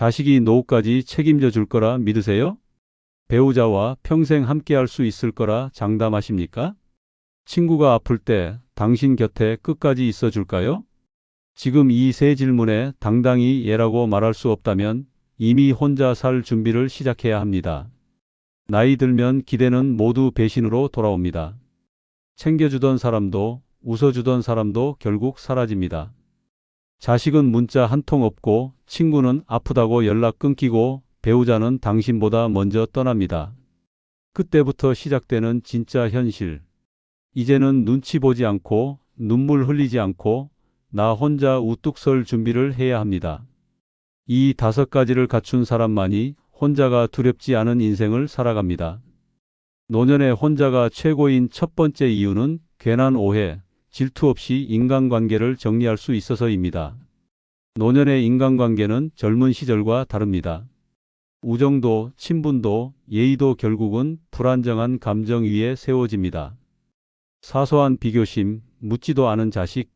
자식이 노후까지 책임져 줄 거라 믿으세요? 배우자와 평생 함께할 수 있을 거라 장담하십니까? 친구가 아플 때 당신 곁에 끝까지 있어 줄까요? 지금 이 세 질문에 당당히 예라고 말할 수 없다면 이미 혼자 살 준비를 시작해야 합니다. 나이 들면 기대는 모두 배신으로 돌아옵니다. 챙겨주던 사람도 웃어주던 사람도 결국 사라집니다. 자식은 문자 한 통 없고 친구는 아프다고 연락 끊기고 배우자는 당신보다 먼저 떠납니다. 그때부터 시작되는 진짜 현실. 이제는 눈치 보지 않고 눈물 흘리지 않고 나 혼자 우뚝 설 준비를 해야 합니다. 이 5가지를 갖춘 사람만이 혼자가 두렵지 않은 인생을 살아갑니다. 노년의 혼자가 최고인 첫 번째 이유는 괜한 오해, 질투 없이 인간관계를 정리할 수 있어서입니다. 노년의 인간관계는 젊은 시절과 다릅니다. 우정도, 친분도, 예의도 결국은 불안정한 감정 위에 세워집니다. 사소한 비교심, 묻지도 않은 자식,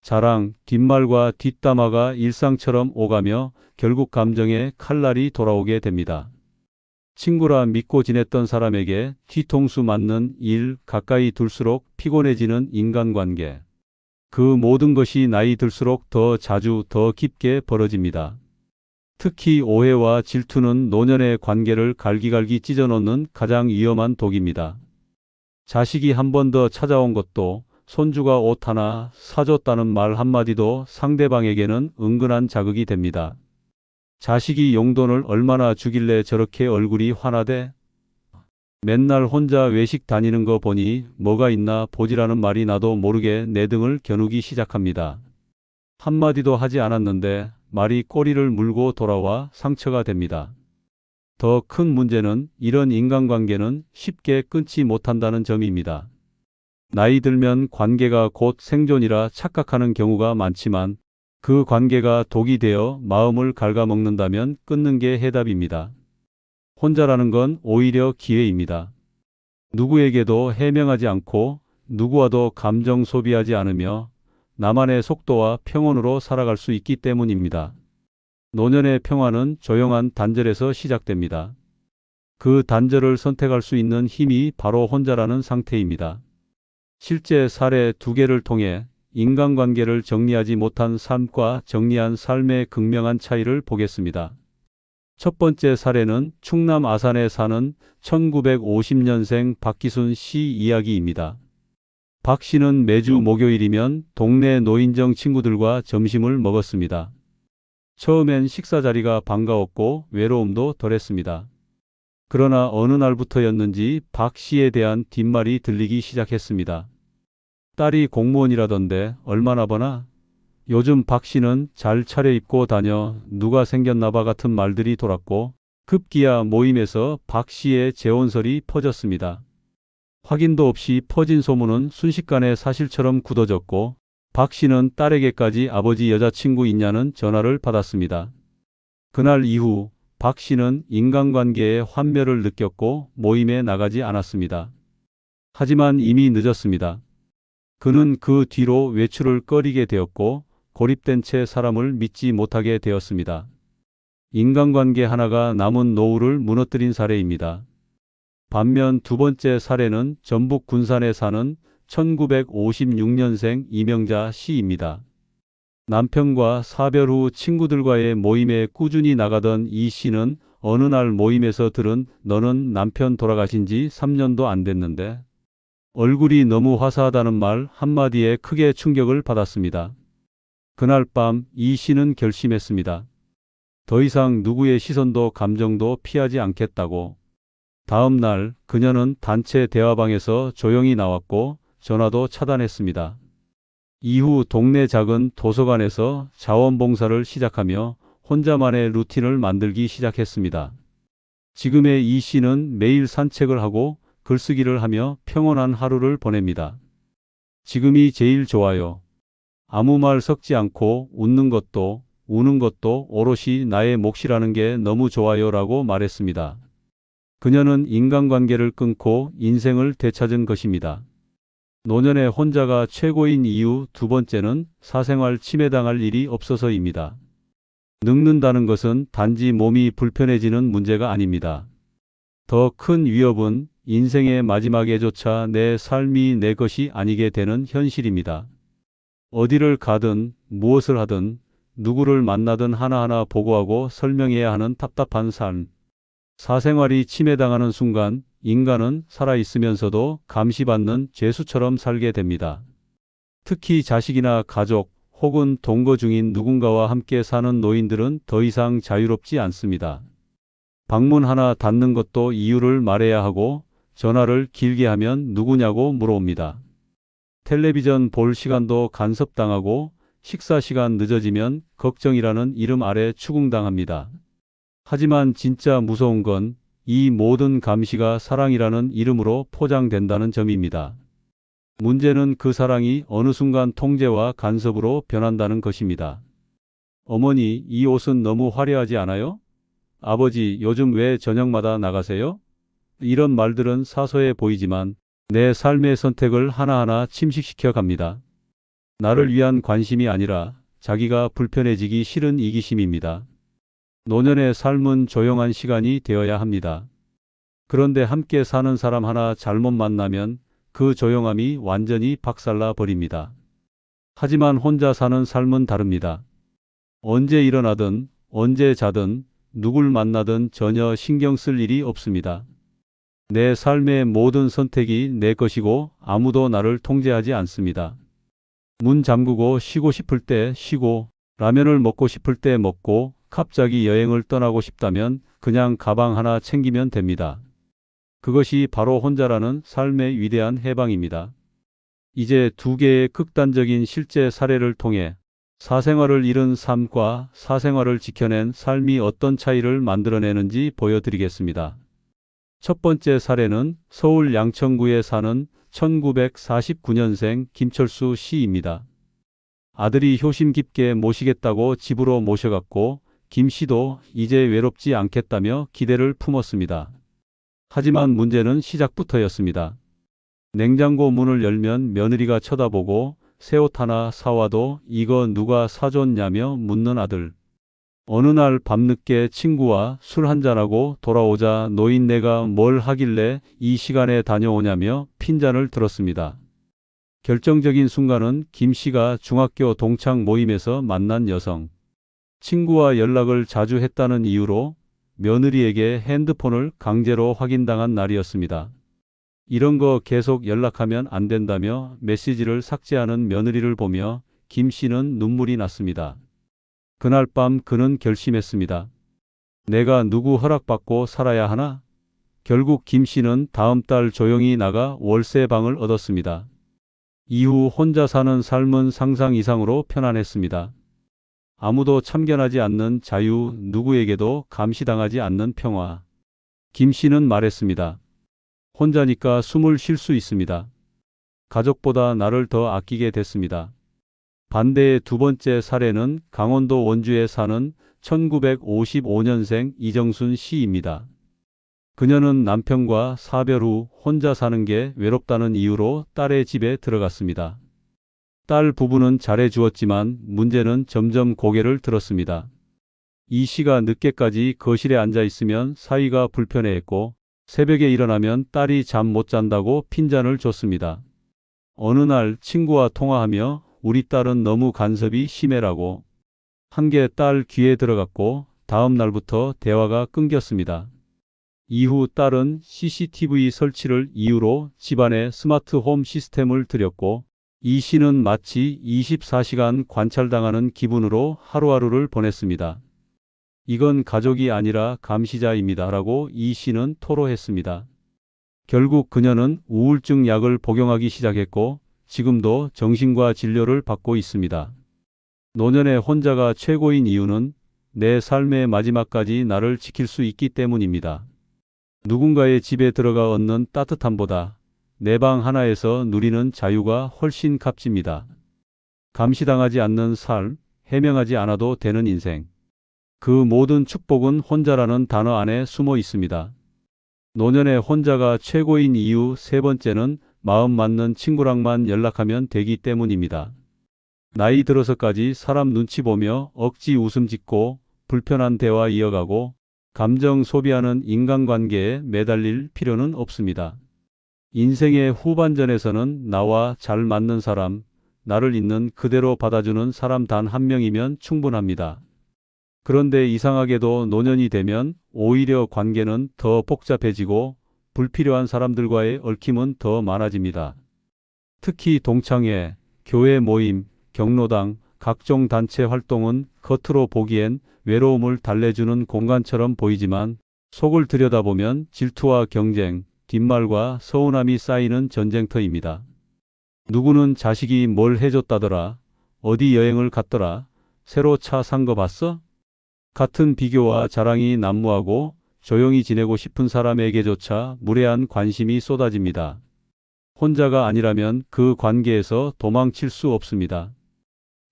자랑, 뒷말과 뒷담화가 일상처럼 오가며 결국 감정의 칼날이 돌아오게 됩니다. 친구라 믿고 지냈던 사람에게 뒤통수 맞는 일, 가까이 둘수록 피곤해지는 인간관계. 그 모든 것이 나이 들수록 더 자주 더 깊게 벌어집니다. 특히 오해와 질투는 노년의 관계를 갈기갈기 찢어놓는 가장 위험한 독입니다. 자식이 한 번 더 찾아온 것도, 손주가 옷 하나 사줬다는 말 한마디도 상대방에게는 은근한 자극이 됩니다. 자식이 용돈을 얼마나 주길래 저렇게 얼굴이 환하대? 맨날 혼자 외식 다니는 거 보니 뭐가 있나 보지라는 말이 나도 모르게 내 등을 겨누기 시작합니다. 한마디도 하지 않았는데 말이 꼬리를 물고 돌아와 상처가 됩니다. 더 큰 문제는 이런 인간관계는 쉽게 끊지 못한다는 점입니다. 나이 들면 관계가 곧 생존이라 착각하는 경우가 많지만 그 관계가 독이 되어 마음을 갉아먹는다면 끊는 게 해답입니다. 혼자라는 건 오히려 기회입니다. 누구에게도 해명하지 않고 누구와도 감정 소비하지 않으며 나만의 속도와 평온으로 살아갈 수 있기 때문입니다. 노년의 평화는 조용한 단절에서 시작됩니다. 그 단절을 선택할 수 있는 힘이 바로 혼자라는 상태입니다. 실제 사례 2개를 통해 인간관계를 정리하지 못한 삶과 정리한 삶의 극명한 차이를 보겠습니다. 첫 번째 사례는 충남 아산에 사는 1950년생 박기순 씨 이야기입니다. 박 씨는 매주 목요일이면 동네 노인정 친구들과 점심을 먹었습니다. 처음엔 식사 자리가 반가웠고 외로움도 덜했습니다. 그러나 어느 날부터였는지 박 씨에 대한 뒷말이 들리기 시작했습니다. 딸이 공무원이라던데 얼마나 버나? 요즘 박 씨는 잘 차려입고 다녀 누가 생겼나 봐 같은 말들이 돌았고 급기야 모임에서 박 씨의 재혼설이 퍼졌습니다. 확인도 없이 퍼진 소문은 순식간에 사실처럼 굳어졌고 박 씨는 딸에게까지 아버지 여자친구 있냐는 전화를 받았습니다. 그날 이후 박 씨는 인간관계의 환멸을 느꼈고 모임에 나가지 않았습니다. 하지만 이미 늦었습니다. 그는 그 뒤로 외출을 꺼리게 되었고 고립된 채 사람을 믿지 못하게 되었습니다. 인간관계 하나가 남은 노후를 무너뜨린 사례입니다. 반면 두 번째 사례는 전북 군산에 사는 1956년생 이명자 씨입니다. 남편과 사별 후 친구들과의 모임에 꾸준히 나가던 이 씨는 어느 날 모임에서 들은 너는 남편 돌아가신 지 3년도 안 됐는데 얼굴이 너무 화사하다는 말 한마디에 크게 충격을 받았습니다. 그날 밤 이 씨는 결심했습니다. 더 이상 누구의 시선도 감정도 피하지 않겠다고. 다음 날 그녀는 단체 대화방에서 조용히 나왔고 전화도 차단했습니다. 이후 동네 작은 도서관에서 자원봉사를 시작하며 혼자만의 루틴을 만들기 시작했습니다. 지금의 이 씨는 매일 산책을 하고 글쓰기를 하며 평온한 하루를 보냅니다. 지금이 제일 좋아요. 아무 말 섞지 않고 웃는 것도 우는 것도 오롯이 나의 몫이라는 게 너무 좋아요 라고 말했습니다. 그녀는 인간관계를 끊고 인생을 되찾은 것입니다. 노년의 혼자가 최고인 이유 두 번째는 사생활 침해당할 일이 없어서입니다. 늙는다는 것은 단지 몸이 불편해지는 문제가 아닙니다. 더 큰 위협은 인생의 마지막에조차 내 삶이 내 것이 아니게 되는 현실입니다. 어디를 가든 무엇을 하든 누구를 만나든 하나하나 보고하고 설명해야 하는 답답한 삶. 사생활이 침해당하는 순간 인간은 살아있으면서도 감시받는 죄수처럼 살게 됩니다. 특히 자식이나 가족 혹은 동거 중인 누군가와 함께 사는 노인들은 더 이상 자유롭지 않습니다. 방문 하나 닫는 것도 이유를 말해야 하고 전화를 길게 하면 누구냐고 물어옵니다. 텔레비전 볼 시간도 간섭당하고 식사 시간 늦어지면 걱정이라는 이름 아래 추궁당합니다. 하지만 진짜 무서운 건 이 모든 감시가 사랑이라는 이름으로 포장된다는 점입니다. 문제는 그 사랑이 어느 순간 통제와 간섭으로 변한다는 것입니다. 어머니, 이 옷은 너무 화려하지 않아요? 아버지, 요즘 왜 저녁마다 나가세요? 이런 말들은 사소해 보이지만 내 삶의 선택을 하나하나 침식시켜 갑니다. 나를 위한 관심이 아니라 자기가 불편해지기 싫은 이기심입니다. 노년의 삶은 조용한 시간이 되어야 합니다. 그런데 함께 사는 사람 하나 잘못 만나면 그 조용함이 완전히 박살나 버립니다. 하지만 혼자 사는 삶은 다릅니다. 언제 일어나든 언제 자든 누굴 만나든 전혀 신경 쓸 일이 없습니다. 내 삶의 모든 선택이 내 것이고 아무도 나를 통제하지 않습니다. 문 잠그고 쉬고 싶을 때 쉬고 라면을 먹고 싶을 때 먹고 갑자기 여행을 떠나고 싶다면 그냥 가방 하나 챙기면 됩니다. 그것이 바로 혼자라는 삶의 위대한 해방입니다. 이제 두 개의 극단적인 실제 사례를 통해 사생활을 잃은 삶과 사생활을 지켜낸 삶이 어떤 차이를 만들어내는지 보여드리겠습니다. 첫 번째 사례는 서울 양천구에 사는 1949년생 김철수 씨입니다. 아들이 효심 깊게 모시겠다고 집으로 모셔갔고 김 씨도 이제 외롭지 않겠다며 기대를 품었습니다. 하지만 문제는 시작부터였습니다. 냉장고 문을 열면 며느리가 쳐다보고 새 옷 하나 사와도 이거 누가 사줬냐며 묻는 아들. 어느 날 밤늦게 친구와 술 한잔하고 돌아오자 노인네가 뭘 하길래 이 시간에 다녀오냐며 핀잔을 들었습니다. 결정적인 순간은 김 씨가 중학교 동창 모임에서 만난 여성. 친구와 연락을 자주 했다는 이유로 며느리에게 핸드폰을 강제로 확인당한 날이었습니다. 이런 거 계속 연락하면 안 된다며 메시지를 삭제하는 며느리를 보며 김 씨는 눈물이 났습니다. 그날 밤 그는 결심했습니다. 내가 누구 허락받고 살아야 하나? 결국 김 씨는 다음 달 조용히 나가 월세방을 얻었습니다. 이후 혼자 사는 삶은 상상 이상으로 편안했습니다. 아무도 참견하지 않는 자유, 누구에게도 감시당하지 않는 평화. 김 씨는 말했습니다. 혼자니까 숨을 쉴 수 있습니다. 가족보다 나를 더 아끼게 됐습니다. 반대의 두 번째 사례는 강원도 원주에 사는 1955년생 이정순 씨입니다. 그녀는 남편과 사별 후 혼자 사는 게 외롭다는 이유로 딸의 집에 들어갔습니다. 딸 부부는 잘해주었지만 문제는 점점 고개를 들었습니다. 이 씨가 늦게까지 거실에 앉아 있으면 사위가 불편해했고 새벽에 일어나면 딸이 잠 못 잔다고 핀잔을 줬습니다. 어느 날 친구와 통화하며 우리 딸은 너무 간섭이 심해라고 한 게 딸 귀에 들어갔고 다음 날부터 대화가 끊겼습니다. 이후 딸은 CCTV 설치를 이유로 집안에 스마트 홈 시스템을 들였고 이 씨는 마치 24시간 관찰당하는 기분으로 하루하루를 보냈습니다. 이건 가족이 아니라 감시자입니다. 라고 이 씨는 토로했습니다. 결국 그녀는 우울증 약을 복용하기 시작했고 지금도 정신과 진료를 받고 있습니다. 노년의 혼자가 최고인 이유는 내 삶의 마지막까지 나를 지킬 수 있기 때문입니다. 누군가의 집에 들어가 얻는 따뜻함보다 내 방 하나에서 누리는 자유가 훨씬 값집니다. 감시당하지 않는 삶, 해명하지 않아도 되는 인생. 그 모든 축복은 혼자라는 단어 안에 숨어 있습니다. 노년의 혼자가 최고인 이유 세 번째는 마음 맞는 친구랑만 연락하면 되기 때문입니다. 나이 들어서까지 사람 눈치 보며 억지 웃음 짓고 불편한 대화 이어가고 감정 소비하는 인간관계에 매달릴 필요는 없습니다. 인생의 후반전에서는 나와 잘 맞는 사람, 나를 있는 그대로 받아주는 사람 단 한 명이면 충분합니다. 그런데 이상하게도 노년이 되면 오히려 관계는 더 복잡해지고 불필요한 사람들과의 얽힘은 더 많아집니다. 특히 동창회, 교회 모임, 경로당, 각종 단체 활동은 겉으로 보기엔 외로움을 달래주는 공간처럼 보이지만 속을 들여다보면 질투와 경쟁, 뒷말과 서운함이 쌓이는 전쟁터입니다. 누구는 자식이 뭘 해줬다더라, 어디 여행을 갔더라, 새로 차 산 거 봤어? 같은 비교와 자랑이 난무하고 조용히 지내고 싶은 사람에게조차 무례한 관심이 쏟아집니다. 혼자가 아니라면 그 관계에서 도망칠 수 없습니다.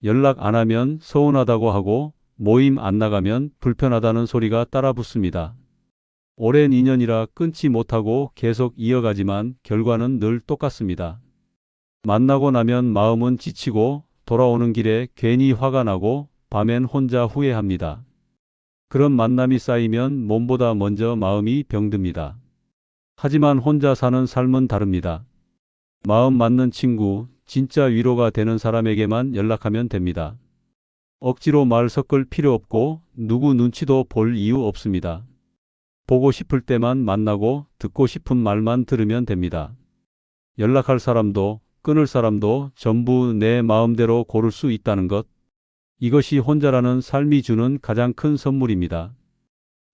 연락 안 하면 서운하다고 하고 모임 안 나가면 불편하다는 소리가 따라붙습니다. 오랜 인연이라 끊지 못하고 계속 이어가지만 결과는 늘 똑같습니다. 만나고 나면 마음은 지치고 돌아오는 길에 괜히 화가 나고 밤엔 혼자 후회합니다. 그런 만남이 쌓이면 몸보다 먼저 마음이 병듭니다. 하지만 혼자 사는 삶은 다릅니다. 마음 맞는 친구, 진짜 위로가 되는 사람에게만 연락하면 됩니다. 억지로 말 섞을 필요 없고 누구 눈치도 볼 이유 없습니다. 보고 싶을 때만 만나고 듣고 싶은 말만 들으면 됩니다. 연락할 사람도 끊을 사람도 전부 내 마음대로 고를 수 있다는 것. 이것이 혼자라는 삶이 주는 가장 큰 선물입니다.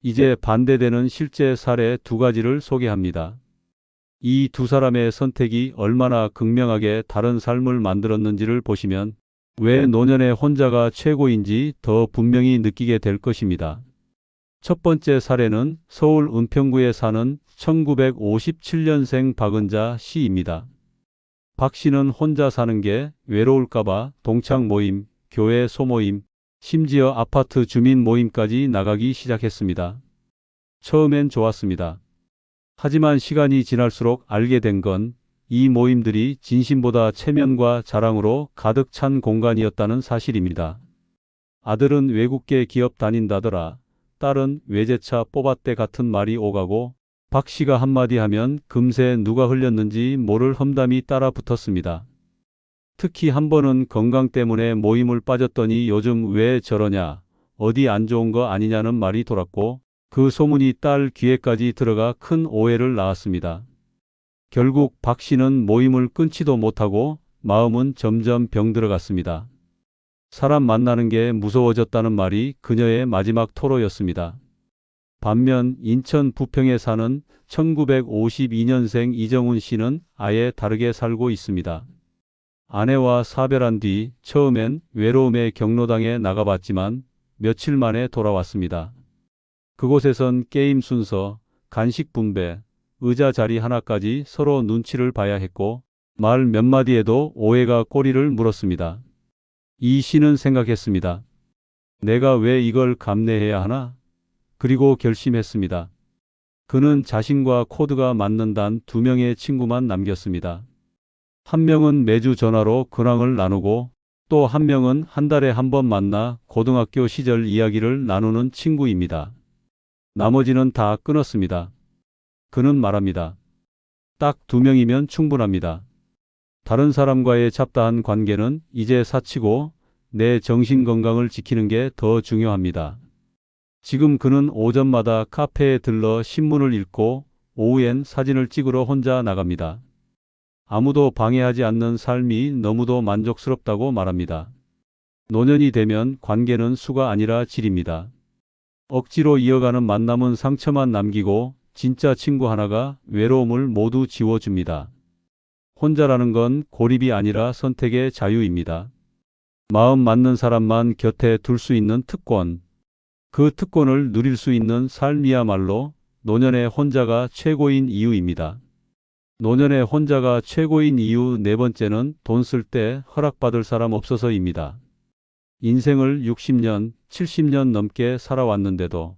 이제 반대되는 실제 사례 두 가지를 소개합니다. 이 두 사람의 선택이 얼마나 극명하게 다른 삶을 만들었는지를 보시면 왜 노년의 혼자가 최고인지 더 분명히 느끼게 될 것입니다. 첫 번째 사례는 서울 은평구에 사는 1957년생 박은자 씨입니다. 박 씨는 혼자 사는 게 외로울까봐 동창 모임, 교회 소모임, 심지어 아파트 주민 모임까지 나가기 시작했습니다. 처음엔 좋았습니다. 하지만 시간이 지날수록 알게 된 건 이 모임들이 진심보다 체면과 자랑으로 가득 찬 공간이었다는 사실입니다. 아들은 외국계 기업 다닌다더라. 딸은 외제차 뽑았대 같은 말이 오가고 박 씨가 한마디 하면 금세 누가 흘렸는지 모를 험담이 따라 붙었습니다. 특히 한 번은 건강 때문에 모임을 빠졌더니 요즘 왜 저러냐, 어디 안 좋은 거 아니냐는 말이 돌았고 그 소문이 딸 귀에까지 들어가 큰 오해를 낳았습니다. 결국 박 씨는 모임을 끊지도 못하고 마음은 점점 병들어갔습니다. 사람 만나는 게 무서워졌다는 말이 그녀의 마지막 토로였습니다. 반면 인천 부평에 사는 1952년생 이정훈 씨는 아예 다르게 살고 있습니다. 아내와 사별한 뒤 처음엔 외로움의 경로당에 나가봤지만 며칠 만에 돌아왔습니다. 그곳에선 게임 순서, 간식 분배, 의자 자리 하나까지 서로 눈치를 봐야 했고 말 몇 마디에도 오해가 꼬리를 물었습니다. 이 씨는 생각했습니다. 내가 왜 이걸 감내해야 하나? 그리고 결심했습니다. 그는 자신과 코드가 맞는 단 2명의 친구만 남겼습니다. 한 명은 매주 전화로 근황을 나누고 또 한 명은 한 달에 한 번 만나 고등학교 시절 이야기를 나누는 친구입니다. 나머지는 다 끊었습니다. 그는 말합니다. 딱 2명이면 충분합니다. 다른 사람과의 잡다한 관계는 이제 사치고 내 정신 건강을 지키는 게 더 중요합니다. 지금 그는 오전마다 카페에 들러 신문을 읽고 오후엔 사진을 찍으러 혼자 나갑니다. 아무도 방해하지 않는 삶이 너무도 만족스럽다고 말합니다. 노년이 되면 관계는 수가 아니라 질입니다. 억지로 이어가는 만남은 상처만 남기고 진짜 친구 하나가 외로움을 모두 지워줍니다. 혼자라는 건 고립이 아니라 선택의 자유입니다. 마음 맞는 사람만 곁에 둘 수 있는 특권. 그 특권을 누릴 수 있는 삶이야말로 노년의 혼자가 최고인 이유입니다. 노년의 혼자가 최고인 이유 네 번째는 돈 쓸 때 허락받을 사람 없어서입니다. 인생을 60년, 70년 넘게 살아왔는데도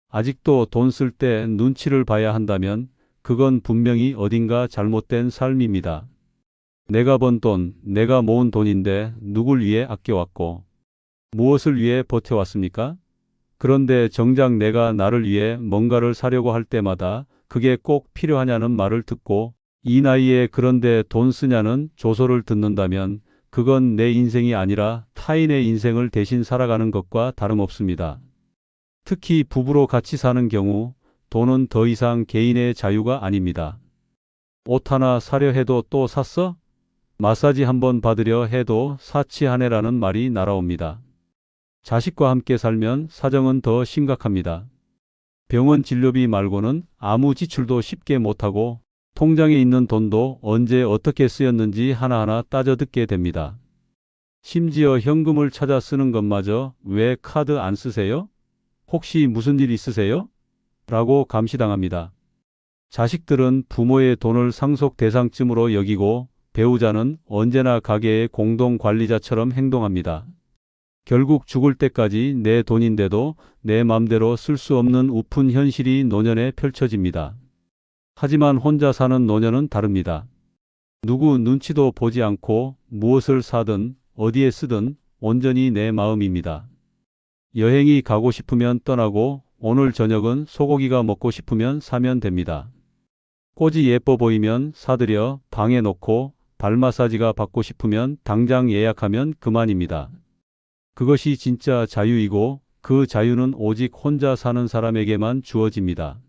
아직도 돈 쓸 때 눈치를 봐야 한다면 그건 분명히 어딘가 잘못된 삶입니다. 내가 번 돈, 내가 모은 돈인데 누굴 위해 아껴왔고 무엇을 위해 버텨왔습니까? 그런데 정작 내가 나를 위해 뭔가를 사려고 할 때마다 그게 꼭 필요하냐는 말을 듣고 이 나이에 그런데 돈 쓰냐는 조소를 듣는다면 그건 내 인생이 아니라 타인의 인생을 대신 살아가는 것과 다름없습니다. 특히 부부로 같이 사는 경우 돈은 더 이상 개인의 자유가 아닙니다. 옷 하나 사려 해도 또 샀어? 마사지 한번 받으려 해도 사치하네라는 말이 날아옵니다. 자식과 함께 살면 사정은 더 심각합니다. 병원 진료비 말고는 아무 지출도 쉽게 못하고 통장에 있는 돈도 언제 어떻게 쓰였는지 하나하나 따져 듣게 됩니다. 심지어 현금을 찾아 쓰는 것마저 왜 카드 안 쓰세요? 혹시 무슨 일 있으세요? 라고 감시당합니다. 자식들은 부모의 돈을 상속 대상쯤으로 여기고 배우자는 언제나 가게의 공동 관리자처럼 행동합니다. 결국 죽을 때까지 내 돈인데도 내 맘대로 쓸 수 없는 우픈 현실이 노년에 펼쳐집니다. 하지만 혼자 사는 노년은 다릅니다. 누구 눈치도 보지 않고 무엇을 사든 어디에 쓰든 온전히 내 마음입니다. 여행이 가고 싶으면 떠나고 오늘 저녁은 소고기가 먹고 싶으면 사면 됩니다. 꽃이 예뻐 보이면 사들여 방에 놓고 발 마사지가 받고 싶으면 당장 예약하면 그만입니다. 그것이 진짜 자유이고 그 자유는 오직 혼자 사는 사람에게만 주어집니다.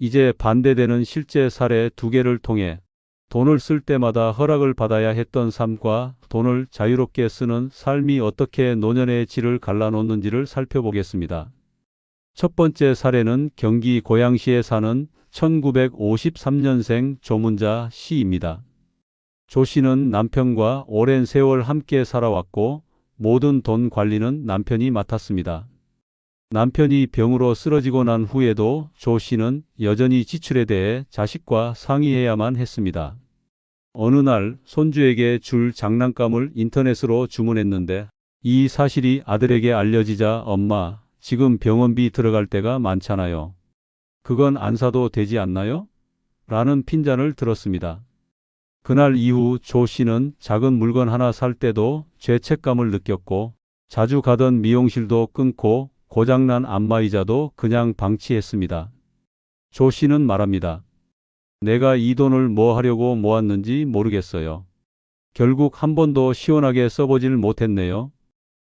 이제 반대되는 실제 사례 두 개를 통해 돈을 쓸 때마다 허락을 받아야 했던 삶과 돈을 자유롭게 쓰는 삶이 어떻게 노년의 질을 갈라놓는지를 살펴보겠습니다. 첫 번째 사례는 경기 고양시에 사는 1953년생 조문자 씨입니다. 조 씨는 남편과 오랜 세월 함께 살아왔고 모든 돈 관리는 남편이 맡았습니다. 남편이 병으로 쓰러지고 난 후에도 조 씨는 여전히 지출에 대해 자식과 상의해야만 했습니다. 어느 날 손주에게 줄 장난감을 인터넷으로 주문했는데 이 사실이 아들에게 알려지자 엄마, 지금 병원비 들어갈 때가 많잖아요. 그건 안 사도 되지 않나요? 라는 핀잔을 들었습니다. 그날 이후 조 씨는 작은 물건 하나 살 때도 죄책감을 느꼈고 자주 가던 미용실도 끊고 고장난 안마의자도 그냥 방치했습니다. 조 씨는 말합니다. 내가 이 돈을 뭐 하려고 모았는지 모르겠어요. 결국 한 번도 시원하게 써보질 못했네요.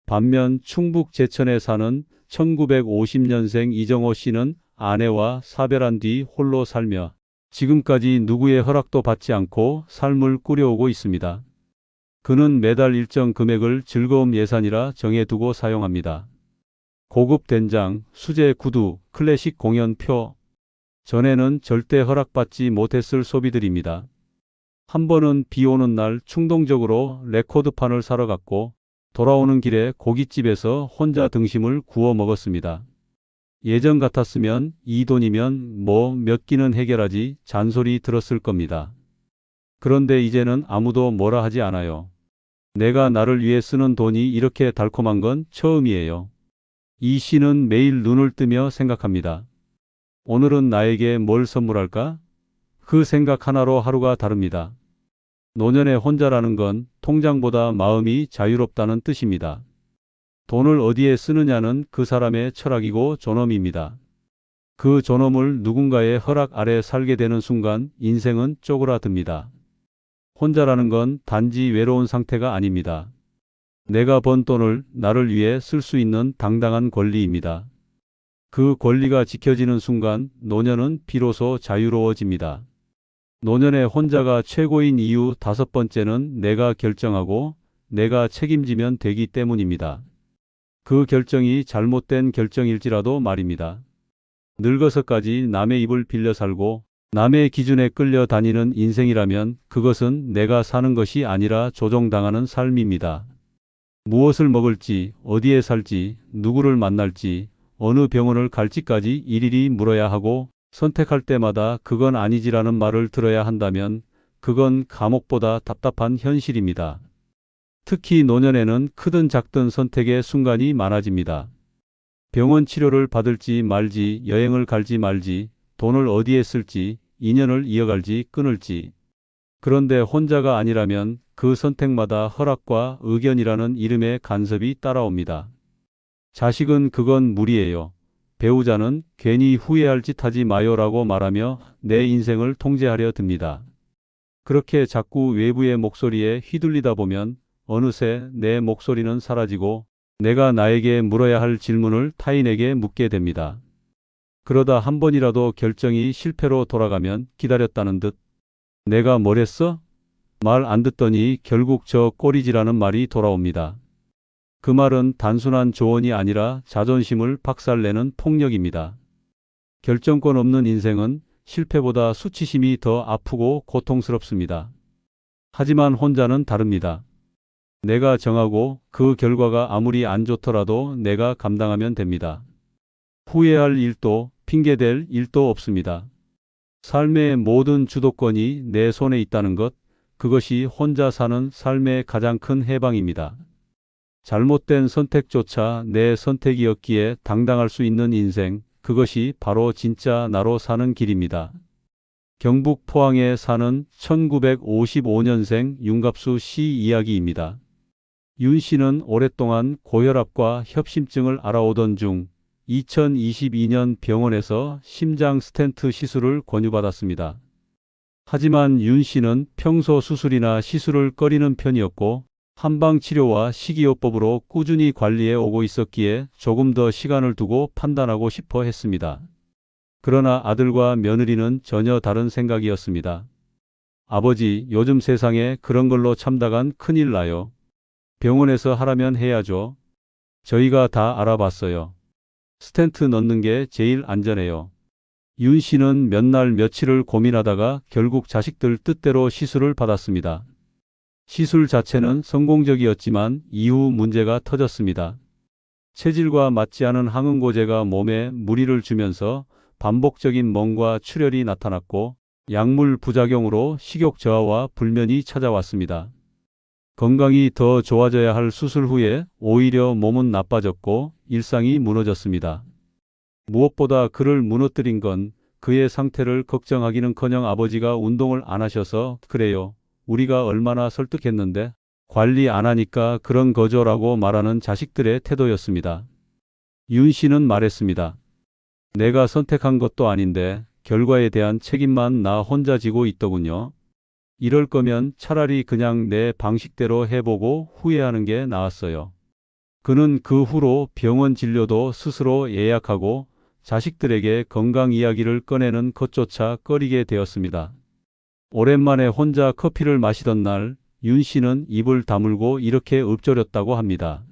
반면 충북 제천에 사는 1950년생 이정호 씨는 아내와 사별한 뒤 홀로 살며 지금까지 누구의 허락도 받지 않고 삶을 꾸려오고 있습니다. 그는 매달 일정 금액을 즐거움 예산이라 정해두고 사용합니다. 고급 된장, 수제 구두, 클래식 공연표. 전에는 절대 허락받지 못했을 소비들입니다. 한 번은 비 오는 날 충동적으로 레코드판을 사러 갔고 돌아오는 길에 고깃집에서 혼자 등심을 구워 먹었습니다. 예전 같았으면 이 돈이면 뭐 몇 끼는 해결하지 잔소리 들었을 겁니다. 그런데 이제는 아무도 뭐라 하지 않아요. 내가 나를 위해 쓰는 돈이 이렇게 달콤한 건 처음이에요. 이 씨는 매일 눈을 뜨며 생각합니다. 오늘은 나에게 뭘 선물할까? 그 생각 하나로 하루가 다릅니다. 노년의 혼자라는 건 통장보다 마음이 자유롭다는 뜻입니다. 돈을 어디에 쓰느냐는 그 사람의 철학이고 존엄입니다. 그 존엄을 누군가의 허락 아래 살게 되는 순간 인생은 쪼그라듭니다. 혼자라는 건 단지 외로운 상태가 아닙니다. 내가 번 돈을 나를 위해 쓸 수 있는 당당한 권리입니다. 그 권리가 지켜지는 순간 노년은 비로소 자유로워집니다. 노년의 혼자가 최고인 이유 다섯 번째는 내가 결정하고 내가 책임지면 되기 때문입니다. 그 결정이 잘못된 결정일지라도 말입니다. 늙어서까지 남의 입을 빌려 살고 남의 기준에 끌려 다니는 인생이라면 그것은 내가 사는 것이 아니라 조종당하는 삶입니다. 무엇을 먹을지, 어디에 살지, 누구를 만날지, 어느 병원을 갈지까지 일일이 물어야 하고 선택할 때마다 그건 아니지라는 말을 들어야 한다면 그건 감옥보다 답답한 현실입니다. 특히 노년에는 크든 작든 선택의 순간이 많아집니다. 병원 치료를 받을지 말지, 여행을 갈지 말지, 돈을 어디에 쓸지, 인연을 이어갈지 끊을지. 그런데 혼자가 아니라면 그 선택마다 허락과 의견이라는 이름의 간섭이 따라옵니다. 자식은 그건 무리예요. 배우자는 괜히 후회할 짓 하지 마요라고 말하며 내 인생을 통제하려 듭니다. 그렇게 자꾸 외부의 목소리에 휘둘리다 보면 어느새 내 목소리는 사라지고 내가 나에게 물어야 할 질문을 타인에게 묻게 됩니다. 그러다 한 번이라도 결정이 실패로 돌아가면 기다렸다는 듯 내가 뭘 했어? 말 안 듣더니 결국 저 꼬리지라는 말이 돌아옵니다. 그 말은 단순한 조언이 아니라 자존심을 박살내는 폭력입니다. 결정권 없는 인생은 실패보다 수치심이 더 아프고 고통스럽습니다. 하지만 혼자는 다릅니다. 내가 정하고 그 결과가 아무리 안 좋더라도 내가 감당하면 됩니다. 후회할 일도 핑계댈 일도 없습니다. 삶의 모든 주도권이 내 손에 있다는 것, 그것이 혼자 사는 삶의 가장 큰 해방입니다. 잘못된 선택조차 내 선택이었기에 당당할 수 있는 인생, 그것이 바로 진짜 나로 사는 길입니다. 경북 포항에 사는 1955년생 윤갑수 씨 이야기입니다. 윤 씨는 오랫동안 고혈압과 협심증을 앓아오던 중 2022년 병원에서 심장 스텐트 시술을 권유받았습니다. 하지만 윤 씨는 평소 수술이나 시술을 꺼리는 편이었고 한방치료와 식이요법으로 꾸준히 관리해 오고 있었기에 조금 더 시간을 두고 판단하고 싶어 했습니다. 그러나 아들과 며느리는 전혀 다른 생각이었습니다. 아버지, 요즘 세상에 그런 걸로 참다간 큰일 나요. 병원에서 하라면 해야죠. 저희가 다 알아봤어요. 스텐트 넣는 게 제일 안전해요. 윤 씨는 몇 날 며칠을 고민하다가 결국 자식들 뜻대로 시술을 받았습니다. 시술 자체는 성공적이었지만 이후 문제가 터졌습니다. 체질과 맞지 않은 항응고제가 몸에 무리를 주면서 반복적인 멍과 출혈이 나타났고 약물 부작용으로 식욕 저하와 불면이 찾아왔습니다. 건강이 더 좋아져야 할 수술 후에 오히려 몸은 나빠졌고 일상이 무너졌습니다. 무엇보다 그를 무너뜨린 건 그의 상태를 걱정하기는커녕 아버지가 운동을 안 하셔서 그래요. 우리가 얼마나 설득했는데 관리 안 하니까 그런 거죠라고 말하는 자식들의 태도였습니다. 윤 씨는 말했습니다. 내가 선택한 것도 아닌데 결과에 대한 책임만 나 혼자 지고 있더군요. 이럴 거면 차라리 그냥 내 방식대로 해보고 후회하는 게 나았어요. 그는 그 후로 병원 진료도 스스로 예약하고 자식들에게 건강 이야기를 꺼내는 것조차 꺼리게 되었습니다. 오랜만에 혼자 커피를 마시던 날 윤 씨는 입을 다물고 이렇게 읊조렸다고 합니다.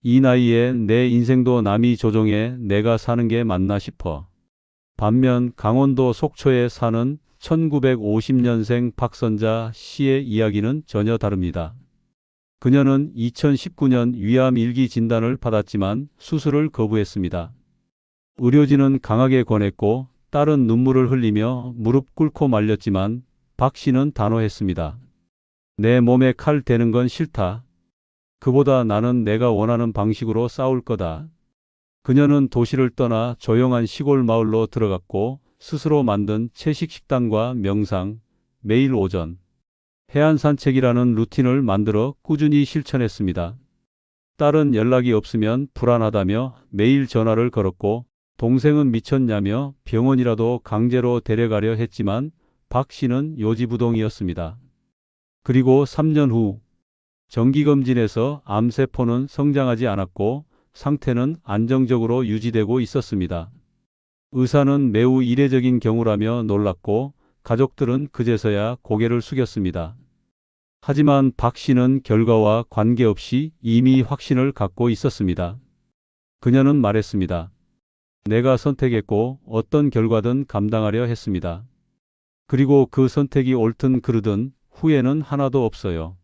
이 나이에 내 인생도 남이 조종해 내가 사는 게 맞나 싶어. 반면 강원도 속초에 사는 1950년생 박선자 씨의 이야기는 전혀 다릅니다. 그녀는 2019년 위암 1기 진단을 받았지만 수술을 거부했습니다. 의료진은 강하게 권했고 딸은 눈물을 흘리며 무릎 꿇고 말렸지만 박 씨는 단호했습니다. 내 몸에 칼 대는 건 싫다. 그보다 나는 내가 원하는 방식으로 싸울 거다. 그녀는 도시를 떠나 조용한 시골 마을로 들어갔고 스스로 만든 채식 식단과 명상, 매일 오전 해안 산책이라는 루틴을 만들어 꾸준히 실천했습니다. 딸은 연락이 없으면 불안하다며 매일 전화를 걸었고 동생은 미쳤냐며 병원이라도 강제로 데려가려 했지만 박 씨는 요지부동이었습니다. 그리고 3년 후 정기검진에서 암세포는 성장하지 않았고 상태는 안정적으로 유지되고 있었습니다. 의사는 매우 이례적인 경우라며 놀랐고 가족들은 그제서야 고개를 숙였습니다. 하지만 박 씨는 결과와 관계없이 이미 확신을 갖고 있었습니다. 그녀는 말했습니다. 내가 선택했고 어떤 결과든 감당하려 했습니다. 그리고 그 선택이 옳든 그르든 후회는 하나도 없어요.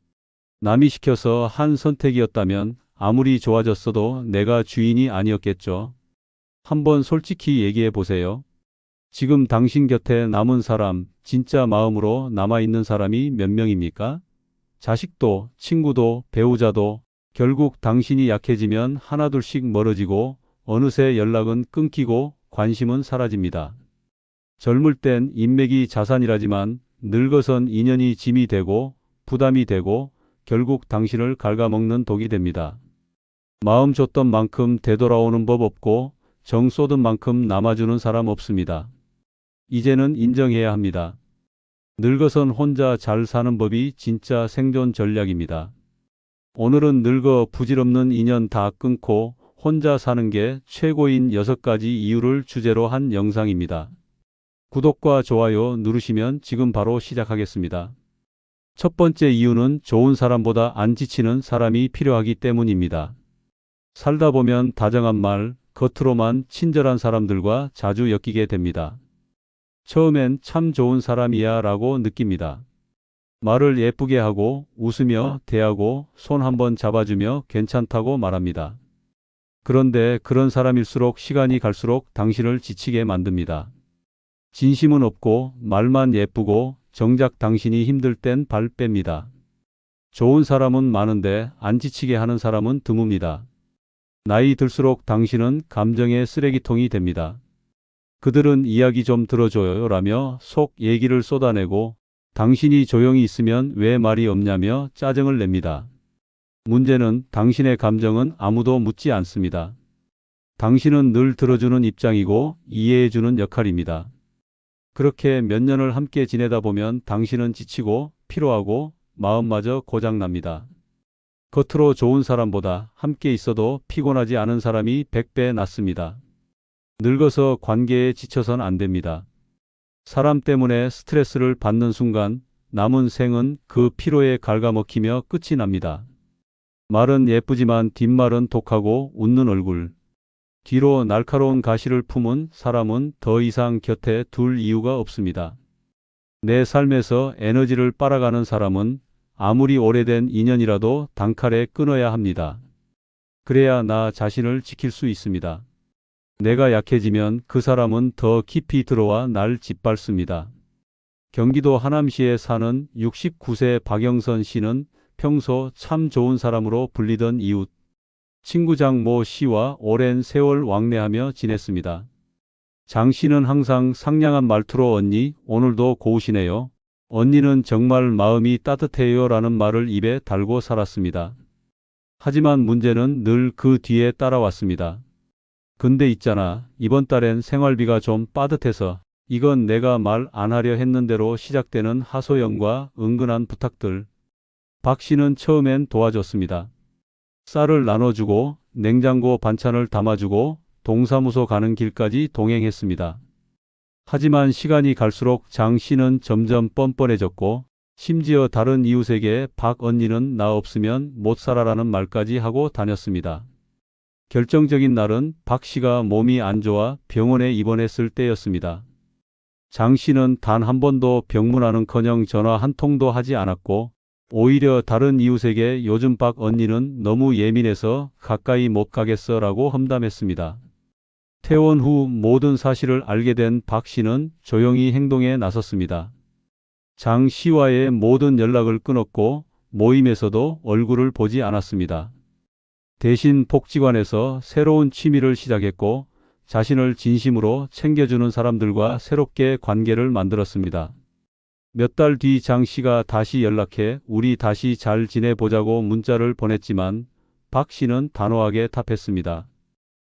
남이 시켜서 한 선택이었다면 아무리 좋아졌어도 내가 주인이 아니었겠죠. 한번 솔직히 얘기해 보세요. 지금 당신 곁에 남은 사람, 진짜 마음으로 남아있는 사람이 몇 명입니까? 자식도, 친구도, 배우자도 결국 당신이 약해지면 하나둘씩 멀어지고 어느새 연락은 끊기고 관심은 사라집니다. 젊을 땐 인맥이 자산이라지만 늙어선 인연이 짐이 되고 부담이 되고 결국 당신을 갉아먹는 독이 됩니다. 마음 줬던 만큼 되돌아오는 법 없고 정 쏟은 만큼 남아주는 사람 없습니다. 이제는 인정해야 합니다. 늙어선 혼자 잘 사는 법이 진짜 생존 전략입니다. 오늘은 늙어 부질없는 인연 다 끊고 혼자 사는 게 최고인 6가지 이유를 주제로 한 영상입니다. 구독과 좋아요 누르시면 지금 바로 시작하겠습니다. 첫 번째 이유는 좋은 사람보다 안 지치는 사람이 필요하기 때문입니다. 살다 보면 다정한 말, 겉으로만 친절한 사람들과 자주 엮이게 됩니다. 처음엔 참 좋은 사람이야 라고 느낍니다. 말을 예쁘게 하고 웃으며 대하고 손 한번 잡아주며 괜찮다고 말합니다. 그런데 그런 사람일수록 시간이 갈수록 당신을 지치게 만듭니다. 진심은 없고 말만 예쁘고 정작 당신이 힘들 땐 발 뺍니다. 좋은 사람은 많은데 안 지치게 하는 사람은 드뭅니다. 나이 들수록 당신은 감정의 쓰레기통이 됩니다. 그들은 이야기 좀 들어줘요 라며 속 얘기를 쏟아내고 당신이 조용히 있으면 왜 말이 없냐며 짜증을 냅니다. 문제는 당신의 감정은 아무도 묻지 않습니다. 당신은 늘 들어주는 입장이고 이해해주는 역할입니다. 그렇게 몇 년을 함께 지내다 보면 당신은 지치고 피로하고 마음마저 고장납니다. 겉으로 좋은 사람보다 함께 있어도 피곤하지 않은 사람이 100배 낫습니다. 늙어서 관계에 지쳐선 안 됩니다. 사람 때문에 스트레스를 받는 순간 남은 생은 그 피로에 갉아먹히며 끝이 납니다. 말은 예쁘지만 뒷말은 독하고 웃는 얼굴. 뒤로 날카로운 가시를 품은 사람은 더 이상 곁에 둘 이유가 없습니다. 내 삶에서 에너지를 빨아가는 사람은 아무리 오래된 인연이라도 단칼에 끊어야 합니다. 그래야 나 자신을 지킬 수 있습니다. 내가 약해지면 그 사람은 더 깊이 들어와 날 짓밟습니다. 경기도 하남시에 사는 69세 박영선 씨는 평소 참 좋은 사람으로 불리던 이웃, 친구 장 모 씨와 오랜 세월 왕래하며 지냈습니다. 장 씨는 항상 상냥한 말투로 언니, 오늘도 고우시네요. 언니는 정말 마음이 따뜻해요 라는 말을 입에 달고 살았습니다. 하지만 문제는 늘 그 뒤에 따라왔습니다. 근데 있잖아, 이번 달엔 생활비가 좀 빠듯해서 이건 내가 말 안 하려 했는 대로 시작되는 하소연과 은근한 부탁들. 박 씨는 처음엔 도와줬습니다. 쌀을 나눠주고 냉장고 반찬을 담아주고 동사무소 가는 길까지 동행했습니다. 하지만 시간이 갈수록 장 씨는 점점 뻔뻔해졌고 심지어 다른 이웃에게 박 언니는 나 없으면 못 살아라는 말까지 하고 다녔습니다. 결정적인 날은 박 씨가 몸이 안 좋아 병원에 입원했을 때였습니다. 장 씨는 단 한 번도 병문안은커녕 전화 한 통도 하지 않았고 오히려 다른 이웃에게 요즘 박 언니는 너무 예민해서 가까이 못 가겠어 라고 험담했습니다. 퇴원 후 모든 사실을 알게 된 박 씨는 조용히 행동에 나섰습니다. 장 씨와의 모든 연락을 끊었고 모임에서도 얼굴을 보지 않았습니다. 대신 복지관에서 새로운 취미를 시작했고 자신을 진심으로 챙겨주는 사람들과 새롭게 관계를 만들었습니다. 몇 달 뒤 장 씨가 다시 연락해 우리 다시 잘 지내보자고 문자를 보냈지만 박 씨는 단호하게 답했습니다.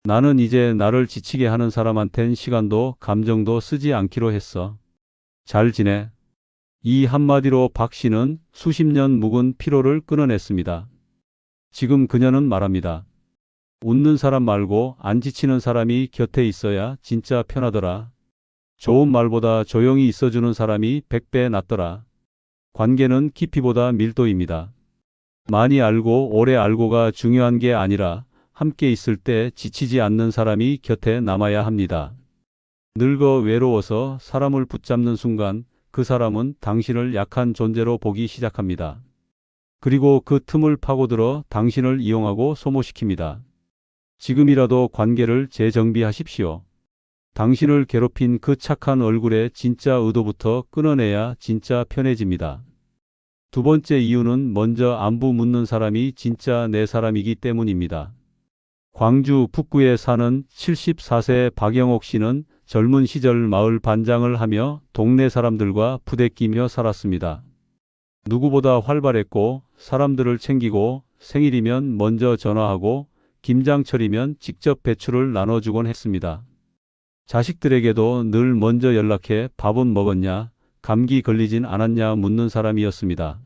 나는 이제 나를 지치게 하는 사람한텐 시간도 감정도 쓰지 않기로 했어. 잘 지내. 이 한마디로 박 씨는 수십 년 묵은 피로를 끊어냈습니다. 지금 그녀는 말합니다. 웃는 사람 말고 안 지치는 사람이 곁에 있어야 진짜 편하더라. 좋은 말보다 조용히 있어주는 사람이 100배 낫더라. 관계는 깊이보다 밀도입니다. 많이 알고 오래 알고가 중요한 게 아니라 함께 있을 때 지치지 않는 사람이 곁에 남아야 합니다. 늙어 외로워서 사람을 붙잡는 순간 그 사람은 당신을 약한 존재로 보기 시작합니다. 그리고 그 틈을 파고들어 당신을 이용하고 소모시킵니다. 지금이라도 관계를 재정비하십시오. 당신을 괴롭힌 그 착한 얼굴의 진짜 의도부터 끊어내야 진짜 편해집니다. 두 번째 이유는 먼저 안부 묻는 사람이 진짜 내 사람이기 때문입니다. 광주 북구에 사는 74세 박영옥 씨는 젊은 시절 마을 반장을 하며 동네 사람들과 부대끼며 살았습니다. 누구보다 활발했고 사람들을 챙기고 생일이면 먼저 전화하고 김장철이면 직접 배추를 나눠주곤 했습니다. 자식들에게도 늘 먼저 연락해 밥은 먹었냐, 감기 걸리진 않았냐 묻는 사람이었습니다.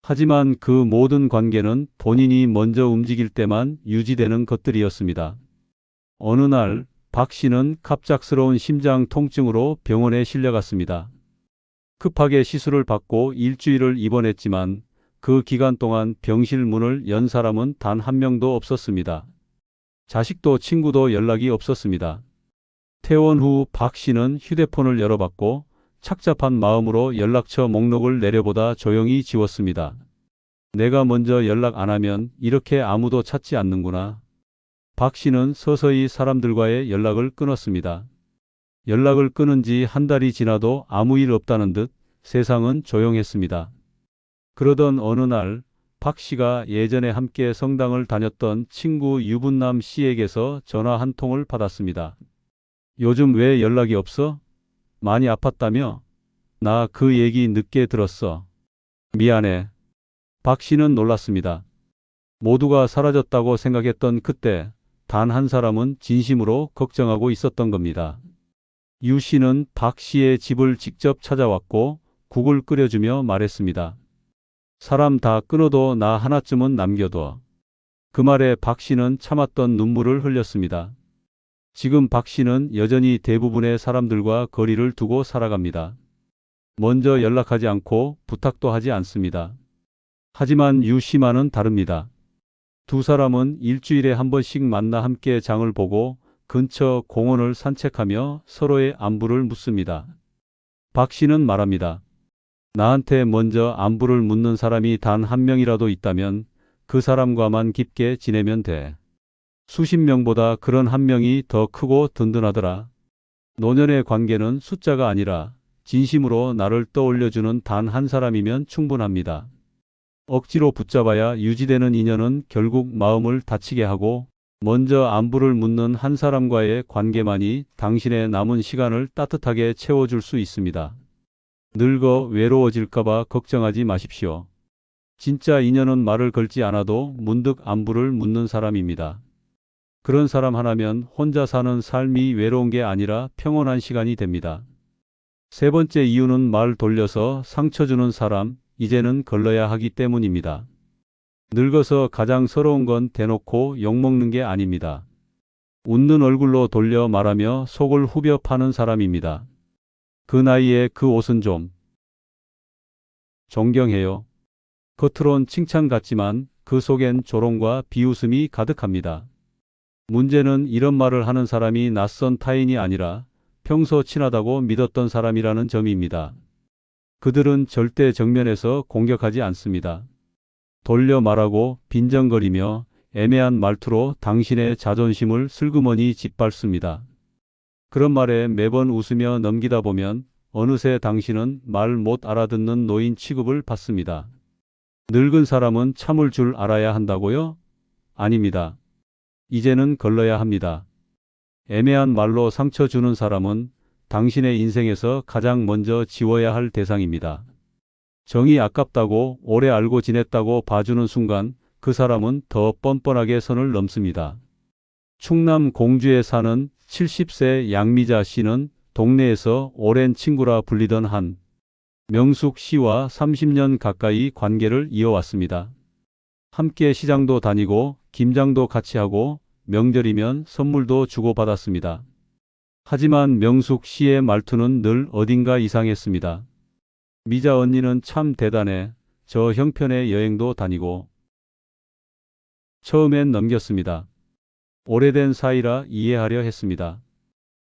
하지만 그 모든 관계는 본인이 먼저 움직일 때만 유지되는 것들이었습니다. 어느 날 박 씨는 갑작스러운 심장 통증으로 병원에 실려갔습니다. 급하게 시술을 받고 일주일을 입원했지만 그 기간 동안 병실 문을 연 사람은 단 한 명도 없었습니다. 자식도 친구도 연락이 없었습니다. 퇴원 후 박 씨는 휴대폰을 열어봤고 착잡한 마음으로 연락처 목록을 내려보다 조용히 지웠습니다. 내가 먼저 연락 안 하면 이렇게 아무도 찾지 않는구나. 박 씨는 서서히 사람들과의 연락을 끊었습니다. 연락을 끊은 지 한 달이 지나도 아무 일 없다는 듯 세상은 조용했습니다. 그러던 어느 날 박 씨가 예전에 함께 성당을 다녔던 친구 유분남 씨에게서 전화 한 통을 받았습니다. 요즘 왜 연락이 없어? 많이 아팠다며? 나 그 얘기 늦게 들었어. 미안해. 박 씨는 놀랐습니다. 모두가 사라졌다고 생각했던 그때 단 한 사람은 진심으로 걱정하고 있었던 겁니다. 유 씨는 박 씨의 집을 직접 찾아왔고 국을 끓여주며 말했습니다. 사람 다 끊어도 나 하나쯤은 남겨둬. 그 말에 박 씨는 참았던 눈물을 흘렸습니다. 지금 박 씨는 여전히 대부분의 사람들과 거리를 두고 살아갑니다. 먼저 연락하지 않고 부탁도 하지 않습니다. 하지만 유 씨만은 다릅니다. 두 사람은 일주일에 한 번씩 만나 함께 장을 보고 근처 공원을 산책하며 서로의 안부를 묻습니다. 박 씨는 말합니다. 나한테 먼저 안부를 묻는 사람이 단 한 명이라도 있다면 그 사람과만 깊게 지내면 돼. 수십 명보다 그런 한 명이 더 크고 든든하더라. 노년의 관계는 숫자가 아니라 진심으로 나를 떠올려주는 단 한 사람이면 충분합니다. 억지로 붙잡아야 유지되는 인연은 결국 마음을 다치게 하고 먼저 안부를 묻는 한 사람과의 관계만이 당신의 남은 시간을 따뜻하게 채워줄 수 있습니다. 늙어 외로워질까봐 걱정하지 마십시오. 진짜 인연은 말을 걸지 않아도 문득 안부를 묻는 사람입니다. 그런 사람 하나면 혼자 사는 삶이 외로운 게 아니라 평온한 시간이 됩니다. 세 번째 이유는 말 돌려서 상처 주는 사람, 이제는 걸러야 하기 때문입니다. 늙어서 가장 서러운 건 대놓고 욕먹는 게 아닙니다. 웃는 얼굴로 돌려 말하며 속을 후벼 파는 사람입니다. 그 나이에 그 옷은 좀 존경해요. 겉으론 칭찬 같지만 그 속엔 조롱과 비웃음이 가득합니다. 문제는 이런 말을 하는 사람이 낯선 타인이 아니라 평소 친하다고 믿었던 사람이라는 점입니다. 그들은 절대 정면에서 공격하지 않습니다. 돌려 말하고 빈정거리며 애매한 말투로 당신의 자존심을 슬그머니 짓밟습니다. 그런 말에 매번 웃으며 넘기다 보면 어느새 당신은 말 못 알아듣는 노인 취급을 받습니다. 늙은 사람은 참을 줄 알아야 한다고요? 아닙니다. 이제는 걸러야 합니다. 애매한 말로 상처 주는 사람은 당신의 인생에서 가장 먼저 지워야 할 대상입니다. 정이 아깝다고 오래 알고 지냈다고 봐주는 순간 그 사람은 더 뻔뻔하게 선을 넘습니다. 충남 공주에 사는 70세 양미자 씨는 동네에서 오랜 친구라 불리던 한 명숙 씨와 30년 가까이 관계를 이어왔습니다. 함께 시장도 다니고 김장도 같이 하고 명절이면 선물도 주고받았습니다. 하지만 명숙 씨의 말투는 늘 어딘가 이상했습니다. 미자 언니는 참 대단해. 저 형편에 여행도 다니고. 처음엔 넘겼습니다. 오래된 사이라 이해하려 했습니다.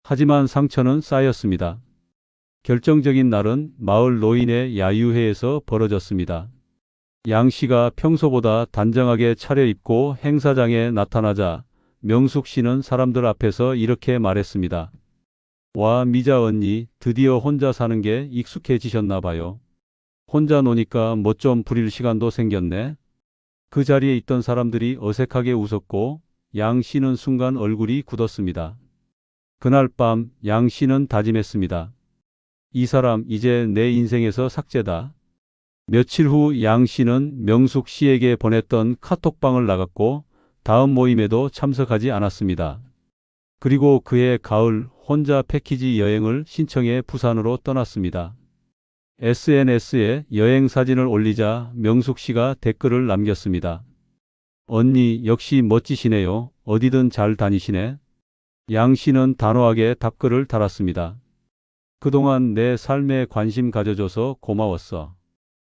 하지만 상처는 쌓였습니다. 결정적인 날은 마을 노인의 야유회에서 벌어졌습니다. 양 씨가 평소보다 단정하게 차려입고 행사장에 나타나자 명숙 씨는 사람들 앞에서 이렇게 말했습니다. 와, 미자 언니, 드디어 혼자 사는 게 익숙해지셨나 봐요. 혼자 노니까 뭐 좀 부릴 시간도 생겼네. 그 자리에 있던 사람들이 어색하게 웃었고 양 씨는 순간 얼굴이 굳었습니다. 그날 밤 양 씨는 다짐했습니다. 이 사람 이제 내 인생에서 삭제다. 며칠 후 양 씨는 명숙 씨에게 보냈던 카톡방을 나갔고 다음 모임에도 참석하지 않았습니다. 그리고 그해 가을 혼자 패키지 여행을 신청해 부산으로 떠났습니다. SNS에 여행 사진을 올리자 명숙 씨가 댓글을 남겼습니다. 언니 역시 멋지시네요. 어디든 잘 다니시네. 양 씨는 단호하게 답글을 달았습니다. 그동안 내 삶에 관심 가져줘서 고마웠어.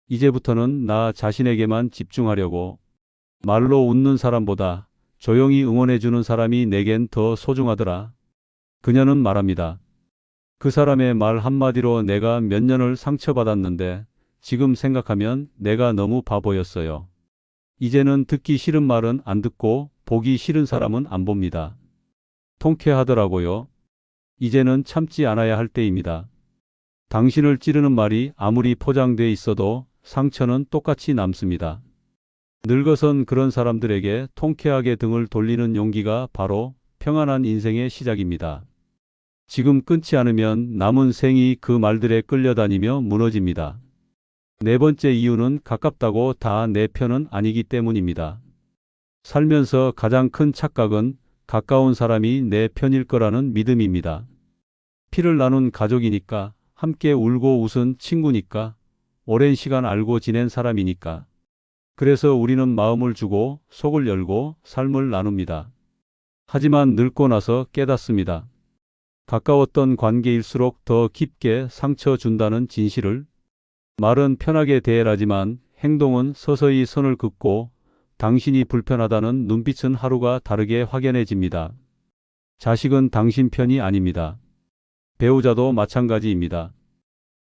이제부터는 나 자신에게만 집중하려고. 말로 웃는 사람보다 조용히 응원해주는 사람이 내겐 더 소중하더라. 그녀는 말합니다. 그 사람의 말 한마디로 내가 몇 년을 상처받았는데 지금 생각하면 내가 너무 바보였어요. 이제는 듣기 싫은 말은 안 듣고 보기 싫은 사람은 안 봅니다. 통쾌하더라고요. 이제는 참지 않아야 할 때입니다. 당신을 찌르는 말이 아무리 포장돼 있어도 상처는 똑같이 남습니다. 늙어선 그런 사람들에게 통쾌하게 등을 돌리는 용기가 바로 평안한 인생의 시작입니다. 지금 끊지 않으면 남은 생이 그 말들에 끌려다니며 무너집니다. 네 번째 이유는 가깝다고 다 내 편은 아니기 때문입니다. 살면서 가장 큰 착각은 가까운 사람이 내 편일 거라는 믿음입니다. 피를 나눈 가족이니까, 함께 울고 웃은 친구니까, 오랜 시간 알고 지낸 사람이니까. 그래서 우리는 마음을 주고 속을 열고 삶을 나눕니다. 하지만 늙고 나서 깨닫습니다. 가까웠던 관계일수록 더 깊게 상처 준다는 진실을. 말은 편하게 대해라지만 행동은 서서히 선을 긋고 당신이 불편하다는 눈빛은 하루가 다르게 확연해집니다. 자식은 당신 편이 아닙니다. 배우자도 마찬가지입니다.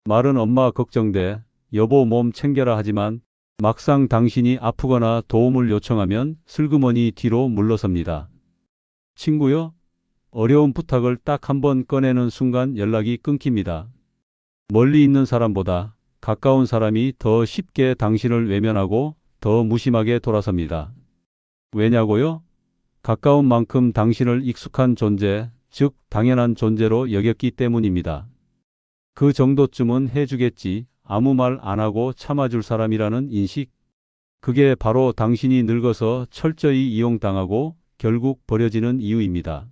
말은 엄마 걱정돼, 여보 몸 챙겨라 하지만 막상 당신이 아프거나 도움을 요청하면 슬그머니 뒤로 물러섭니다. 친구요? 어려운 부탁을 딱 한 번 꺼내는 순간 연락이 끊깁니다. 멀리 있는 사람보다 가까운 사람이 더 쉽게 당신을 외면하고 더 무심하게 돌아섭니다. 왜냐고요? 가까운 만큼 당신을 익숙한 존재, 즉 당연한 존재로 여겼기 때문입니다. 그 정도쯤은 해주겠지, 아무 말 안 하고 참아줄 사람이라는 인식. 그게 바로 당신이 늙어서 철저히 이용당하고 결국 버려지는 이유입니다.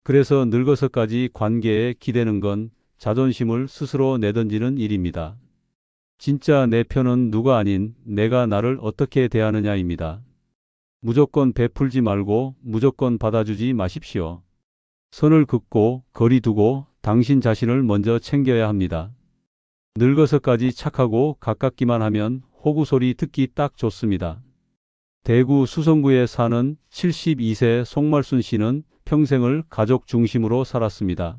그래서 늙어서까지 관계에 기대는 건 자존심을 스스로 내던지는 일입니다. 진짜 내 편은 누가 아닌 내가 나를 어떻게 대하느냐입니다. 무조건 베풀지 말고 무조건 받아주지 마십시오. 선을 긋고 거리 두고 당신 자신을 먼저 챙겨야 합니다. 늙어서까지 착하고 가깝기만 하면 호구 소리 듣기 딱 좋습니다. 대구 수성구에 사는 72세 송말순 씨는 평생을 가족 중심으로 살았습니다.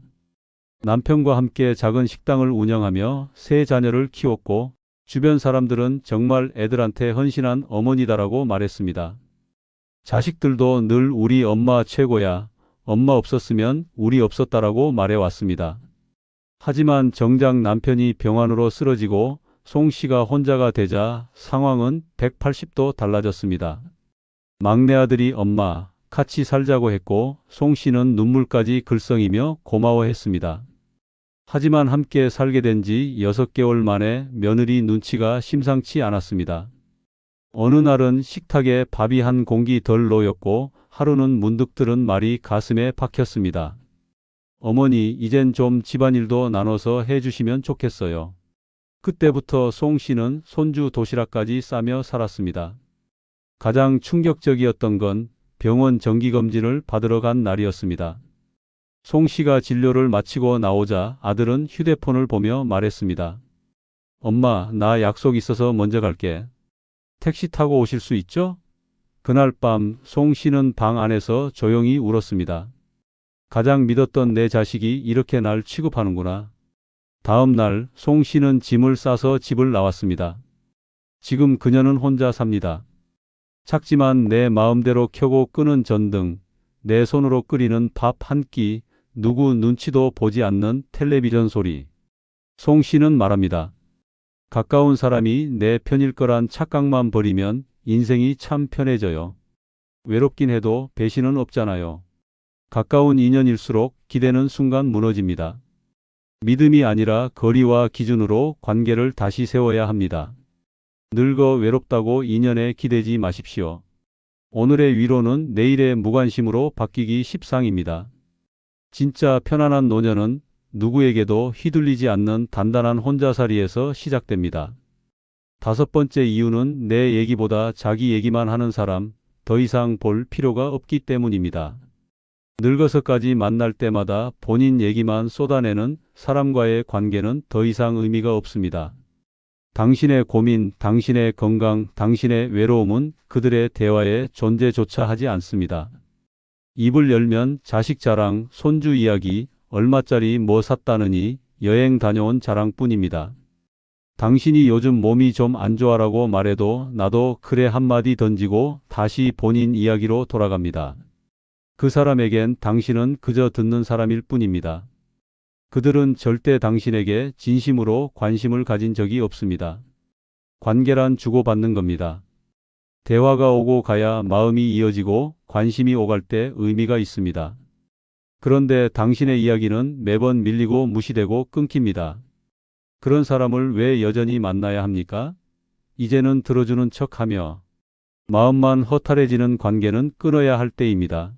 남편과 함께 작은 식당을 운영하며 세 자녀를 키웠고 주변 사람들은 정말 애들한테 헌신한 어머니다라고 말했습니다. 자식들도 늘 우리 엄마 최고야, 엄마 없었으면 우리 없었다라고 말해왔습니다. 하지만 정작 남편이 병환으로 쓰러지고 송 씨가 혼자가 되자 상황은 180도 달라졌습니다. 막내 아들이 엄마, 같이 살자고 했고 송 씨는 눈물까지 글썽이며 고마워했습니다. 하지만 함께 살게 된 지 6개월 만에 며느리 눈치가 심상치 않았습니다. 어느 날은 식탁에 밥이 한 공기 덜 놓였고 하루는 문득 들은 말이 가슴에 박혔습니다. 어머니, 이젠 좀 집안일도 나눠서 해주시면 좋겠어요. 그때부터 송 씨는 손주 도시락까지 싸며 살았습니다. 가장 충격적이었던 건 병원 정기검진을 받으러 간 날이었습니다. 송 씨가 진료를 마치고 나오자 아들은 휴대폰을 보며 말했습니다. 엄마, 나 약속 있어서 먼저 갈게. 택시 타고 오실 수 있죠? 그날 밤 송 씨는 방 안에서 조용히 울었습니다. 가장 믿었던 내 자식이 이렇게 날 취급하는구나. 다음 날 송 씨는 짐을 싸서 집을 나왔습니다. 지금 그녀는 혼자 삽니다. 작지만 내 마음대로 켜고 끄는 전등, 내 손으로 끓이는 밥 한 끼, 누구 눈치도 보지 않는 텔레비전 소리. 송 씨는 말합니다. 가까운 사람이 내 편일 거란 착각만 버리면 인생이 참 편해져요. 외롭긴 해도 배신은 없잖아요. 가까운 인연일수록 기대는 순간 무너집니다. 믿음이 아니라 거리와 기준으로 관계를 다시 세워야 합니다. 늙어 외롭다고 인연에 기대지 마십시오. 오늘의 위로는 내일의 무관심으로 바뀌기 십상입니다. 진짜 편안한 노년은 누구에게도 휘둘리지 않는 단단한 혼자살이에서 시작됩니다. 다섯 번째 이유는 내 얘기보다 자기 얘기만 하는 사람, 더 이상 볼 필요가 없기 때문입니다. 늙어서까지 만날 때마다 본인 얘기만 쏟아내는 사람과의 관계는 더 이상 의미가 없습니다. 당신의 고민, 당신의 건강, 당신의 외로움은 그들의 대화에 존재조차 하지 않습니다. 입을 열면 자식 자랑, 손주 이야기, 얼마짜리 뭐 샀다느니, 여행 다녀온 자랑뿐입니다. 당신이 요즘 몸이 좀 안 좋아라고 말해도 나도 그래 한마디 던지고 다시 본인 이야기로 돌아갑니다. 그 사람에겐 당신은 그저 듣는 사람일 뿐입니다. 그들은 절대 당신에게 진심으로 관심을 가진 적이 없습니다. 관계란 주고받는 겁니다. 대화가 오고 가야 마음이 이어지고 관심이 오갈 때 의미가 있습니다. 그런데 당신의 이야기는 매번 밀리고 무시되고 끊깁니다. 그런 사람을 왜 여전히 만나야 합니까? 이제는 들어주는 척하며 마음만 허탈해지는 관계는 끊어야 할 때입니다.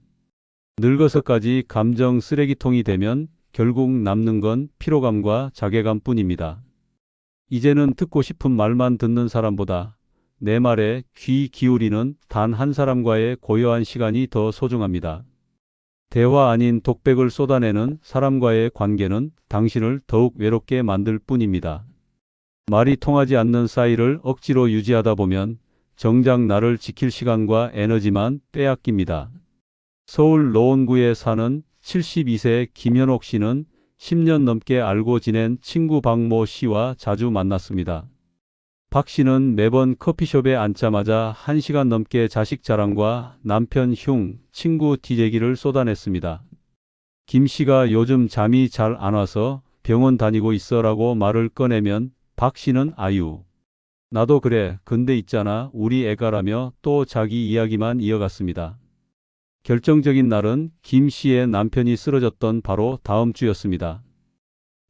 늙어서까지 감정 쓰레기통이 되면 결국 남는 건 피로감과 자괴감뿐입니다. 이제는 듣고 싶은 말만 듣는 사람보다 내 말에 귀 기울이는 단 한 사람과의 고요한 시간이 더 소중합니다. 대화 아닌 독백을 쏟아내는 사람과의 관계는 당신을 더욱 외롭게 만들 뿐입니다. 말이 통하지 않는 사이를 억지로 유지하다 보면 정작 나를 지킬 시간과 에너지만 빼앗깁니다. 서울 노원구에 사는 72세 김현옥 씨는 10년 넘게 알고 지낸 친구 박모 씨와 자주 만났습니다. 박 씨는 매번 커피숍에 앉자마자 1시간 넘게 자식 자랑과 남편 흉, 친구 뒷얘기를 쏟아냈습니다. 김 씨가 요즘 잠이 잘 안 와서 병원 다니고 있어라고 말을 꺼내면 박 씨는 아유, 나도 그래, 근데 있잖아, 우리 애가라며 또 자기 이야기만 이어갔습니다. 결정적인 날은 김 씨의 남편이 쓰러졌던 바로 다음 주였습니다.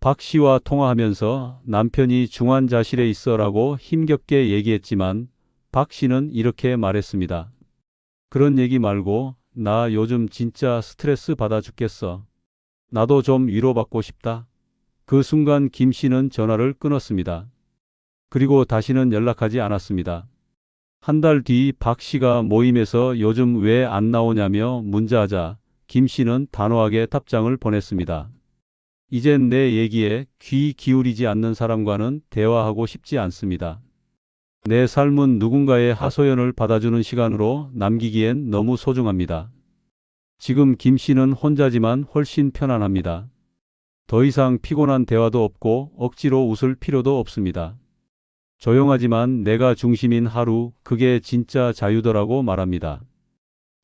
박 씨와 통화하면서 남편이 중환자실에 있어라고 힘겹게 얘기했지만 박 씨는 이렇게 말했습니다. 그런 얘기 말고 나 요즘 진짜 스트레스 받아 죽겠어. 나도 좀 위로받고 싶다. 그 순간 김 씨는 전화를 끊었습니다. 그리고 다시는 연락하지 않았습니다. 한 달 뒤 박 씨가 모임에서 요즘 왜 안 나오냐며 문자하자 김 씨는 단호하게 답장을 보냈습니다. 이젠 내 얘기에 귀 기울이지 않는 사람과는 대화하고 싶지 않습니다. 내 삶은 누군가의 하소연을 받아주는 시간으로 남기기엔 너무 소중합니다. 지금 김 씨는 혼자지만 훨씬 편안합니다. 더 이상 피곤한 대화도 없고 억지로 웃을 필요도 없습니다. 조용하지만 내가 중심인 하루, 그게 진짜 자유더라고 말합니다.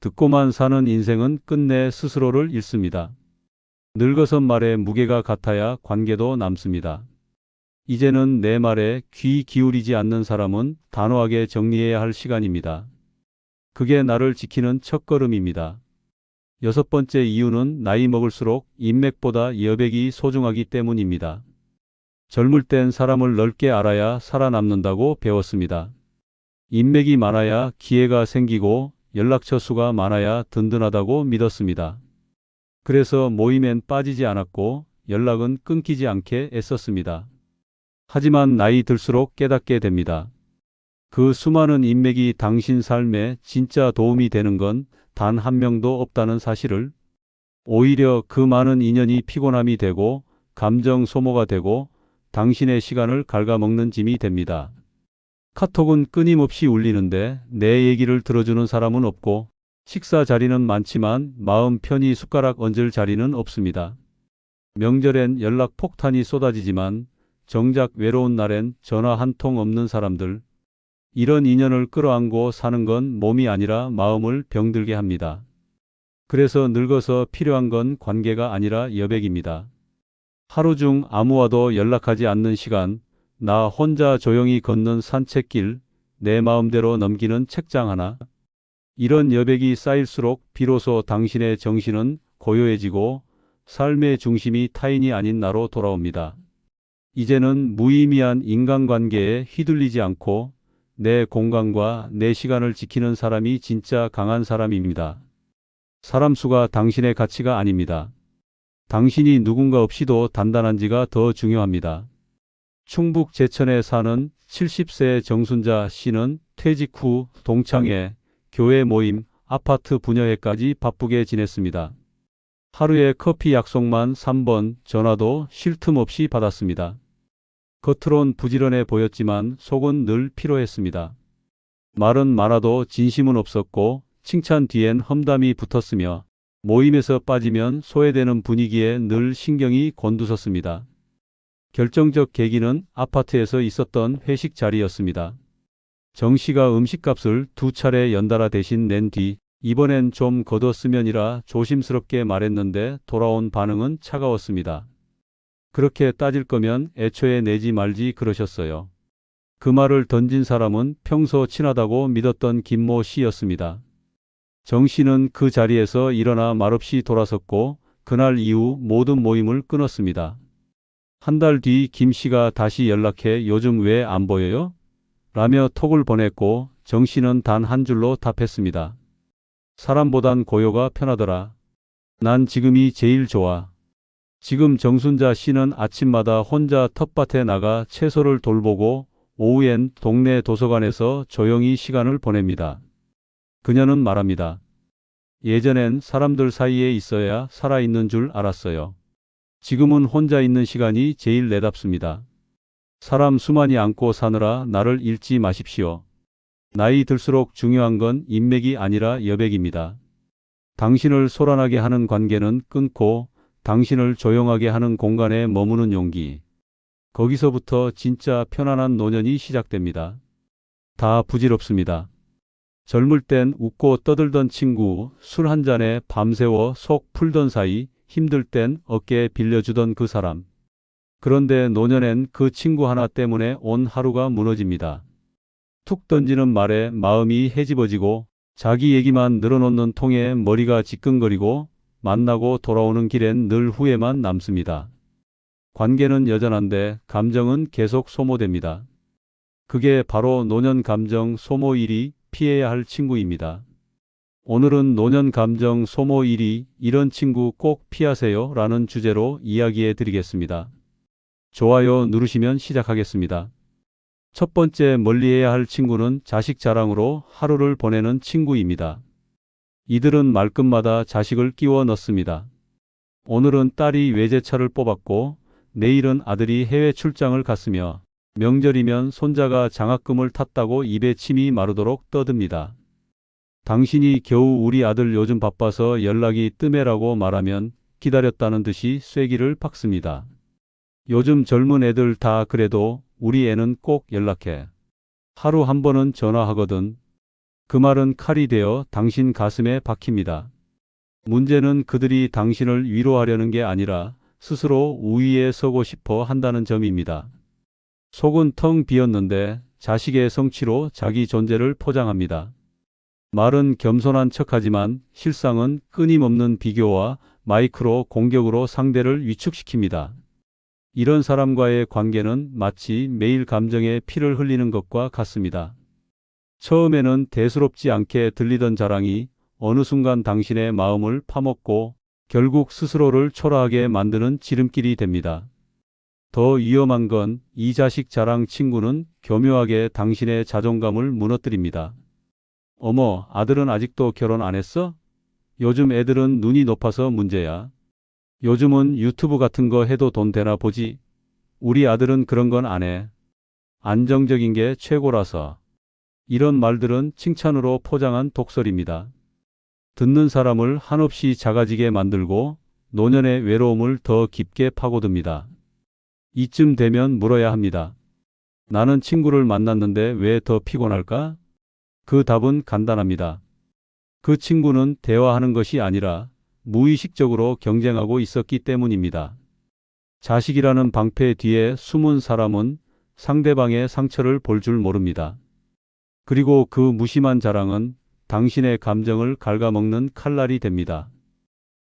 듣고만 사는 인생은 끝내 스스로를 잃습니다. 늙어서 말에 무게가 같아야 관계도 남습니다. 이제는 내 말에 귀 기울이지 않는 사람은 단호하게 정리해야 할 시간입니다. 그게 나를 지키는 첫걸음입니다. 여섯 번째 이유는 나이 먹을수록 인맥보다 여백이 소중하기 때문입니다. 젊을 땐 사람을 넓게 알아야 살아남는다고 배웠습니다. 인맥이 많아야 기회가 생기고 연락처 수가 많아야 든든하다고 믿었습니다. 그래서 모임엔 빠지지 않았고 연락은 끊기지 않게 애썼습니다. 하지만 나이 들수록 깨닫게 됩니다. 그 수많은 인맥이 당신 삶에 진짜 도움이 되는 건 단 한 명도 없다는 사실을. 오히려 그 많은 인연이 피곤함이 되고 감정 소모가 되고 당신의 시간을 갉아먹는 짐이 됩니다. 카톡은 끊임없이 울리는데 내 얘기를 들어주는 사람은 없고 식사 자리는 많지만 마음 편히 숟가락 얹을 자리는 없습니다. 명절엔 연락 폭탄이 쏟아지지만 정작 외로운 날엔 전화 한 통 없는 사람들. 이런 인연을 끌어안고 사는 건 몸이 아니라 마음을 병들게 합니다. 그래서 늙어서 필요한 건 관계가 아니라 여백입니다. 하루 중 아무와도 연락하지 않는 시간, 나 혼자 조용히 걷는 산책길, 내 마음대로 넘기는 책장 하나. 이런 여백이 쌓일수록 비로소 당신의 정신은 고요해지고 삶의 중심이 타인이 아닌 나로 돌아옵니다. 이제는 무의미한 인간관계에 휘둘리지 않고 내 공간과 내 시간을 지키는 사람이 진짜 강한 사람입니다. 사람 수가 당신의 가치가 아닙니다. 당신이 누군가 없이도 단단한지가 더 중요합니다. 충북 제천에 사는 70세 정순자 씨는 퇴직 후 동창회, 교회 모임, 아파트 분여회까지 바쁘게 지냈습니다. 하루에 커피 약속만 3번, 전화도 쉴 틈 없이 받았습니다. 겉으론 부지런해 보였지만 속은 늘 피로했습니다. 말은 많아도 진심은 없었고 칭찬 뒤엔 험담이 붙었으며 모임에서 빠지면 소외되는 분위기에 늘 신경이 곤두섰습니다. 결정적 계기는 아파트에서 있었던 회식 자리였습니다. 정 씨가 음식값을 2차례 연달아 대신 낸 뒤 이번엔 좀 걷었으면이라 조심스럽게 말했는데 돌아온 반응은 차가웠습니다. 그렇게 따질 거면 애초에 내지 말지 그러셨어요. 그 말을 던진 사람은 평소 친하다고 믿었던 김모 씨였습니다. 정 씨는 그 자리에서 일어나 말없이 돌아섰고 그날 이후 모든 모임을 끊었습니다. 한 달 뒤 김 씨가 다시 연락해 요즘 왜 안 보여요? 라며 톡을 보냈고 정 씨는 단 한 줄로 답했습니다. 사람보단 고요가 편하더라. 난 지금이 제일 좋아. 지금 정순자 씨는 아침마다 혼자 텃밭에 나가 채소를 돌보고 오후엔 동네 도서관에서 조용히 시간을 보냅니다. 그녀는 말합니다. 예전엔 사람들 사이에 있어야 살아있는 줄 알았어요. 지금은 혼자 있는 시간이 제일 내답습니다. 사람 수많이 안고 사느라 나를 잃지 마십시오. 나이 들수록 중요한 건 인맥이 아니라 여백입니다. 당신을 소란하게 하는 관계는 끊고 당신을 조용하게 하는 공간에 머무는 용기. 거기서부터 진짜 편안한 노년이 시작됩니다. 다 부질없습니다. 젊을 땐 웃고 떠들던 친구, 술 한 잔에 밤새워 속 풀던 사이, 힘들 땐 어깨에 빌려주던 그 사람. 그런데 노년엔 그 친구 하나 때문에 온 하루가 무너집니다. 툭 던지는 말에 마음이 헤집어지고 자기 얘기만 늘어놓는 통에 머리가 지끈거리고 만나고 돌아오는 길엔 늘 후회만 남습니다. 관계는 여전한데 감정은 계속 소모됩니다. 그게 바로 노년 감정 소모 1위 피해야 할 친구입니다. 오늘은 노년 감정 소모 1위 이런 친구 꼭 피하세요 라는 주제로 이야기해 드리겠습니다. 좋아요 누르시면 시작하겠습니다. 첫 번째 멀리해야 할 친구는 자식 자랑으로 하루를 보내는 친구입니다. 이들은 말끝마다 자식을 끼워 넣습니다. 오늘은 딸이 외제차를 뽑았고 내일은 아들이 해외 출장을 갔으며 명절이면 손자가 장학금을 탔다고 입에 침이 마르도록 떠듭니다. 당신이 겨우 우리 아들 요즘 바빠서 연락이 뜸해라고 말하면 기다렸다는 듯이 쐐기를 박습니다. 요즘 젊은 애들 다 그래도 우리 애는 꼭 연락해. 하루 한 번은 전화하거든. 그 말은 칼이 되어 당신 가슴에 박힙니다. 문제는 그들이 당신을 위로하려는 게 아니라 스스로 우위에 서고 싶어 한다는 점입니다. 속은 텅 비었는데 자식의 성취로 자기 존재를 포장합니다. 말은 겸손한 척하지만 실상은 끊임없는 비교와 마이크로 공격으로 상대를 위축시킵니다. 이런 사람과의 관계는 마치 매일 감정에 피를 흘리는 것과 같습니다. 처음에는 대수롭지 않게 들리던 자랑이 어느 순간 당신의 마음을 파먹고 결국 스스로를 초라하게 만드는 지름길이 됩니다. 더 위험한 건 이 자식 자랑 친구는 교묘하게 당신의 자존감을 무너뜨립니다. 어머, 아들은 아직도 결혼 안 했어? 요즘 애들은 눈이 높아서 문제야. 요즘은 유튜브 같은 거 해도 돈 되나 보지? 우리 아들은 그런 건 안 해. 안정적인 게 최고라서. 이런 말들은 칭찬으로 포장한 독설입니다. 듣는 사람을 한없이 작아지게 만들고 노년의 외로움을 더 깊게 파고듭니다. 이쯤 되면 물어야 합니다. 나는 친구를 만났는데 왜 더 피곤할까? 그 답은 간단합니다. 그 친구는 대화하는 것이 아니라 무의식적으로 경쟁하고 있었기 때문입니다. 자식이라는 방패 뒤에 숨은 사람은 상대방의 상처를 볼 줄 모릅니다. 그리고 그 무심한 자랑은 당신의 감정을 갉아먹는 칼날이 됩니다.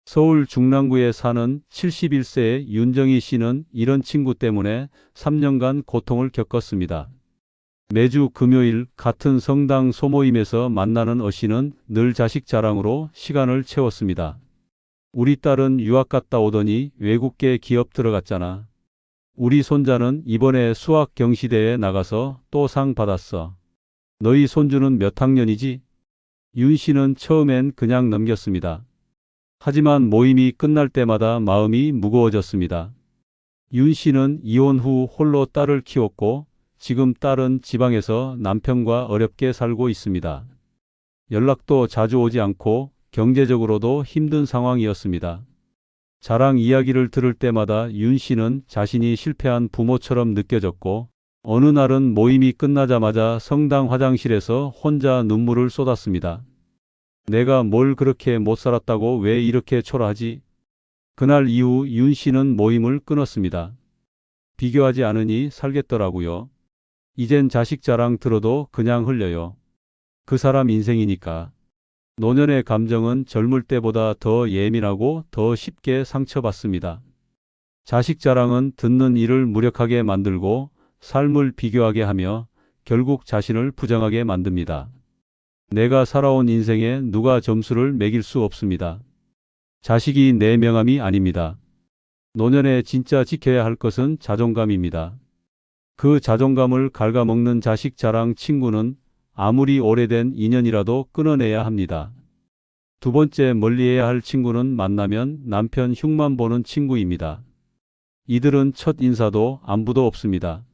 서울 중랑구에 사는 71세의 윤정희 씨는 이런 친구 때문에 3년간 고통을 겪었습니다. 매주 금요일 같은 성당 소모임에서 만나는 어씨는 늘 자식 자랑으로 시간을 채웠습니다. 우리 딸은 유학 갔다 오더니 외국계 기업 들어갔잖아. 우리 손자는 이번에 수학 경시대회에 나가서 또 상 받았어. 너희 손주는 몇 학년이지? 윤 씨는 처음엔 그냥 넘겼습니다. 하지만 모임이 끝날 때마다 마음이 무거워졌습니다. 윤 씨는 이혼 후 홀로 딸을 키웠고 지금 딸은 지방에서 남편과 어렵게 살고 있습니다. 연락도 자주 오지 않고 경제적으로도 힘든 상황이었습니다. 자랑 이야기를 들을 때마다 윤 씨는 자신이 실패한 부모처럼 느껴졌고 어느 날은 모임이 끝나자마자 성당 화장실에서 혼자 눈물을 쏟았습니다. 내가 뭘 그렇게 못 살았다고 왜 이렇게 초라하지? 그날 이후 윤 씨는 모임을 끊었습니다. 비교하지 않으니 살겠더라고요. 이젠 자식 자랑 들어도 그냥 흘려요. 그 사람 인생이니까. 노년의 감정은 젊을 때보다 더 예민하고 더 쉽게 상처받습니다. 자식 자랑은 듣는 이를 무력하게 만들고 삶을 비교하게 하며 결국 자신을 부정하게 만듭니다. 내가 살아온 인생에 누가 점수를 매길 수 없습니다. 자식이 내 명함이 아닙니다. 노년에 진짜 지켜야 할 것은 자존감입니다. 그 자존감을 갉아먹는 자식 자랑 친구는 아무리 오래된 인연이라도 끊어내야 합니다. 두 번째 멀리해야 할 친구는 만나면 남편 흉만 보는 친구입니다. 이들은 첫 인사도 안부도 없습니다.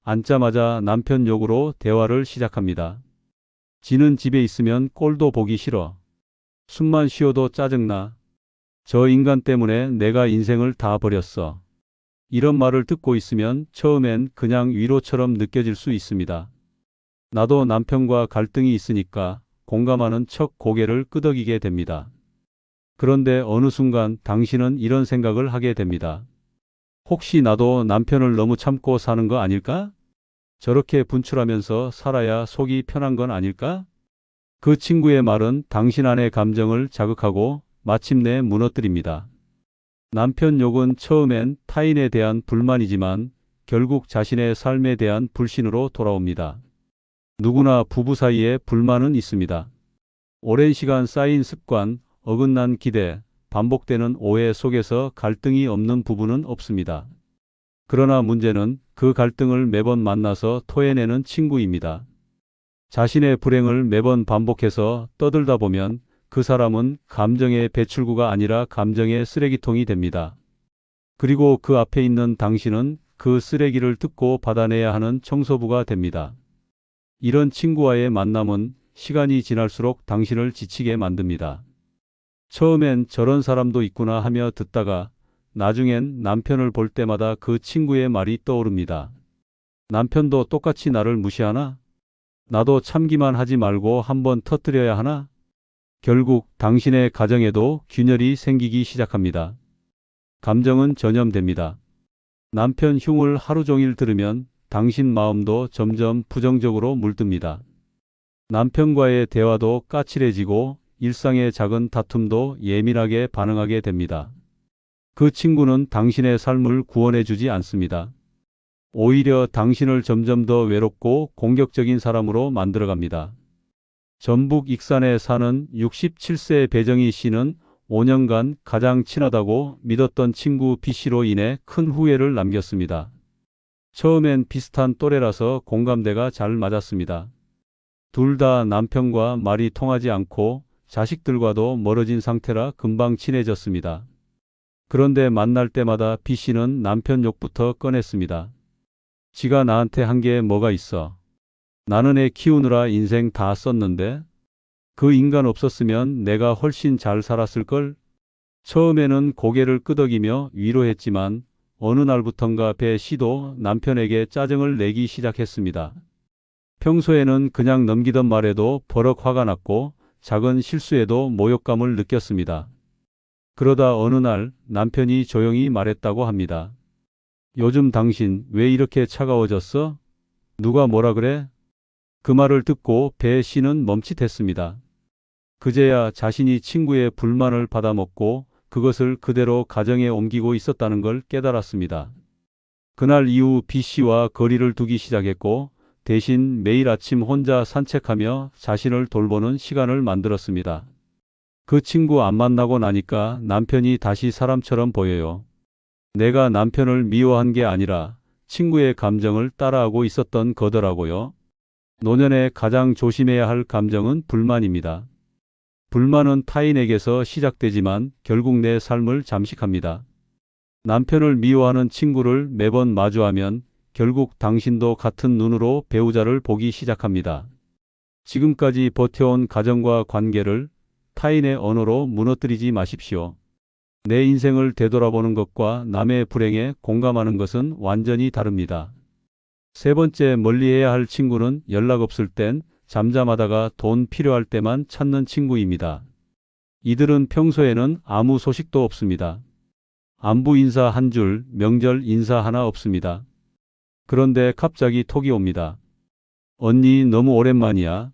앉자마자 남편 욕으로 대화를 시작합니다. 지는 집에 있으면 꼴도 보기 싫어. 숨만 쉬어도 짜증나. 저 인간 때문에 내가 인생을 다 버렸어. 이런 말을 듣고 있으면 처음엔 그냥 위로처럼 느껴질 수 있습니다. 나도 남편과 갈등이 있으니까 공감하는 척 고개를 끄덕이게 됩니다. 그런데 어느 순간 당신은 이런 생각을 하게 됩니다. 혹시 나도 남편을 너무 참고 사는 거 아닐까? 저렇게 분출하면서 살아야 속이 편한 건 아닐까? 그 친구의 말은 당신 안의 감정을 자극하고 마침내 무너뜨립니다. 남편 욕은 처음엔 타인에 대한 불만이지만 결국 자신의 삶에 대한 불신으로 돌아옵니다. 누구나 부부 사이에 불만은 있습니다. 오랜 시간 쌓인 습관, 어긋난 기대, 반복되는 오해 속에서 갈등이 없는 부부는 없습니다. 그러나 문제는 그 갈등을 매번 만나서 토해내는 친구입니다. 자신의 불행을 매번 반복해서 떠들다 보면 그 사람은 감정의 배출구가 아니라 감정의 쓰레기통이 됩니다. 그리고 그 앞에 있는 당신은 그 쓰레기를 뜯고 받아내야 하는 청소부가 됩니다. 이런 친구와의 만남은 시간이 지날수록 당신을 지치게 만듭니다. 처음엔 저런 사람도 있구나 하며 듣다가 나중엔 남편을 볼 때마다 그 친구의 말이 떠오릅니다. 남편도 똑같이 나를 무시하나? 나도 참기만 하지 말고 한번 터뜨려야 하나? 결국 당신의 가정에도 균열이 생기기 시작합니다. 감정은 전염됩니다. 남편 흉을 하루 종일 들으면 당신 마음도 점점 부정적으로 물듭니다. 남편과의 대화도 까칠해지고 일상의 작은 다툼도 예민하게 반응하게 됩니다. 그 친구는 당신의 삶을 구원해 주지 않습니다. 오히려 당신을 점점 더 외롭고 공격적인 사람으로 만들어갑니다. 전북 익산에 사는 67세 배정희 씨는 5년간 가장 친하다고 믿었던 친구 B씨로 인해 큰 후회를 남겼습니다. 처음엔 비슷한 또래라서 공감대가 잘 맞았습니다. 둘 다 남편과 말이 통하지 않고 자식들과도 멀어진 상태라 금방 친해졌습니다. 그런데 만날 때마다 B씨는 남편 욕부터 꺼냈습니다. 지가 나한테 한 게 뭐가 있어. 나는 애 키우느라 인생 다 썼는데 그 인간 없었으면 내가 훨씬 잘 살았을걸? 처음에는 고개를 끄덕이며 위로했지만 어느 날부턴가 B씨도 남편에게 짜증을 내기 시작했습니다. 평소에는 그냥 넘기던 말에도 버럭 화가 났고 작은 실수에도 모욕감을 느꼈습니다. 그러다 어느 날 남편이 조용히 말했다고 합니다. 요즘 당신 왜 이렇게 차가워졌어? 누가 뭐라 그래? 그 말을 듣고 B씨는 멈칫했습니다. 그제야 자신이 친구의 불만을 받아먹고 그것을 그대로 가정에 옮기고 있었다는 걸 깨달았습니다. 그날 이후 B씨와 거리를 두기 시작했고 대신 매일 아침 혼자 산책하며 자신을 돌보는 시간을 만들었습니다. 그 친구 안 만나고 나니까 남편이 다시 사람처럼 보여요. 내가 남편을 미워한 게 아니라 친구의 감정을 따라하고 있었던 거더라고요. 노년에 가장 조심해야 할 감정은 불만입니다. 불만은 타인에게서 시작되지만 결국 내 삶을 잠식합니다. 남편을 미워하는 친구를 매번 마주하면 결국 당신도 같은 눈으로 배우자를 보기 시작합니다. 지금까지 버텨온 가정과 관계를 타인의 언어로 무너뜨리지 마십시오. 내 인생을 되돌아보는 것과 남의 불행에 공감하는 것은 완전히 다릅니다. 세 번째, 멀리해야 할 친구는 연락 없을 땐 잠잠하다가 돈 필요할 때만 찾는 친구입니다. 이들은 평소에는 아무 소식도 없습니다. 안부 인사 한 줄, 명절 인사 하나 없습니다. 그런데 갑자기 톡이 옵니다. 언니 너무 오랜만이야.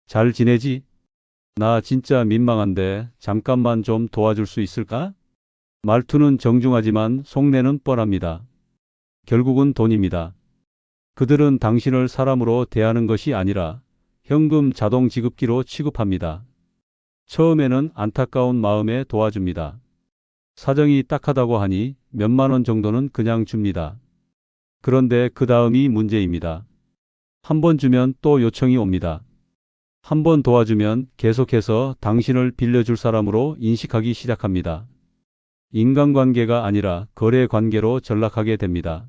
잘 지내지? 나 진짜 민망한데 잠깐만 좀 도와줄 수 있을까? 말투는 정중하지만 속내는 뻔합니다. 결국은 돈입니다. 그들은 당신을 사람으로 대하는 것이 아니라 현금 자동 지급기로 취급합니다. 처음에는 안타까운 마음에 도와줍니다. 사정이 딱하다고 하니 몇만 원 정도는 그냥 줍니다. 그런데 그 다음이 문제입니다. 한 번 주면 또 요청이 옵니다. 한 번 도와주면 계속해서 당신을 빌려줄 사람으로 인식하기 시작합니다. 인간관계가 아니라 거래 관계로 전락하게 됩니다.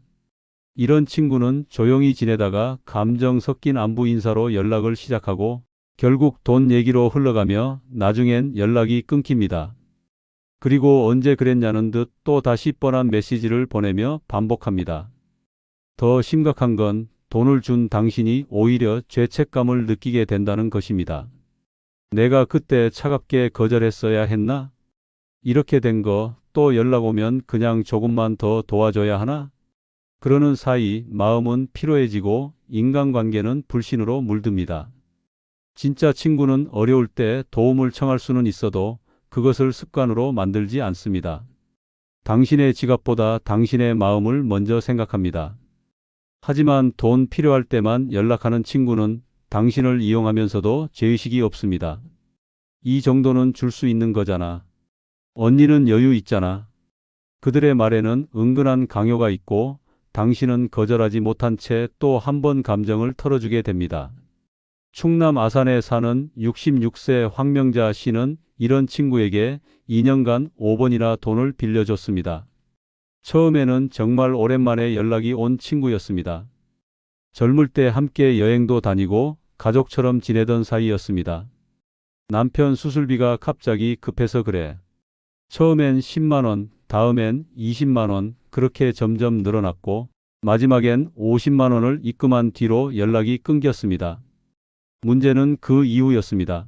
이런 친구는 조용히 지내다가 감정 섞인 안부 인사로 연락을 시작하고 결국 돈 얘기로 흘러가며 나중엔 연락이 끊깁니다. 그리고 언제 그랬냐는 듯 또 다시 뻔한 메시지를 보내며 반복합니다. 더 심각한 건 돈을 준 당신이 오히려 죄책감을 느끼게 된다는 것입니다. 내가 그때 차갑게 거절했어야 했나? 이렇게 된 거 또 연락 오면 그냥 조금만 더 도와줘야 하나? 그러는 사이 마음은 피로해지고 인간관계는 불신으로 물듭니다. 진짜 친구는 어려울 때 도움을 청할 수는 있어도 그것을 습관으로 만들지 않습니다. 당신의 지갑보다 당신의 마음을 먼저 생각합니다. 하지만 돈 필요할 때만 연락하는 친구는 당신을 이용하면서도 죄의식이 없습니다. 이 정도는 줄 수 있는 거잖아. 언니는 여유 있잖아. 그들의 말에는 은근한 강요가 있고 당신은 거절하지 못한 채 또 한 번 감정을 털어주게 됩니다. 충남 아산에 사는 66세 황명자 씨는 이런 친구에게 2년간 5번이나 돈을 빌려줬습니다. 처음에는 정말 오랜만에 연락이 온 친구였습니다. 젊을 때 함께 여행도 다니고 가족처럼 지내던 사이였습니다. 남편 수술비가 갑자기 급해서 그래. 처음엔 10만 원, 다음엔 20만 원, 그렇게 점점 늘어났고 마지막엔 50만 원을 입금한 뒤로 연락이 끊겼습니다. 문제는 그 이후였습니다.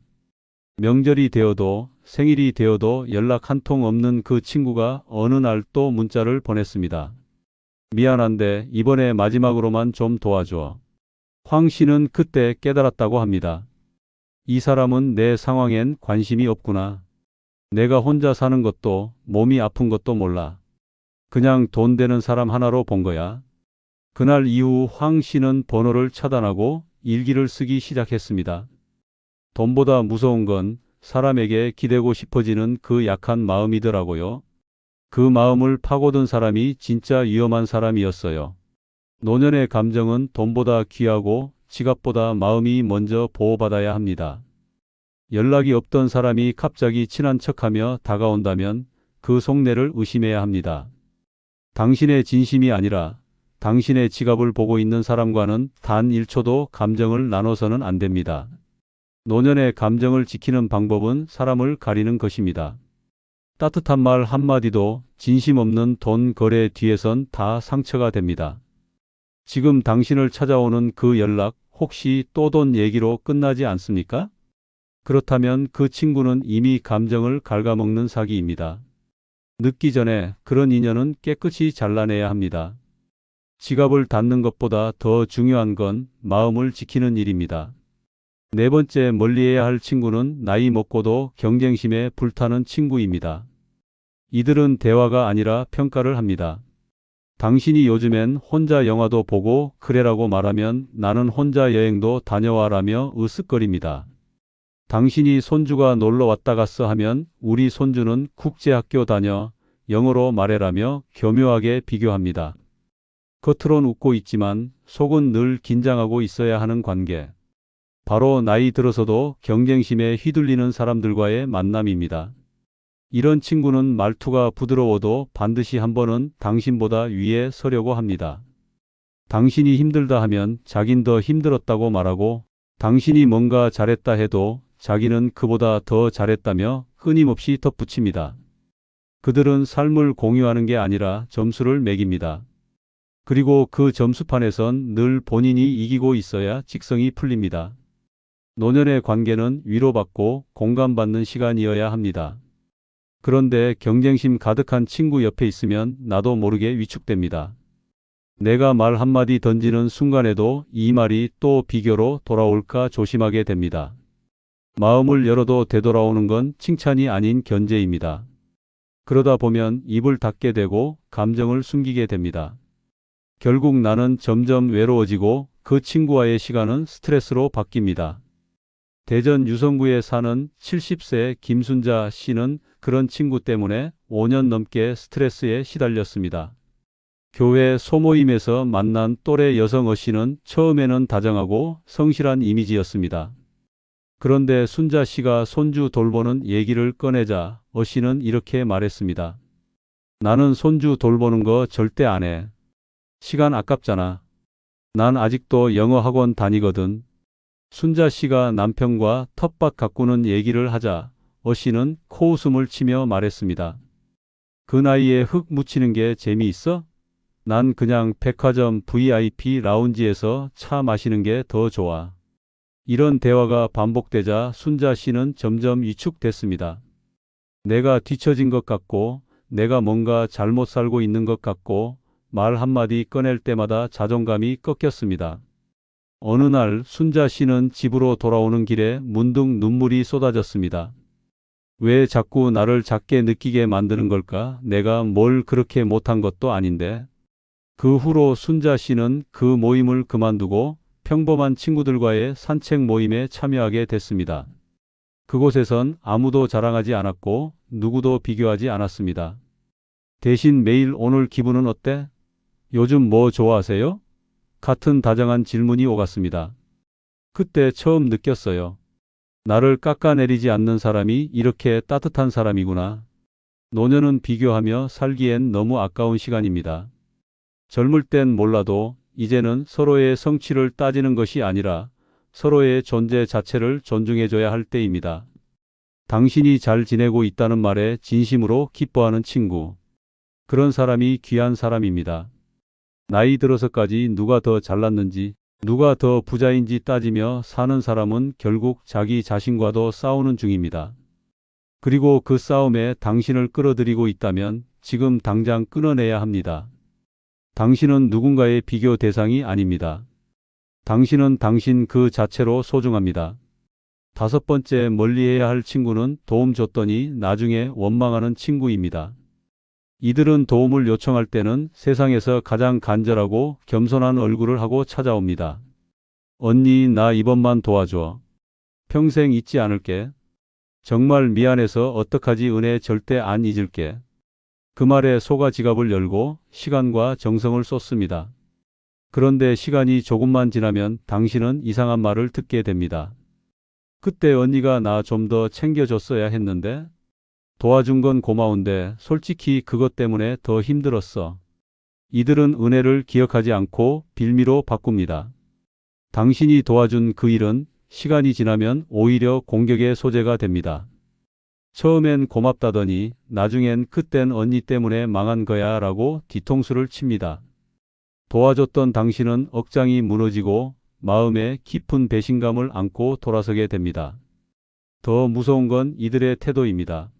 명절이 되어도 생일이 되어도 연락 한 통 없는 그 친구가 어느 날 또 문자를 보냈습니다. 미안한데 이번에 마지막으로만 좀 도와줘. 황 씨는 그때 깨달았다고 합니다. 이 사람은 내 상황엔 관심이 없구나. 내가 혼자 사는 것도 몸이 아픈 것도 몰라. 그냥 돈 되는 사람 하나로 본 거야. 그날 이후 황 씨는 번호를 차단하고 일기를 쓰기 시작했습니다. 돈보다 무서운 건 사람에게 기대고 싶어지는 그 약한 마음이더라고요. 그 마음을 파고든 사람이 진짜 위험한 사람이었어요. 노년의 감정은 돈보다 귀하고 지갑보다 마음이 먼저 보호받아야 합니다. 연락이 없던 사람이 갑자기 친한 척하며 다가온다면 그 속내를 의심해야 합니다. 당신의 진심이 아니라 당신의 지갑을 보고 있는 사람과는 단 1초도 감정을 나눠서는 안 됩니다. 노년의 감정을 지키는 방법은 사람을 가리는 것입니다. 따뜻한 말 한마디도 진심 없는 돈 거래 뒤에선 다 상처가 됩니다. 지금 당신을 찾아오는 그 연락 혹시 또 돈 얘기로 끝나지 않습니까? 그렇다면 그 친구는 이미 감정을 갉아먹는 사기입니다. 늦기 전에 그런 인연은 깨끗이 잘라내야 합니다. 지갑을 닫는 것보다 더 중요한 건 마음을 지키는 일입니다. 네 번째, 멀리해야 할 친구는 나이 먹고도 경쟁심에 불타는 친구입니다. 이들은 대화가 아니라 평가를 합니다. 당신이 요즘엔 혼자 영화도 보고 그래라고 말하면 나는 혼자 여행도 다녀와라며 으쓱거립니다. 당신이 손주가 놀러 왔다 갔어 하면 우리 손주는 국제학교 다녀 영어로 말해라며 교묘하게 비교합니다. 겉으론 웃고 있지만 속은 늘 긴장하고 있어야 하는 관계. 바로 나이 들어서도 경쟁심에 휘둘리는 사람들과의 만남입니다. 이런 친구는 말투가 부드러워도 반드시 한 번은 당신보다 위에 서려고 합니다. 당신이 힘들다 하면 자긴 더 힘들었다고 말하고 당신이 뭔가 잘했다 해도 자기는 그보다 더 잘했다며 끊임없이 덧붙입니다. 그들은 삶을 공유하는 게 아니라 점수를 매깁니다. 그리고 그 점수판에선 늘 본인이 이기고 있어야 직성이 풀립니다. 노년의 관계는 위로받고 공감받는 시간이어야 합니다. 그런데 경쟁심 가득한 친구 옆에 있으면 나도 모르게 위축됩니다. 내가 말 한마디 던지는 순간에도 이 말이 또 비교로 돌아올까 조심하게 됩니다. 마음을 열어도 되돌아오는 건 칭찬이 아닌 견제입니다. 그러다 보면 입을 닫게 되고 감정을 숨기게 됩니다. 결국 나는 점점 외로워지고 그 친구와의 시간은 스트레스로 바뀝니다. 대전 유성구에 사는 70세 김순자 씨는 그런 친구 때문에 5년 넘게 스트레스에 시달렸습니다. 교회 소모임에서 만난 또래 여성 어씨는 처음에는 다정하고 성실한 이미지였습니다. 그런데 순자 씨가 손주 돌보는 얘기를 꺼내자 어씨는 이렇게 말했습니다. 나는 손주 돌보는 거 절대 안 해. 시간 아깝잖아. 난 아직도 영어 학원 다니거든. 순자 씨가 남편과 텃밭 가꾸는 얘기를 하자 어씨는 코웃음을 치며 말했습니다. 그 나이에 흙 묻히는 게 재미있어? 난 그냥 백화점 VIP 라운지에서 차 마시는 게 더 좋아. 이런 대화가 반복되자 순자 씨는 점점 위축됐습니다. 내가 뒤처진 것 같고 내가 뭔가 잘못 살고 있는 것 같고 말 한마디 꺼낼 때마다 자존감이 꺾였습니다. 어느 날 순자 씨는 집으로 돌아오는 길에 문득 눈물이 쏟아졌습니다. 왜 자꾸 나를 작게 느끼게 만드는 걸까? 내가 뭘 그렇게 못한 것도 아닌데. 그 후로 순자 씨는 그 모임을 그만두고 평범한 친구들과의 산책 모임에 참여하게 됐습니다. 그곳에선 아무도 자랑하지 않았고 누구도 비교하지 않았습니다. 대신 매일 오늘 기분은 어때? 요즘 뭐 좋아하세요? 같은 다정한 질문이 오갔습니다. 그때 처음 느꼈어요. 나를 깎아내리지 않는 사람이 이렇게 따뜻한 사람이구나. 노년은 비교하며 살기엔 너무 아까운 시간입니다. 젊을 땐 몰라도 이제는 서로의 성취를 따지는 것이 아니라 서로의 존재 자체를 존중해줘야 할 때입니다. 당신이 잘 지내고 있다는 말에 진심으로 기뻐하는 친구. 그런 사람이 귀한 사람입니다. 나이 들어서까지 누가 더 잘났는지, 누가 더 부자인지 따지며 사는 사람은 결국 자기 자신과도 싸우는 중입니다. 그리고 그 싸움에 당신을 끌어들이고 있다면 지금 당장 끊어내야 합니다. 당신은 누군가의 비교 대상이 아닙니다. 당신은 당신 그 자체로 소중합니다. 5번째, 멀리해야 할 친구는 도움 줬더니 나중에 원망하는 친구입니다. 이들은 도움을 요청할 때는 세상에서 가장 간절하고 겸손한 얼굴을 하고 찾아옵니다. 언니, 나 이번만 도와줘. 평생 잊지 않을게. 정말 미안해서 어떡하지, 은혜 절대 안 잊을게. 그 말에 속아 지갑을 열고 시간과 정성을 쏟습니다. 그런데 시간이 조금만 지나면 당신은 이상한 말을 듣게 됩니다. 그때 언니가 나 좀 더 챙겨줬어야 했는데, 도와준 건 고마운데 솔직히 그것 때문에 더 힘들었어. 이들은 은혜를 기억하지 않고 빌미로 바꿉니다. 당신이 도와준 그 일은 시간이 지나면 오히려 공격의 소재가 됩니다. 처음엔 고맙다더니 나중엔 그땐 언니 때문에 망한 거야 라고 뒤통수를 칩니다. 도와줬던 당신은 억장이 무너지고 마음에 깊은 배신감을 안고 돌아서게 됩니다. 더 무서운 건 이들의 태도입니다.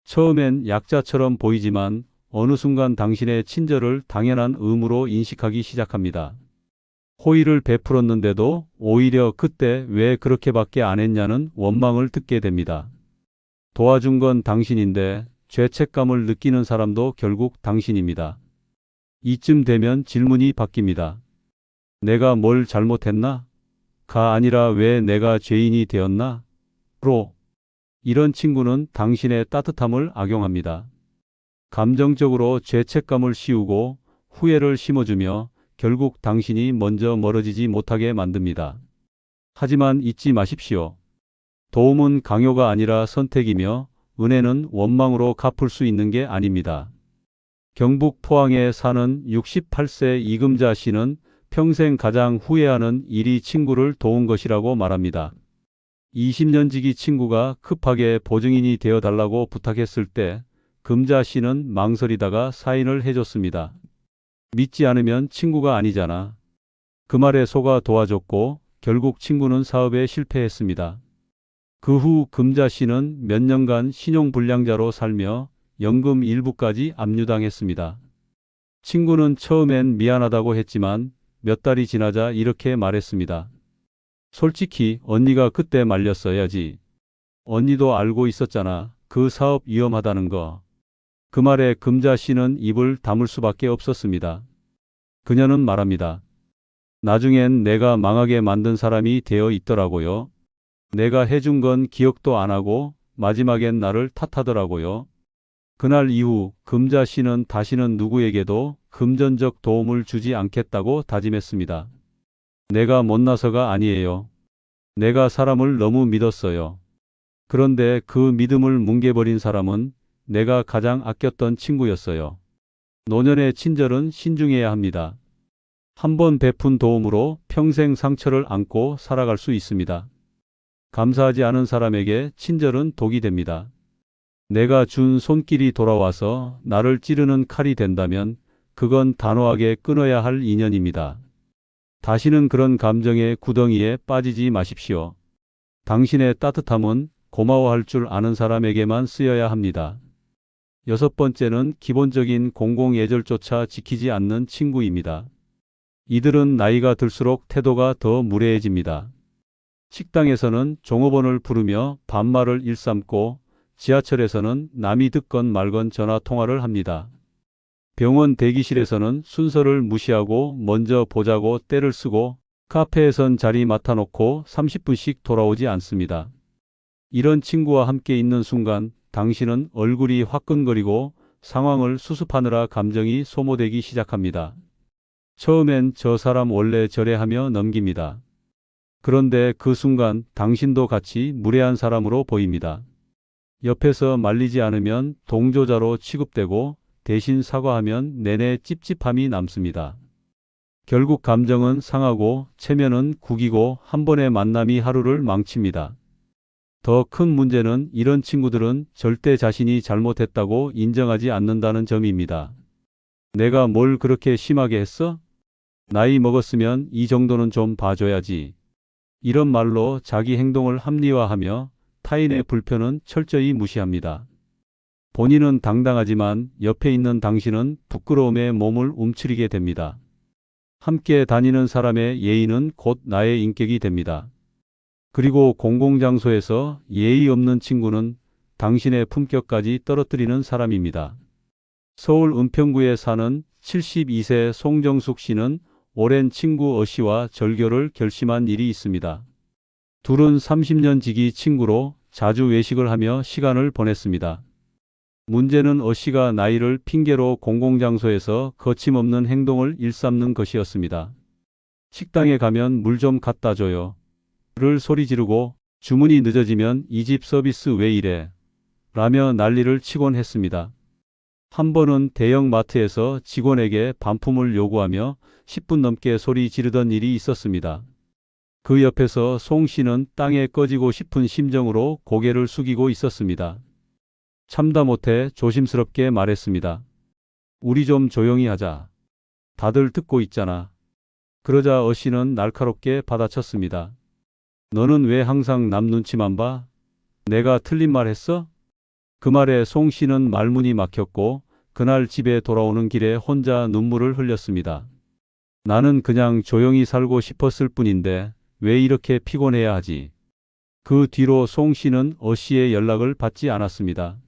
처음엔 약자처럼 보이지만 어느 순간 당신의 친절을 당연한 의무로 인식하기 시작합니다. 호의를 베풀었는데도 오히려 그때 왜 그렇게밖에 안 했냐는 원망을 듣게 됩니다. 도와준 건 당신인데 죄책감을 느끼는 사람도 결국 당신입니다. 이쯤 되면 질문이 바뀝니다. 내가 뭘 잘못했나? 가 아니라 왜 내가 죄인이 되었나? 로. 이런 친구는 당신의 따뜻함을 악용합니다. 감정적으로 죄책감을 씌우고 후회를 심어주며 결국 당신이 먼저 멀어지지 못하게 만듭니다. 하지만 잊지 마십시오. 도움은 강요가 아니라 선택이며 은혜는 원망으로 갚을 수 있는 게 아닙니다. 경북 포항에 사는 68세 이금자 씨는 평생 가장 후회하는 일이 친구를 도운 것이라고 말합니다. 20년 지기 친구가 급하게 보증인이 되어 달라고 부탁했을 때 금자 씨는 망설이다가 사인을 해줬습니다. 믿지 않으면 친구가 아니잖아. 그 말에 속아 도와줬고 결국 친구는 사업에 실패했습니다. 그 후 금자 씨는 몇 년간 신용불량자로 살며 연금 일부까지 압류당했습니다. 친구는 처음엔 미안하다고 했지만 몇 달이 지나자 이렇게 말했습니다. 솔직히 언니가 그때 말렸어야지. 언니도 알고 있었잖아. 그 사업 위험하다는 거. 그 말에 금자 씨는 입을 다물 수밖에 없었습니다. 그녀는 말합니다. 나중엔 내가 망하게 만든 사람이 되어 있더라고요. 내가 해준 건 기억도 안 하고 마지막엔 나를 탓하더라고요. 그날 이후 금자 씨는 다시는 누구에게도 금전적 도움을 주지 않겠다고 다짐했습니다. 내가 못나서가 아니에요. 내가 사람을 너무 믿었어요. 그런데 그 믿음을 뭉개버린 사람은 내가 가장 아꼈던 친구였어요. 노년의 친절은 신중해야 합니다. 한 번 베푼 도움으로 평생 상처를 안고 살아갈 수 있습니다. 감사하지 않은 사람에게 친절은 독이 됩니다. 내가 준 손길이 돌아와서 나를 찌르는 칼이 된다면 그건 단호하게 끊어야 할 인연입니다. 다시는 그런 감정의 구덩이에 빠지지 마십시오. 당신의 따뜻함은 고마워할 줄 아는 사람에게만 쓰여야 합니다. 6번째는 기본적인 공공예절조차 지키지 않는 친구입니다. 이들은 나이가 들수록 태도가 더 무례해집니다. 식당에서는 종업원을 부르며 반말을 일삼고 지하철에서는 남이 듣건 말건 전화 통화를 합니다. 병원 대기실에서는 순서를 무시하고 먼저 보자고 떼를 쓰고 카페에선 자리 맡아놓고 30분씩 돌아오지 않습니다. 이런 친구와 함께 있는 순간 당신은 얼굴이 화끈거리고 상황을 수습하느라 감정이 소모되기 시작합니다. 처음엔 저 사람 원래 저래 하며 넘깁니다. 그런데 그 순간 당신도 같이 무례한 사람으로 보입니다. 옆에서 말리지 않으면 동조자로 취급되고 대신 사과하면 내내 찝찝함이 남습니다. 결국 감정은 상하고 체면은 구기고 한 번의 만남이 하루를 망칩니다. 더 큰 문제는 이런 친구들은 절대 자신이 잘못했다고 인정하지 않는다는 점입니다. 내가 뭘 그렇게 심하게 했어? 나이 먹었으면 이 정도는 좀 봐줘야지. 이런 말로 자기 행동을 합리화하며 타인의 불편은 철저히 무시합니다. 본인은 당당하지만 옆에 있는 당신은 부끄러움에 몸을 움츠리게 됩니다. 함께 다니는 사람의 예의는 곧 나의 인격이 됩니다. 그리고 공공장소에서 예의 없는 친구는 당신의 품격까지 떨어뜨리는 사람입니다. 서울 은평구에 사는 72세 송정숙 씨는 오랜 친구 어 씨와 절교를 결심한 일이 있습니다. 둘은 30년 지기 친구로 자주 외식을 하며 시간을 보냈습니다. 문제는 어 씨가 나이를 핑계로 공공장소에서 거침없는 행동을 일삼는 것이었습니다. 식당에 가면 물 좀 갖다 줘요. 를 소리 지르고 주문이 늦어지면 이 집 서비스 왜 이래? 라며 난리를 치곤 했습니다. 한 번은 대형 마트에서 직원에게 반품을 요구하며 10분 넘게 소리 지르던 일이 있었습니다. 그 옆에서 송 씨는 땅에 꺼지고 싶은 심정으로 고개를 숙이고 있었습니다. 참다 못해 조심스럽게 말했습니다. 우리 좀 조용히 하자. 다들 듣고 있잖아. 그러자 어 씨는 날카롭게 받아쳤습니다. 너는 왜 항상 남 눈치만 봐? 내가 틀린 말 했어? 그 말에 송 씨는 말문이 막혔고 그날 집에 돌아오는 길에 혼자 눈물을 흘렸습니다. 나는 그냥 조용히 살고 싶었을 뿐인데 왜 이렇게 피곤해야 하지? 그 뒤로 송 씨는 어 씨의 연락을 받지 않았습니다.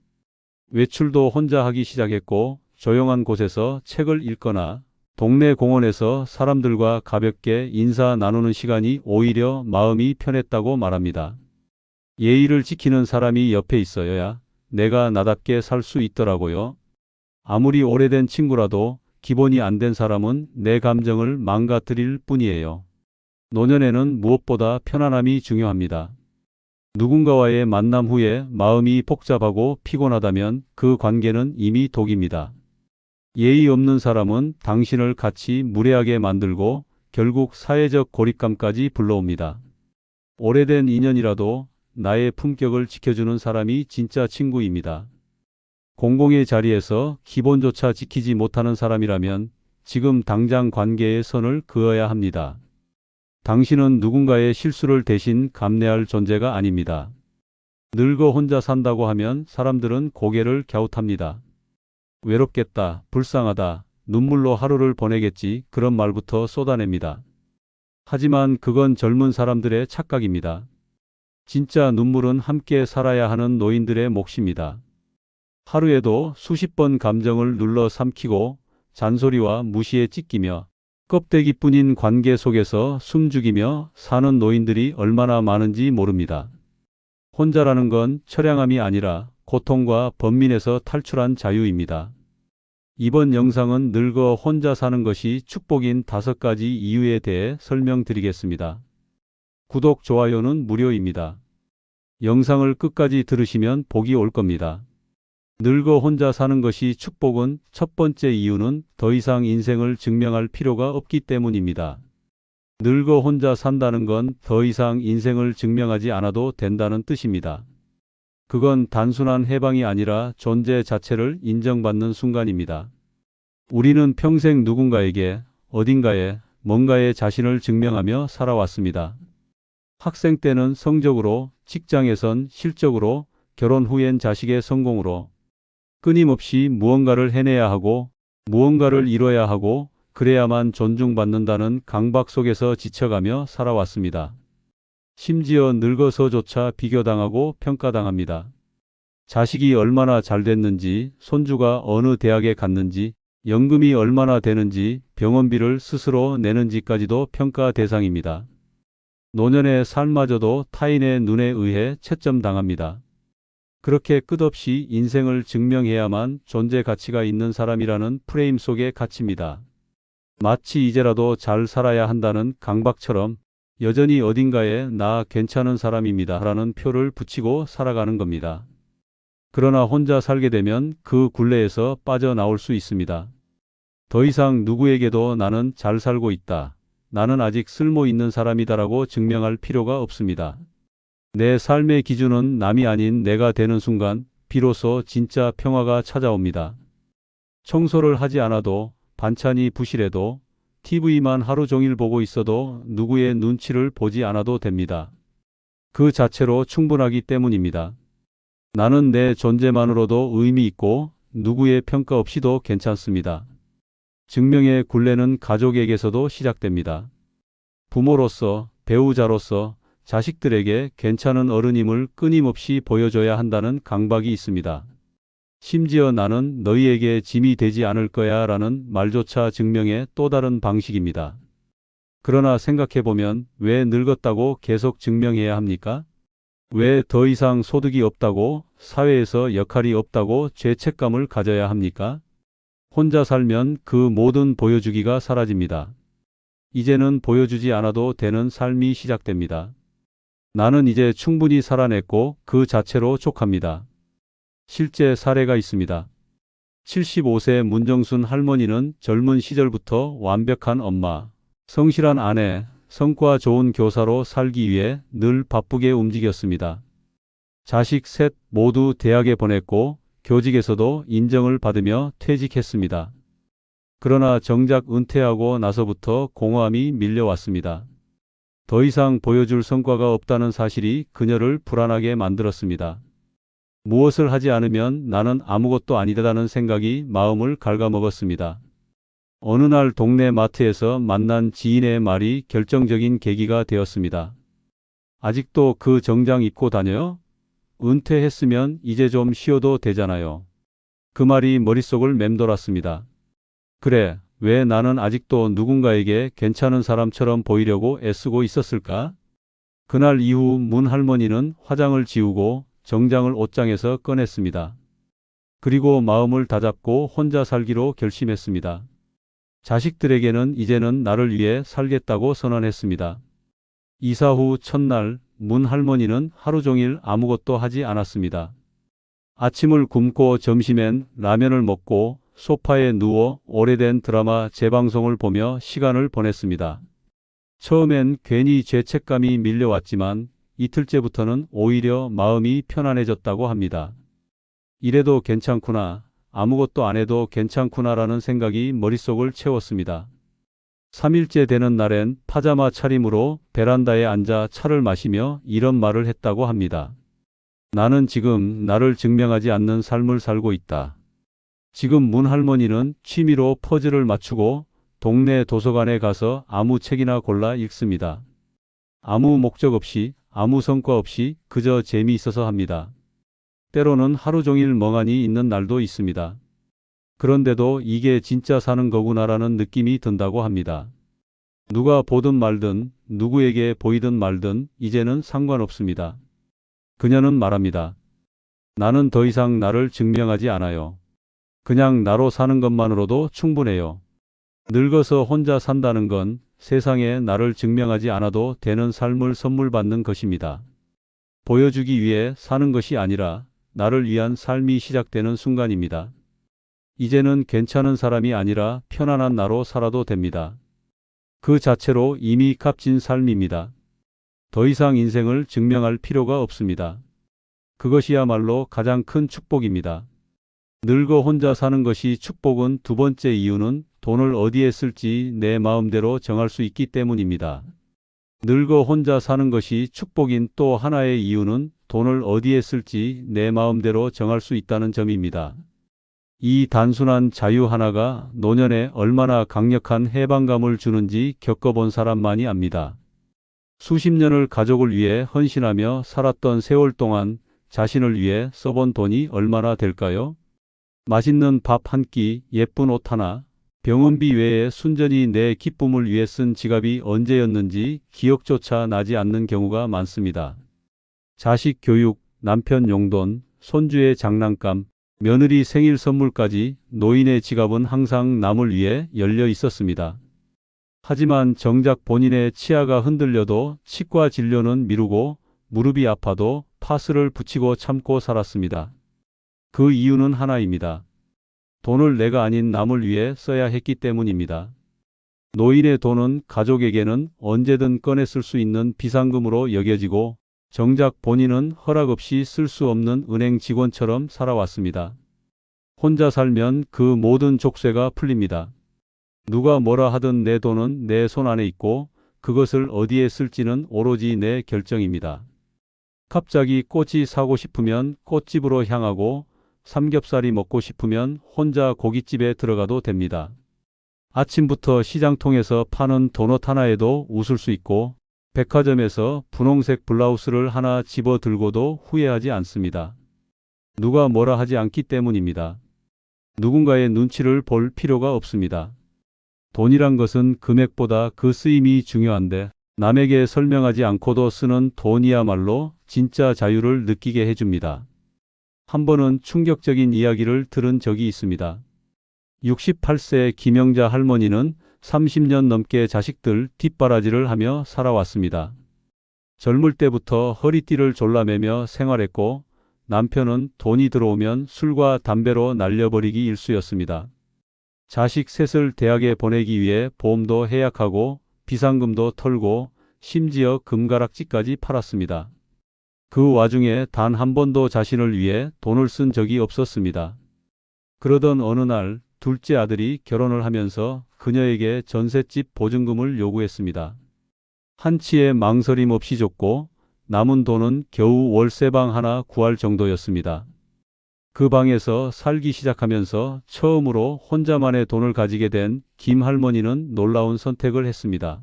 외출도 혼자 하기 시작했고 조용한 곳에서 책을 읽거나 동네 공원에서 사람들과 가볍게 인사 나누는 시간이 오히려 마음이 편했다고 말합니다. 예의를 지키는 사람이 옆에 있어야 내가 나답게 살 수 있더라고요. 아무리 오래된 친구라도 기본이 안 된 사람은 내 감정을 망가뜨릴 뿐이에요. 노년에는 무엇보다 편안함이 중요합니다. 누군가와의 만남 후에 마음이 복잡하고 피곤하다면 그 관계는 이미 독입니다. 예의 없는 사람은 당신을 같이 무례하게 만들고 결국 사회적 고립감까지 불러옵니다. 오래된 인연이라도 나의 품격을 지켜주는 사람이 진짜 친구입니다. 공공의 자리에서 기본조차 지키지 못하는 사람이라면 지금 당장 관계의 선을 그어야 합니다. 당신은 누군가의 실수를 대신 감내할 존재가 아닙니다. 늙어 혼자 산다고 하면 사람들은 고개를 갸웃합니다. 외롭겠다, 불쌍하다, 눈물로 하루를 보내겠지 그런 말부터 쏟아냅니다. 하지만 그건 젊은 사람들의 착각입니다. 진짜 눈물은 함께 살아야 하는 노인들의 몫입니다. 하루에도 수십 번 감정을 눌러 삼키고 잔소리와 무시에 찢기며 껍데기뿐인 관계 속에서 숨죽이며 사는 노인들이 얼마나 많은지 모릅니다. 혼자라는 건 처량함이 아니라 고통과 번민에서 탈출한 자유입니다. 이번 영상은 늙어 혼자 사는 것이 축복인 5가지 이유에 대해 설명드리겠습니다. 구독, 좋아요는 무료입니다. 영상을 끝까지 들으시면 복이 올 겁니다. 늙어 혼자 사는 것이 축복은 첫 번째 이유는 더 이상 인생을 증명할 필요가 없기 때문입니다. 늙어 혼자 산다는 건 더 이상 인생을 증명하지 않아도 된다는 뜻입니다. 그건 단순한 해방이 아니라 존재 자체를 인정받는 순간입니다. 우리는 평생 누군가에게, 어딘가에, 뭔가에 자신을 증명하며 살아왔습니다. 학생 때는 성적으로, 직장에선 실적으로, 결혼 후엔 자식의 성공으로, 끊임없이 무언가를 해내야 하고, 무언가를 이뤄야 하고, 그래야만 존중받는다는 강박 속에서 지쳐가며 살아왔습니다. 심지어 늙어서조차 비교당하고 평가당합니다. 자식이 얼마나 잘 됐는지, 손주가 어느 대학에 갔는지, 연금이 얼마나 되는지, 병원비를 스스로 내는지까지도 평가 대상입니다. 노년의 삶마저도 타인의 눈에 의해 채점당합니다. 그렇게 끝없이 인생을 증명해야만 존재 가치가 있는 사람이라는 프레임 속에 갇힙니다. 마치 이제라도 잘 살아야 한다는 강박처럼 여전히 어딘가에 나 괜찮은 사람입니다 라는 표를 붙이고 살아가는 겁니다. 그러나 혼자 살게 되면 그 굴레에서 빠져나올 수 있습니다. 더 이상 누구에게도 나는 잘 살고 있다, 나는 아직 쓸모 있는 사람이다라고 증명할 필요가 없습니다. 내 삶의 기준은 남이 아닌 내가 되는 순간 비로소 진짜 평화가 찾아옵니다. 청소를 하지 않아도, 반찬이 부실해도, TV만 하루 종일 보고 있어도 누구의 눈치를 보지 않아도 됩니다. 그 자체로 충분하기 때문입니다. 나는 내 존재만으로도 의미 있고 누구의 평가 없이도 괜찮습니다. 증명의 굴레는 가족에게서도 시작됩니다. 부모로서, 배우자로서 자식들에게 괜찮은 어른임을 끊임없이 보여줘야 한다는 강박이 있습니다. 심지어 나는 너희에게 짐이 되지 않을 거야 라는 말조차 증명의 또 다른 방식입니다. 그러나 생각해보면 왜 늙었다고 계속 증명해야 합니까? 왜 더 이상 소득이 없다고, 사회에서 역할이 없다고 죄책감을 가져야 합니까? 혼자 살면 그 모든 보여주기가 사라집니다. 이제는 보여주지 않아도 되는 삶이 시작됩니다. 나는 이제 충분히 살아냈고 그 자체로 족합니다. 실제 사례가 있습니다. 75세 문정순 할머니는 젊은 시절부터 완벽한 엄마, 성실한 아내, 성과 좋은 교사로 살기 위해 늘 바쁘게 움직였습니다. 자식 셋 모두 대학에 보냈고 교직에서도 인정을 받으며 퇴직했습니다. 그러나 정작 은퇴하고 나서부터 공허함이 밀려왔습니다. 더 이상 보여줄 성과가 없다는 사실이 그녀를 불안하게 만들었습니다. 무엇을 하지 않으면 나는 아무것도 아니다라는 생각이 마음을 갉아먹었습니다. 어느 날 동네 마트에서 만난 지인의 말이 결정적인 계기가 되었습니다. 아직도 그 정장 입고 다녀요? 은퇴했으면 이제 좀 쉬어도 되잖아요. 그 말이 머릿속을 맴돌았습니다. 그래, 왜 나는 아직도 누군가에게 괜찮은 사람처럼 보이려고 애쓰고 있었을까? 그날 이후 문 할머니는 화장을 지우고 정장을 옷장에서 꺼냈습니다. 그리고 마음을 다잡고 혼자 살기로 결심했습니다. 자식들에게는 이제는 나를 위해 살겠다고 선언했습니다. 이사 후 첫날 문 할머니는 하루 종일 아무것도 하지 않았습니다. 아침을 굶고 점심엔 라면을 먹고 소파에 누워 오래된 드라마 재방송을 보며 시간을 보냈습니다. 처음엔 괜히 죄책감이 밀려왔지만 이틀째부터는 오히려 마음이 편안해졌다고 합니다. 이래도 괜찮구나, 아무것도 안 해도 괜찮구나라는 생각이 머릿속을 채웠습니다. 3일째 되는 날엔 파자마 차림으로 베란다에 앉아 차를 마시며 이런 말을 했다고 합니다. 나는 지금 나를 증명하지 않는 삶을 살고 있다. 지금 문 할머니는 취미로 퍼즐을 맞추고 동네 도서관에 가서 아무 책이나 골라 읽습니다. 아무 목적 없이, 아무 성과 없이 그저 재미있어서 합니다. 때로는 하루 종일 멍하니 있는 날도 있습니다. 그런데도 이게 진짜 사는 거구나라는 느낌이 든다고 합니다. 누가 보든 말든 누구에게 보이든 말든 이제는 상관없습니다. 그녀는 말합니다. 나는 더 이상 나를 증명하지 않아요. 그냥 나로 사는 것만으로도 충분해요. 늙어서 혼자 산다는 건 세상에 나를 증명하지 않아도 되는 삶을 선물 받는 것입니다. 보여주기 위해 사는 것이 아니라 나를 위한 삶이 시작되는 순간입니다. 이제는 괜찮은 사람이 아니라 편안한 나로 살아도 됩니다. 그 자체로 이미 값진 삶입니다. 더 이상 인생을 증명할 필요가 없습니다. 그것이야말로 가장 큰 축복입니다. 늙어 혼자 사는 것이 축복은 두 번째 이유는 돈을 어디에 쓸지 내 마음대로 정할 수 있기 때문입니다. 늙어 혼자 사는 것이 축복인 또 하나의 이유는 돈을 어디에 쓸지 내 마음대로 정할 수 있다는 점입니다. 이 단순한 자유 하나가 노년에 얼마나 강력한 해방감을 주는지 겪어본 사람만이 압니다. 수십 년을 가족을 위해 헌신하며 살았던 세월 동안 자신을 위해 써본 돈이 얼마나 될까요? 맛있는 밥 한 끼, 예쁜 옷 하나, 병원비 외에 순전히 내 기쁨을 위해 쓴 지갑이 언제였는지 기억조차 나지 않는 경우가 많습니다. 자식 교육, 남편 용돈, 손주의 장난감, 며느리 생일 선물까지 노인의 지갑은 항상 남을 위해 열려 있었습니다. 하지만 정작 본인의 치아가 흔들려도 치과 진료는 미루고 무릎이 아파도 파스를 붙이고 참고 살았습니다. 그 이유는 하나입니다. 돈을 내가 아닌 남을 위해 써야 했기 때문입니다. 노인의 돈은 가족에게는 언제든 꺼내 쓸 수 있는 비상금으로 여겨지고 정작 본인은 허락 없이 쓸 수 없는 은행 직원처럼 살아왔습니다. 혼자 살면 그 모든 족쇄가 풀립니다. 누가 뭐라 하든 내 돈은 내 손 안에 있고 그것을 어디에 쓸지는 오로지 내 결정입니다. 갑자기 꽃이 사고 싶으면 꽃집으로 향하고 삼겹살이 먹고 싶으면 혼자 고깃집에 들어가도 됩니다. 아침부터 시장통에서 파는 도넛 하나에도 웃을 수 있고 백화점에서 분홍색 블라우스를 하나 집어 들고도 후회하지 않습니다. 누가 뭐라 하지 않기 때문입니다. 누군가의 눈치를 볼 필요가 없습니다. 돈이란 것은 금액보다 그 쓰임이 중요한데 남에게 설명하지 않고도 쓰는 돈이야말로 진짜 자유를 느끼게 해줍니다. 한 번은 충격적인 이야기를 들은 적이 있습니다. 68세 김영자 할머니는 30년 넘게 자식들 뒷바라지를 하며 살아왔습니다. 젊을 때부터 허리띠를 졸라매며 생활했고 남편은 돈이 들어오면 술과 담배로 날려버리기 일쑤였습니다. 자식 셋을 대학에 보내기 위해 보험도 해약하고 비상금도 털고 심지어 금가락지까지 팔았습니다. 그 와중에 단 한 번도 자신을 위해 돈을 쓴 적이 없었습니다. 그러던 어느 날 둘째 아들이 결혼을 하면서 그녀에게 전셋집 보증금을 요구했습니다. 한치의 망설임 없이 줬고 남은 돈은 겨우 월세방 하나 구할 정도였습니다. 그 방에서 살기 시작하면서 처음으로 혼자만의 돈을 가지게 된 김 할머니는 놀라운 선택을 했습니다.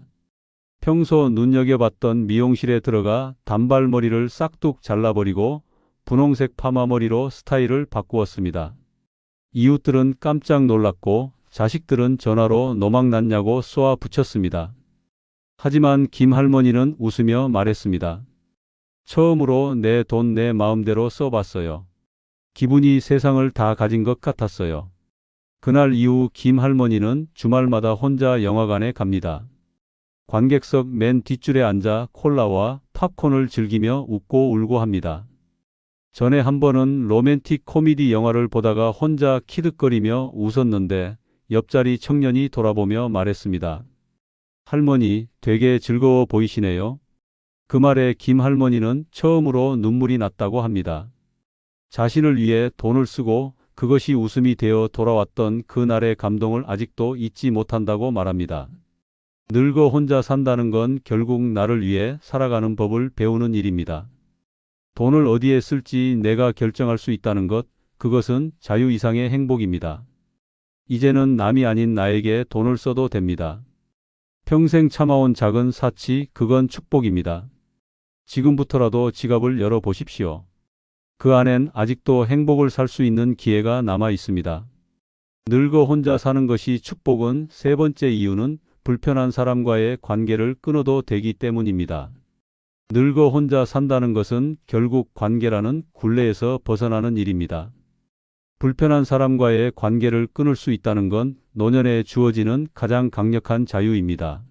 평소 눈여겨봤던 미용실에 들어가 단발머리를 싹둑 잘라버리고 분홍색 파마머리로 스타일을 바꾸었습니다. 이웃들은 깜짝 놀랐고 자식들은 전화로 노망 났냐고 쏘아 붙였습니다. 하지만 김 할머니는 웃으며 말했습니다. 처음으로 내 돈 내 마음대로 써봤어요. 기분이 세상을 다 가진 것 같았어요. 그날 이후 김 할머니는 주말마다 혼자 영화관에 갑니다. 관객석 맨 뒷줄에 앉아 콜라와 팝콘을 즐기며 웃고 울고 합니다. 전에 한 번은 로맨틱 코미디 영화를 보다가 혼자 키득거리며 웃었는데 옆자리 청년이 돌아보며 말했습니다. 할머니, 되게 즐거워 보이시네요. 그 말에 김 할머니는 처음으로 눈물이 났다고 합니다. 자신을 위해 돈을 쓰고 그것이 웃음이 되어 돌아왔던 그날의 감동을 아직도 잊지 못한다고 말합니다. 늙어 혼자 산다는 건 결국 나를 위해 살아가는 법을 배우는 일입니다. 돈을 어디에 쓸지 내가 결정할 수 있다는 것, 그것은 자유 이상의 행복입니다. 이제는 남이 아닌 나에게 돈을 써도 됩니다. 평생 참아온 작은 사치, 그건 축복입니다. 지금부터라도 지갑을 열어보십시오. 그 안엔 아직도 행복을 살 수 있는 기회가 남아 있습니다. 늙어 혼자 사는 것이 축복은 세 번째 이유는 불편한 사람과의 관계를 끊어도 되기 때문입니다. 늙어 혼자 산다는 것은 결국 관계라는 굴레에서 벗어나는 일입니다. 불편한 사람과의 관계를 끊을 수 있다는 건 노년에 주어지는 가장 강력한 자유입니다.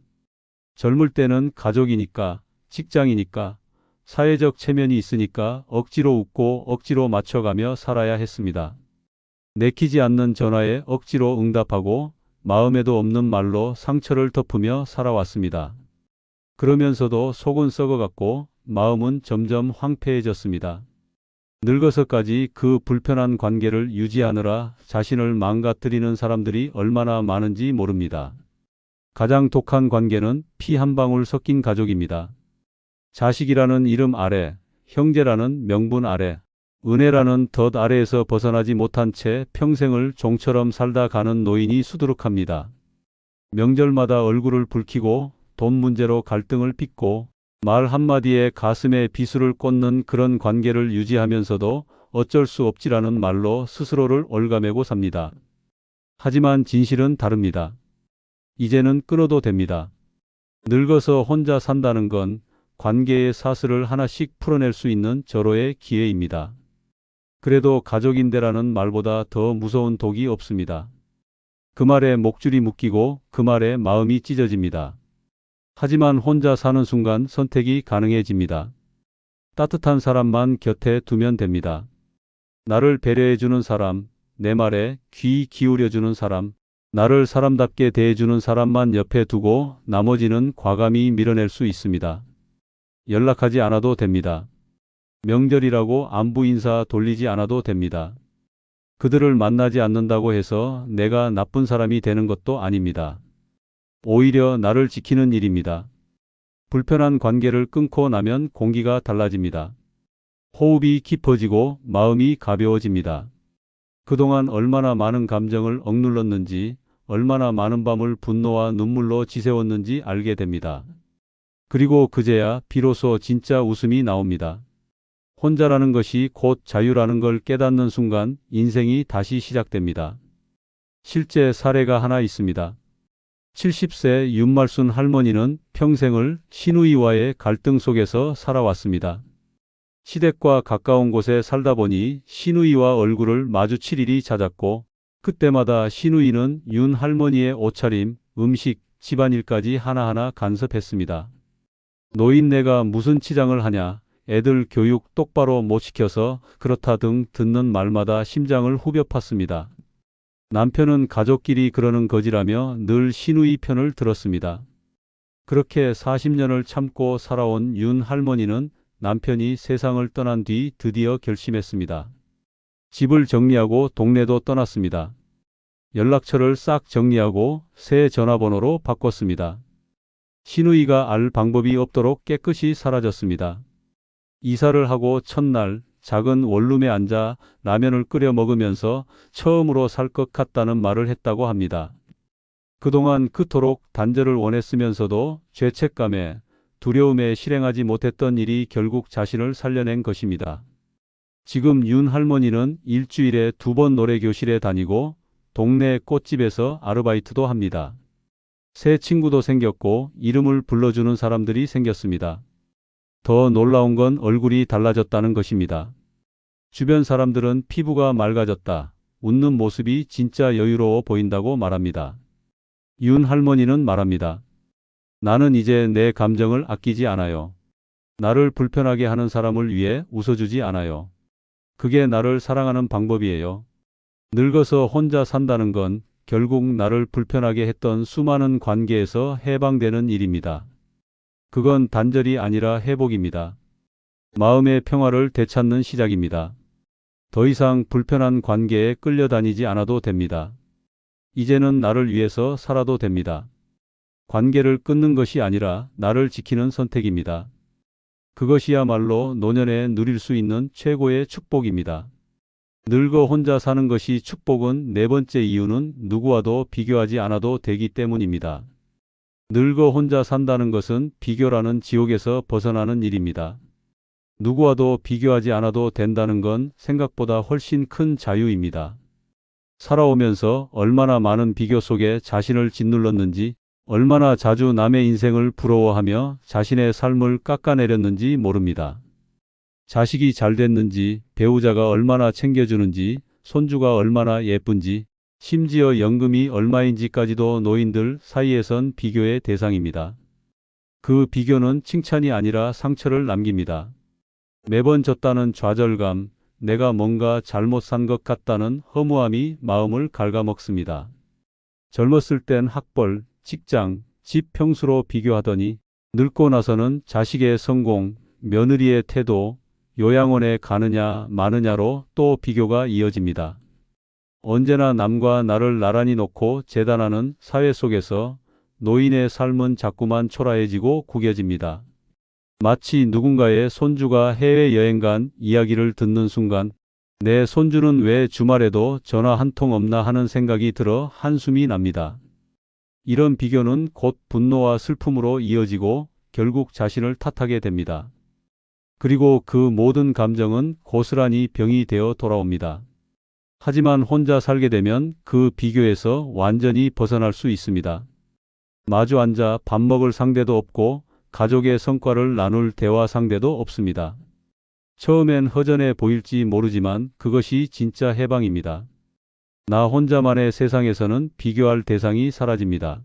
젊을 때는 가족이니까, 직장이니까, 사회적 체면이 있으니까 억지로 웃고 억지로 맞춰가며 살아야 했습니다. 내키지 않는 전화에 억지로 응답하고 마음에도 없는 말로 상처를 덮으며 살아왔습니다. 그러면서도 속은 썩어갔고 마음은 점점 황폐해졌습니다. 늙어서까지 그 불편한 관계를 유지하느라 자신을 망가뜨리는 사람들이 얼마나 많은지 모릅니다. 가장 독한 관계는 피 한 방울 섞인 가족입니다. 자식이라는 이름 아래, 형제라는 명분 아래, 은혜라는 덫 아래에서 벗어나지 못한 채 평생을 종처럼 살다 가는 노인이 수두룩합니다. 명절마다 얼굴을 붉히고 돈 문제로 갈등을 빚고 말 한마디에 가슴에 비수를 꽂는 그런 관계를 유지하면서도 어쩔 수 없지라는 말로 스스로를 옭아매고 삽니다. 하지만 진실은 다릅니다. 이제는 끊어도 됩니다. 늙어서 혼자 산다는 건 관계의 사슬을 하나씩 풀어낼 수 있는 절호의 기회입니다. 그래도 가족인데라는 말보다 더 무서운 독이 없습니다. 그 말에 목줄이 묶이고 그 말에 마음이 찢어집니다. 하지만 혼자 사는 순간 선택이 가능해집니다. 따뜻한 사람만 곁에 두면 됩니다. 나를 배려해주는 사람, 내 말에 귀 기울여주는 사람, 나를 사람답게 대해주는 사람만 옆에 두고 나머지는 과감히 밀어낼 수 있습니다. 연락하지 않아도 됩니다. 명절이라고 안부 인사 돌리지 않아도 됩니다. 그들을 만나지 않는다고 해서 내가 나쁜 사람이 되는 것도 아닙니다. 오히려 나를 지키는 일입니다. 불편한 관계를 끊고 나면 공기가 달라집니다. 호흡이 깊어지고 마음이 가벼워집니다. 그동안 얼마나 많은 감정을 억눌렀는지, 얼마나 많은 밤을 분노와 눈물로 지새웠는지 알게 됩니다. 그리고 그제야 비로소 진짜 웃음이 나옵니다. 혼자라는 것이 곧 자유라는 걸 깨닫는 순간 인생이 다시 시작됩니다. 실제 사례가 하나 있습니다. 70세 윤말순 할머니는 평생을 시누이와의 갈등 속에서 살아왔습니다. 시댁과 가까운 곳에 살다 보니 시누이와 얼굴을 마주칠 일이 잦았고 그때마다 시누이는 윤 할머니의 옷차림, 음식, 집안일까지 하나하나 간섭했습니다. 노인네가 무슨 치장을 하냐, 애들 교육 똑바로 못 시켜서 그렇다 등 듣는 말마다 심장을 후벼 팠습니다. 남편은 가족끼리 그러는 거지라며 늘 시누이 편을 들었습니다. 그렇게 40년을 참고 살아온 윤 할머니는 남편이 세상을 떠난 뒤 드디어 결심했습니다. 집을 정리하고 동네도 떠났습니다. 연락처를 싹 정리하고 새 전화번호로 바꿨습니다. 시누이가 알 방법이 없도록 깨끗이 사라졌습니다. 이사를 하고 첫날 작은 원룸에 앉아 라면을 끓여 먹으면서 처음으로 살 것 같다는 말을 했다고 합니다. 그동안 그토록 단절을 원했으면서도 죄책감에 두려움에 실행하지 못했던 일이 결국 자신을 살려낸 것입니다. 지금 윤 할머니는 일주일에 2번 노래교실에 다니고 동네 꽃집에서 아르바이트도 합니다. 새 친구도 생겼고 이름을 불러주는 사람들이 생겼습니다. 더 놀라운 건 얼굴이 달라졌다는 것입니다. 주변 사람들은 피부가 맑아졌다, 웃는 모습이 진짜 여유로워 보인다고 말합니다. 윤 할머니는 말합니다. 나는 이제 내 감정을 아끼지 않아요. 나를 불편하게 하는 사람을 위해 웃어주지 않아요. 그게 나를 사랑하는 방법이에요. 늙어서 혼자 산다는 건 결국 나를 불편하게 했던 수많은 관계에서 해방되는 일입니다. 그건 단절이 아니라 회복입니다. 마음의 평화를 되찾는 시작입니다. 더 이상 불편한 관계에 끌려다니지 않아도 됩니다. 이제는 나를 위해서 살아도 됩니다. 관계를 끊는 것이 아니라 나를 지키는 선택입니다. 그것이야말로 노년에 누릴 수 있는 최고의 축복입니다. 늙어 혼자 사는 것이 축복은 네 번째 이유는 누구와도 비교하지 않아도 되기 때문입니다. 늙어 혼자 산다는 것은 비교라는 지옥에서 벗어나는 일입니다. 누구와도 비교하지 않아도 된다는 건 생각보다 훨씬 큰 자유입니다. 살아오면서 얼마나 많은 비교 속에 자신을 짓눌렀는지, 얼마나 자주 남의 인생을 부러워하며 자신의 삶을 깎아내렸는지 모릅니다. 자식이 잘 됐는지, 배우자가 얼마나 챙겨주는지, 손주가 얼마나 예쁜지, 심지어 연금이 얼마인지까지도 노인들 사이에선 비교의 대상입니다. 그 비교는 칭찬이 아니라 상처를 남깁니다. 매번 졌다는 좌절감, 내가 뭔가 잘못 산 것 같다는 허무함이 마음을 갉아먹습니다. 젊었을 땐 학벌, 직장, 집 평수로 비교하더니 늙고 나서는 자식의 성공, 며느리의 태도, 요양원에 가느냐 마느냐로 또 비교가 이어집니다. 언제나 남과 나를 나란히 놓고 재단하는 사회 속에서 노인의 삶은 자꾸만 초라해지고 구겨집니다. 마치 누군가의 손주가 해외여행 간 이야기를 듣는 순간 내 손주는 왜 주말에도 전화 한 통 없나 하는 생각이 들어 한숨이 납니다. 이런 비교는 곧 분노와 슬픔으로 이어지고 결국 자신을 탓하게 됩니다. 그리고 그 모든 감정은 고스란히 병이 되어 돌아옵니다. 하지만 혼자 살게 되면 그 비교에서 완전히 벗어날 수 있습니다. 마주 앉아 밥 먹을 상대도 없고 가족의 성과를 나눌 대화 상대도 없습니다. 처음엔 허전해 보일지 모르지만 그것이 진짜 해방입니다. 나 혼자만의 세상에서는 비교할 대상이 사라집니다.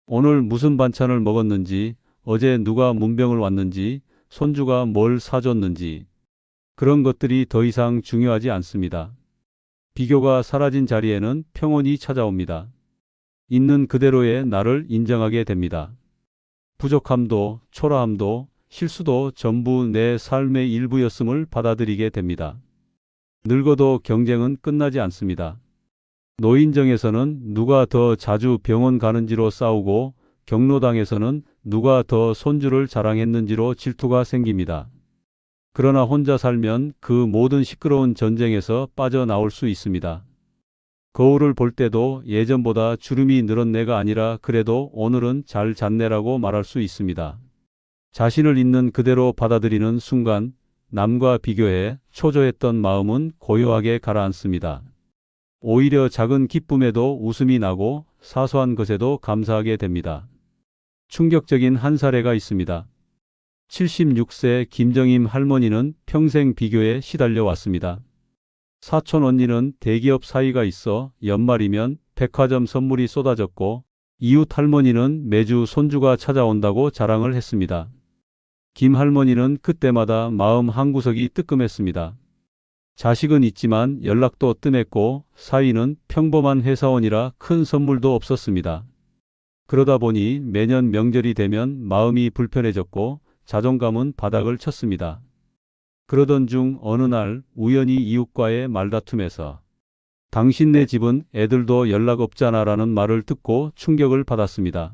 오늘 무슨 반찬을 먹었는지, 어제 누가 문병을 왔는지, 손주가 뭘 사줬는지, 그런 것들이 더 이상 중요하지 않습니다. 비교가 사라진 자리에는 평온이 찾아옵니다. 있는 그대로의 나를 인정하게 됩니다. 부족함도, 초라함도, 실수도 전부 내 삶의 일부였음을 받아들이게 됩니다. 늙어도 경쟁은 끝나지 않습니다. 노인정에서는 누가 더 자주 병원 가는지로 싸우고, 경로당에서는 누가 더 손주를 자랑했는지로 질투가 생깁니다. 그러나 혼자 살면 그 모든 시끄러운 전쟁에서 빠져나올 수 있습니다. 거울을 볼 때도 예전보다 주름이 늘었네가 아니라 그래도 오늘은 잘 잤네라고 말할 수 있습니다. 자신을 있는 그대로 받아들이는 순간 남과 비교해 초조했던 마음은 고요하게 가라앉습니다. 오히려 작은 기쁨에도 웃음이 나고 사소한 것에도 감사하게 됩니다. 충격적인 한 사례가 있습니다. 76세 김정임 할머니는 평생 비교에 시달려 왔습니다. 사촌 언니는 대기업 사위가 있어 연말이면 백화점 선물이 쏟아졌고, 이웃 할머니는 매주 손주가 찾아온다고 자랑을 했습니다. 김 할머니는 그때마다 마음 한구석이 뜨끔했습니다. 자식은 있지만 연락도 뜸했고 사위는 평범한 회사원이라 큰 선물도 없었습니다. 그러다 보니 매년 명절이 되면 마음이 불편해졌고 자존감은 바닥을 쳤습니다. 그러던 중 어느 날 우연히 이웃과의 말다툼에서 당신네 집은 애들도 연락 없잖아 라는 말을 듣고 충격을 받았습니다.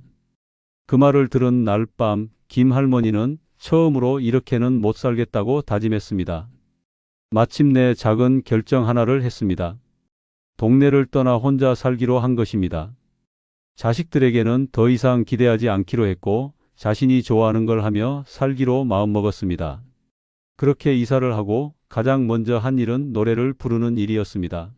그 말을 들은 날 밤 김 할머니는 처음으로 이렇게는 못 살겠다고 다짐했습니다. 마침내 작은 결정 하나를 했습니다. 동네를 떠나 혼자 살기로 한 것입니다. 자식들에게는 더 이상 기대하지 않기로 했고 자신이 좋아하는 걸 하며 살기로 마음먹었습니다. 그렇게 이사를 하고 가장 먼저 한 일은 노래를 부르는 일이었습니다.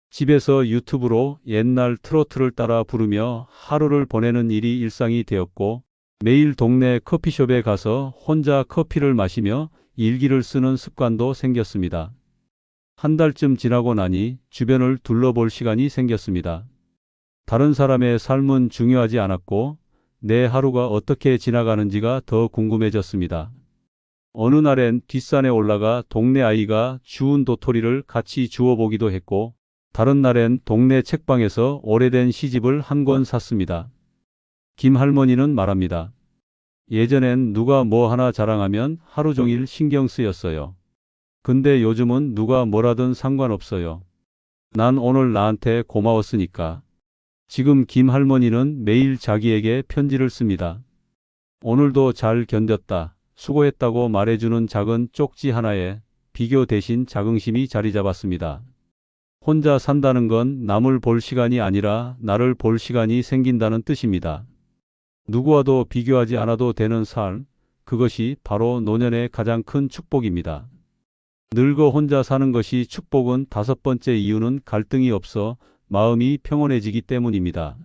집에서 유튜브로 옛날 트로트를 따라 부르며 하루를 보내는 일이 일상이 되었고, 매일 동네 커피숍에 가서 혼자 커피를 마시며 일기를 쓰는 습관도 생겼습니다. 한 달쯤 지나고 나니 주변을 둘러볼 시간이 생겼습니다. 다른 사람의 삶은 중요하지 않았고, 내 하루가 어떻게 지나가는지가 더 궁금해졌습니다. 어느 날엔 뒷산에 올라가 동네 아이가 주운 도토리를 같이 주워보기도 했고, 다른 날엔 동네 책방에서 오래된 시집을 한 권 샀습니다. 김 할머니는 말합니다. 예전엔 누가 뭐 하나 자랑하면 하루 종일 신경 쓰였어요. 근데 요즘은 누가 뭐라든 상관없어요. 난 오늘 나한테 고마웠으니까. 지금 김 할머니는 매일 자기에게 편지를 씁니다. 오늘도 잘 견뎠다. 수고했다고 말해주는 작은 쪽지 하나에 비교 대신 자긍심이 자리 잡았습니다. 혼자 산다는 건 남을 볼 시간이 아니라 나를 볼 시간이 생긴다는 뜻입니다. 누구와도 비교하지 않아도 되는 삶, 그것이 바로 노년의 가장 큰 축복입니다. 늙어 혼자 사는 것이 축복은 다섯 번째 이유는 갈등이 없어 마음이 평온해지기 때문입니다.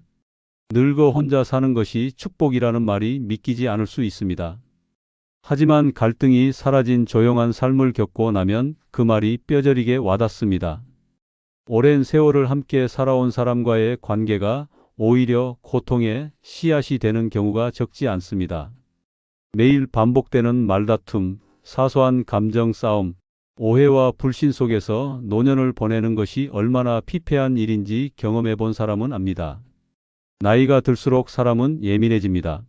늙어 혼자 사는 것이 축복이라는 말이 믿기지 않을 수 있습니다. 하지만 갈등이 사라진 조용한 삶을 겪고 나면 그 말이 뼈저리게 와닿습니다. 오랜 세월을 함께 살아온 사람과의 관계가 오히려 고통의 씨앗이 되는 경우가 적지 않습니다. 매일 반복되는 말다툼, 사소한 감정 싸움, 오해와 불신 속에서 노년을 보내는 것이 얼마나 피폐한 일인지 경험해 본 사람은 압니다. 나이가 들수록 사람은 예민해집니다.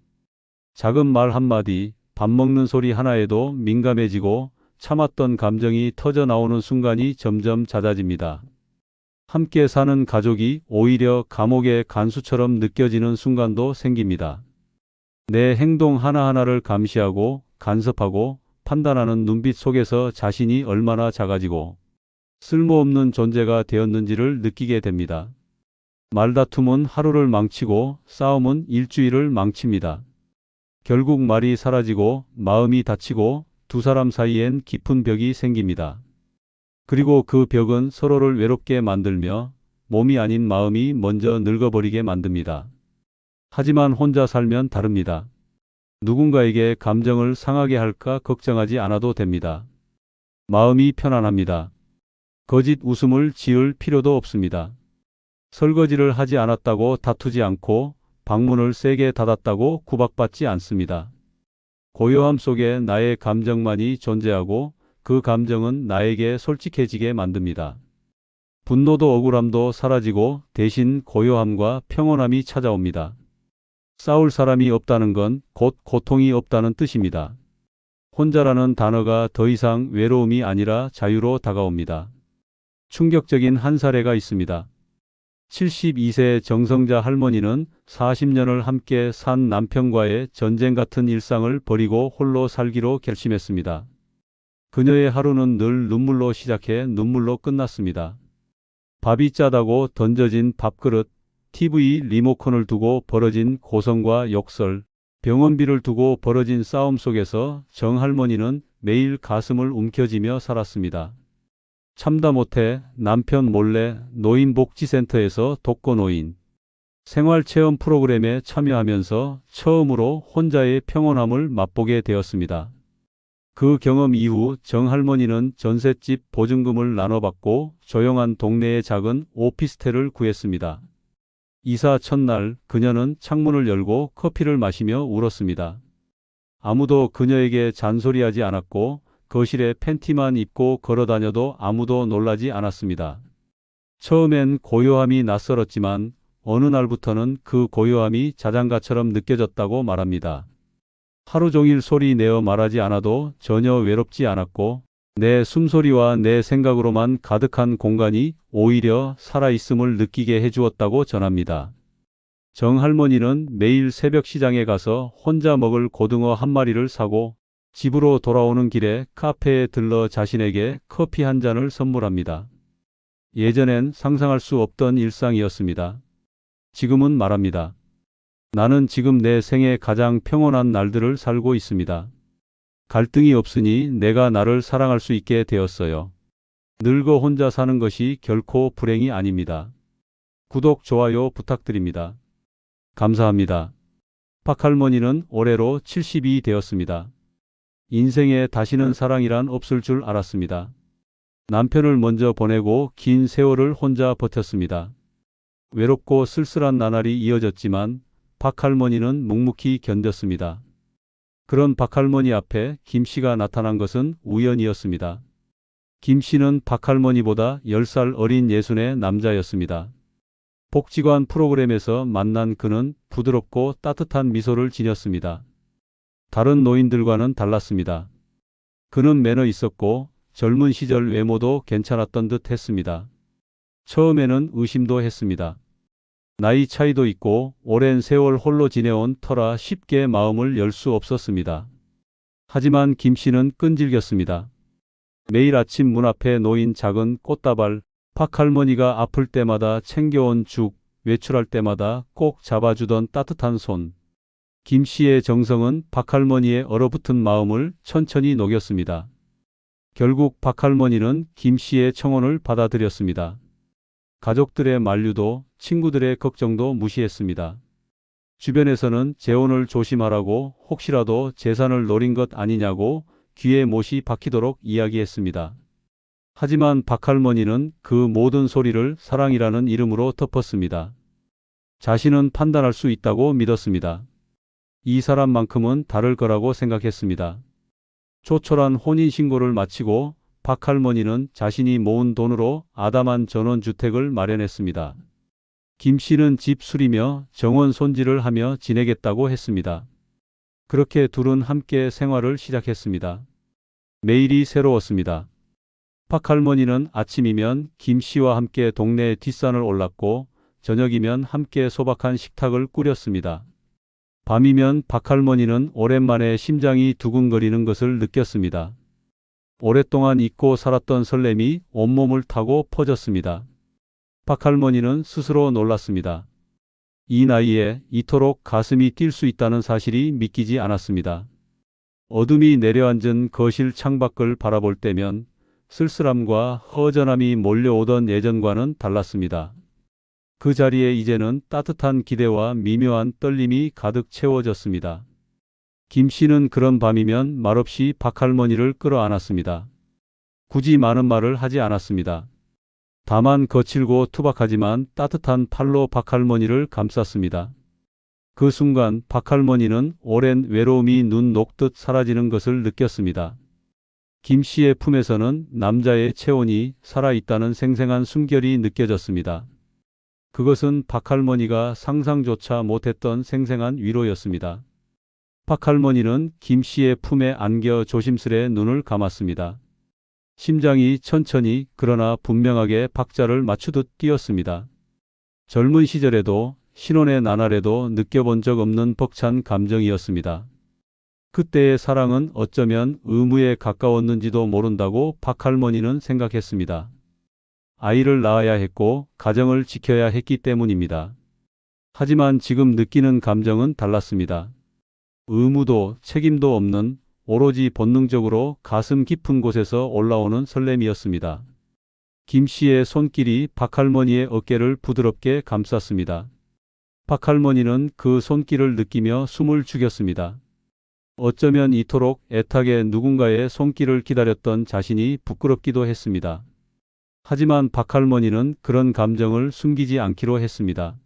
작은 말 한마디, 밥 먹는 소리 하나에도 민감해지고 참았던 감정이 터져 나오는 순간이 점점 잦아집니다. 함께 사는 가족이 오히려 감옥의 간수처럼 느껴지는 순간도 생깁니다. 내 행동 하나하나를 감시하고 간섭하고 판단하는 눈빛 속에서 자신이 얼마나 작아지고 쓸모없는 존재가 되었는지를 느끼게 됩니다. 말다툼은 하루를 망치고 싸움은 일주일을 망칩니다. 결국 말이 사라지고 마음이 다치고 두 사람 사이엔 깊은 벽이 생깁니다. 그리고 그 벽은 서로를 외롭게 만들며 몸이 아닌 마음이 먼저 늙어버리게 만듭니다. 하지만 혼자 살면 다릅니다. 누군가에게 감정을 상하게 할까 걱정하지 않아도 됩니다. 마음이 편안합니다. 거짓 웃음을 지을 필요도 없습니다. 설거지를 하지 않았다고 다투지 않고 방문을 세게 닫았다고 구박받지 않습니다. 고요함 속에 나의 감정만이 존재하고 그 감정은 나에게 솔직해지게 만듭니다. 분노도 억울함도 사라지고 대신 고요함과 평온함이 찾아옵니다. 싸울 사람이 없다는 건 곧 고통이 없다는 뜻입니다. 혼자라는 단어가 더 이상 외로움이 아니라 자유로 다가옵니다. 충격적인 한 사례가 있습니다. 72세 정성자 할머니는 40년을 함께 산 남편과의 전쟁 같은 일상을 버리고 홀로 살기로 결심했습니다. 그녀의 하루는 늘 눈물로 시작해 눈물로 끝났습니다. 밥이 짜다고 던져진 밥그릇, TV 리모컨을 두고 벌어진 고성과 욕설, 병원비를 두고 벌어진 싸움 속에서 정할머니는 매일 가슴을 움켜쥐며 살았습니다. 참다 못해 남편 몰래 노인복지센터에서 독거노인, 생활체험 프로그램에 참여하면서 처음으로 혼자의 평온함을 맛보게 되었습니다. 그 경험 이후 정할머니는 전셋집 보증금을 나눠받고 조용한 동네의 작은 오피스텔을 구했습니다. 이사 첫날 그녀는 창문을 열고 커피를 마시며 울었습니다. 아무도 그녀에게 잔소리하지 않았고 거실에 팬티만 입고 걸어다녀도 아무도 놀라지 않았습니다. 처음엔 고요함이 낯설었지만 어느 날부터는 그 고요함이 자장가처럼 느껴졌다고 말합니다. 하루 종일 소리 내어 말하지 않아도 전혀 외롭지 않았고 내 숨소리와 내 생각으로만 가득한 공간이 오히려 살아있음을 느끼게 해주었다고 전합니다. 정할머니는 매일 새벽 시장에 가서 혼자 먹을 고등어 한 마리를 사고 집으로 돌아오는 길에 카페에 들러 자신에게 커피 한 잔을 선물합니다. 예전엔 상상할 수 없던 일상이었습니다. 지금은 말합니다. 나는 지금 내 생애 가장 평온한 날들을 살고 있습니다. 갈등이 없으니 내가 나를 사랑할 수 있게 되었어요. 늙어 혼자 사는 것이 결코 불행이 아닙니다. 구독, 좋아요 부탁드립니다. 감사합니다. 박할머니는 올해로 70이 되었습니다. 인생에 다시는 사랑이란 없을 줄 알았습니다. 남편을 먼저 보내고 긴 세월을 혼자 버텼습니다. 외롭고 쓸쓸한 나날이 이어졌지만 박할머니는 묵묵히 견뎠습니다. 그런 박할머니 앞에 김씨가 나타난 것은 우연이었습니다. 김씨는 박할머니보다 10살 어린 예순의 남자였습니다. 복지관 프로그램에서 만난 그는 부드럽고 따뜻한 미소를 지녔습니다. 다른 노인들과는 달랐습니다. 그는 매너 있었고 젊은 시절 외모도 괜찮았던 듯 했습니다. 처음에는 의심도 했습니다. 나이 차이도 있고 오랜 세월 홀로 지내온 터라 쉽게 마음을 열 수 없었습니다. 하지만 김씨는 끈질겼습니다. 매일 아침 문 앞에 놓인 작은 꽃다발, 박할머니가 아플 때마다 챙겨온 죽, 외출할 때마다 꼭 잡아주던 따뜻한 손. 김씨의 정성은 박할머니의 얼어붙은 마음을 천천히 녹였습니다. 결국 박할머니는 김씨의 청혼을 받아들였습니다. 가족들의 만류도 친구들의 걱정도 무시했습니다. 주변에서는 재혼을 조심하라고 혹시라도 재산을 노린 것 아니냐고 귀에 못이 박히도록 이야기했습니다. 하지만 박할머니는 그 모든 소리를 사랑이라는 이름으로 덮었습니다. 자신은 판단할 수 있다고 믿었습니다. 이 사람만큼은 다를 거라고 생각했습니다. 조촐한 혼인신고를 마치고 박할머니는 자신이 모은 돈으로 아담한 전원주택을 마련했습니다. 김씨는 집 수리며 정원 손질을 하며 지내겠다고 했습니다. 그렇게 둘은 함께 생활을 시작했습니다. 매일이 새로웠습니다. 박할머니는 아침이면 김씨와 함께 동네 뒷산을 올랐고 저녁이면 함께 소박한 식탁을 꾸렸습니다. 밤이면 박할머니는 오랜만에 심장이 두근거리는 것을 느꼈습니다. 오랫동안 잊고 살았던 설렘이 온몸을 타고 퍼졌습니다. 박할머니는 스스로 놀랐습니다. 이 나이에 이토록 가슴이 뛸 수 있다는 사실이 믿기지 않았습니다. 어둠이 내려앉은 거실 창밖을 바라볼 때면 쓸쓸함과 허전함이 몰려오던 예전과는 달랐습니다. 그 자리에 이제는 따뜻한 기대와 미묘한 떨림이 가득 채워졌습니다. 김씨는 그런 밤이면 말없이 박할머니를 끌어안았습니다. 굳이 많은 말을 하지 않았습니다. 다만 거칠고 투박하지만 따뜻한 팔로 박할머니를 감쌌습니다. 그 순간 박할머니는 오랜 외로움이 눈 녹듯 사라지는 것을 느꼈습니다. 김씨의 품에서는 남자의 체온이 살아있다는 생생한 숨결이 느껴졌습니다. 그것은 박할머니가 상상조차 못했던 생생한 위로였습니다. 박할머니는 김씨의 품에 안겨 조심스레 눈을 감았습니다. 심장이 천천히 그러나 분명하게 박자를 맞추듯 뛰었습니다. 젊은 시절에도 신혼의 나날에도 느껴본 적 없는 벅찬 감정이었습니다. 그때의 사랑은 어쩌면 의무에 가까웠는지도 모른다고 박할머니는 생각했습니다. 아이를 낳아야 했고 가정을 지켜야 했기 때문입니다. 하지만 지금 느끼는 감정은 달랐습니다. 의무도 책임도 없는 오로지 본능적으로 가슴 깊은 곳에서 올라오는 설렘이었습니다. 김씨의 손길이 박할머니의 어깨를 부드럽게 감쌌습니다. 박할머니는 그 손길을 느끼며 숨을 죽였습니다. 어쩌면 이토록 애타게 누군가의 손길을 기다렸던 자신이 부끄럽기도 했습니다. 하지만 박할머니는 그런 감정을 숨기지 않기로 했습니다.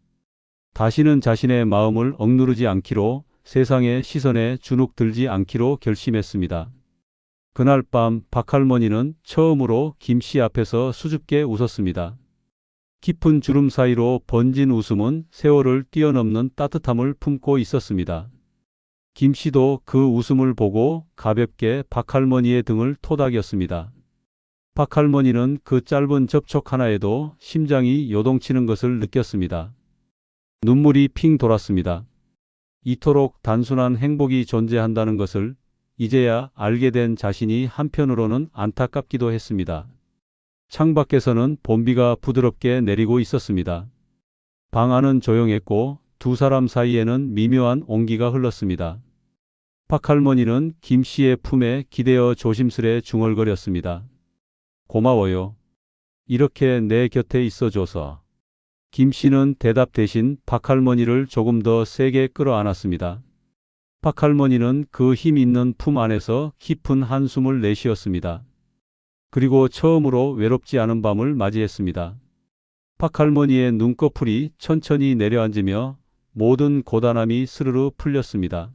다시는 자신의 마음을 억누르지 않기로, 세상의 시선에 주눅들지 않기로 결심했습니다. 그날 밤 박할머니는 처음으로 김씨 앞에서 수줍게 웃었습니다. 깊은 주름 사이로 번진 웃음은 세월을 뛰어넘는 따뜻함을 품고 있었습니다. 김씨도 그 웃음을 보고 가볍게 박할머니의 등을 토닥였습니다. 박할머니는 그 짧은 접촉 하나에도 심장이 요동치는 것을 느꼈습니다. 눈물이 핑 돌았습니다. 이토록 단순한 행복이 존재한다는 것을 이제야 알게 된 자신이 한편으로는 안타깝기도 했습니다. 창밖에서는 봄비가 부드럽게 내리고 있었습니다. 방 안은 조용했고 두 사람 사이에는 미묘한 온기가 흘렀습니다. 박할머니는 김씨의 품에 기대어 조심스레 중얼거렸습니다. 고마워요. 이렇게 내 곁에 있어줘서. 김 씨는 대답 대신 박할머니를 조금 더 세게 끌어안았습니다. 박할머니는 그 힘 있는 품 안에서 깊은 한숨을 내쉬었습니다. 그리고 처음으로 외롭지 않은 밤을 맞이했습니다. 박할머니의 눈꺼풀이 천천히 내려앉으며 모든 고단함이 스르르 풀렸습니다.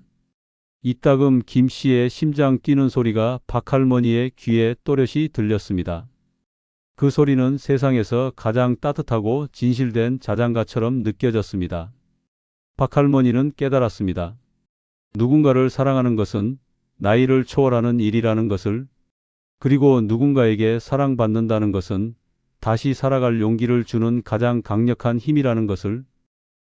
이따금 김 씨의 심장 뛰는 소리가 박할머니의 귀에 또렷이 들렸습니다. 그 소리는 세상에서 가장 따뜻하고 진실된 자장가처럼 느껴졌습니다. 박할머니는 깨달았습니다. 누군가를 사랑하는 것은 나이를 초월하는 일이라는 것을, 그리고 누군가에게 사랑받는다는 것은 다시 살아갈 용기를 주는 가장 강력한 힘이라는 것을.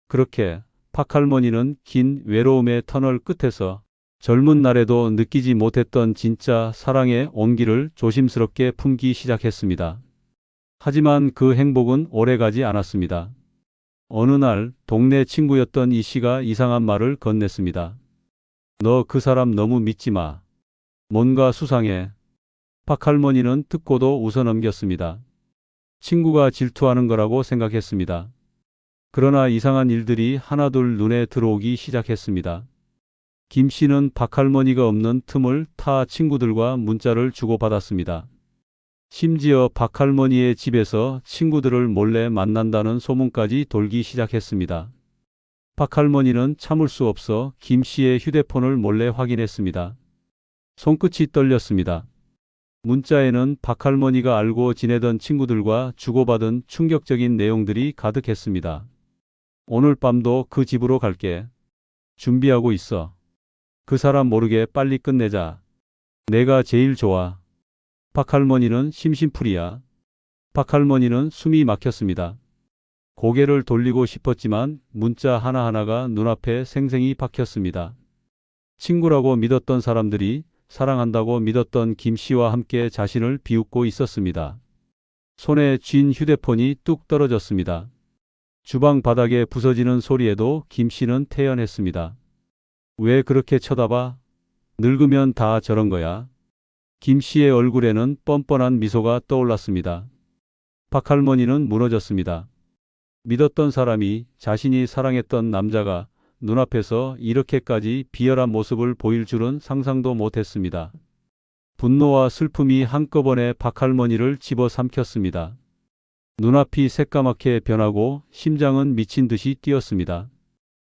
그렇게 박할머니는 긴 외로움의 터널 끝에서 젊은 날에도 느끼지 못했던 진짜 사랑의 온기를 조심스럽게 품기 시작했습니다. 하지만 그 행복은 오래가지 않았습니다. 어느 날 동네 친구였던 이 씨가 이상한 말을 건넸습니다. 너 그 사람 너무 믿지 마. 뭔가 수상해. 박할머니는 듣고도 웃어넘겼습니다. 친구가 질투하는 거라고 생각했습니다. 그러나 이상한 일들이 하나둘 눈에 들어오기 시작했습니다. 김 씨는 박할머니가 없는 틈을 타 친구들과 문자를 주고받았습니다. 심지어 박할머니의 집에서 친구들을 몰래 만난다는 소문까지 돌기 시작했습니다. 박할머니는 참을 수 없어 김 씨의 휴대폰을 몰래 확인했습니다. 손끝이 떨렸습니다. 문자에는 박할머니가 알고 지내던 친구들과 주고받은 충격적인 내용들이 가득했습니다. 오늘 밤도 그 집으로 갈게. 준비하고 있어. 그 사람 모르게 빨리 끝내자. 내가 제일 좋아. 박할머니는 심심풀이야. 박할머니는 숨이 막혔습니다. 고개를 돌리고 싶었지만 문자 하나하나가 눈앞에 생생히 박혔습니다. 친구라고 믿었던 사람들이 사랑한다고 믿었던 김 씨와 함께 자신을 비웃고 있었습니다. 손에 쥔 휴대폰이 뚝 떨어졌습니다. 주방 바닥에 부서지는 소리에도 김 씨는 태연했습니다. 왜 그렇게 쳐다봐? 늙으면 다 저런 거야. 김 씨의 얼굴에는 뻔뻔한 미소가 떠올랐습니다. 박할머니는 무너졌습니다. 믿었던 사람이, 자신이 사랑했던 남자가 눈앞에서 이렇게까지 비열한 모습을 보일 줄은 상상도 못했습니다. 분노와 슬픔이 한꺼번에 박할머니를 집어삼켰습니다. 눈앞이 새까맣게 변하고 심장은 미친 듯이 뛰었습니다.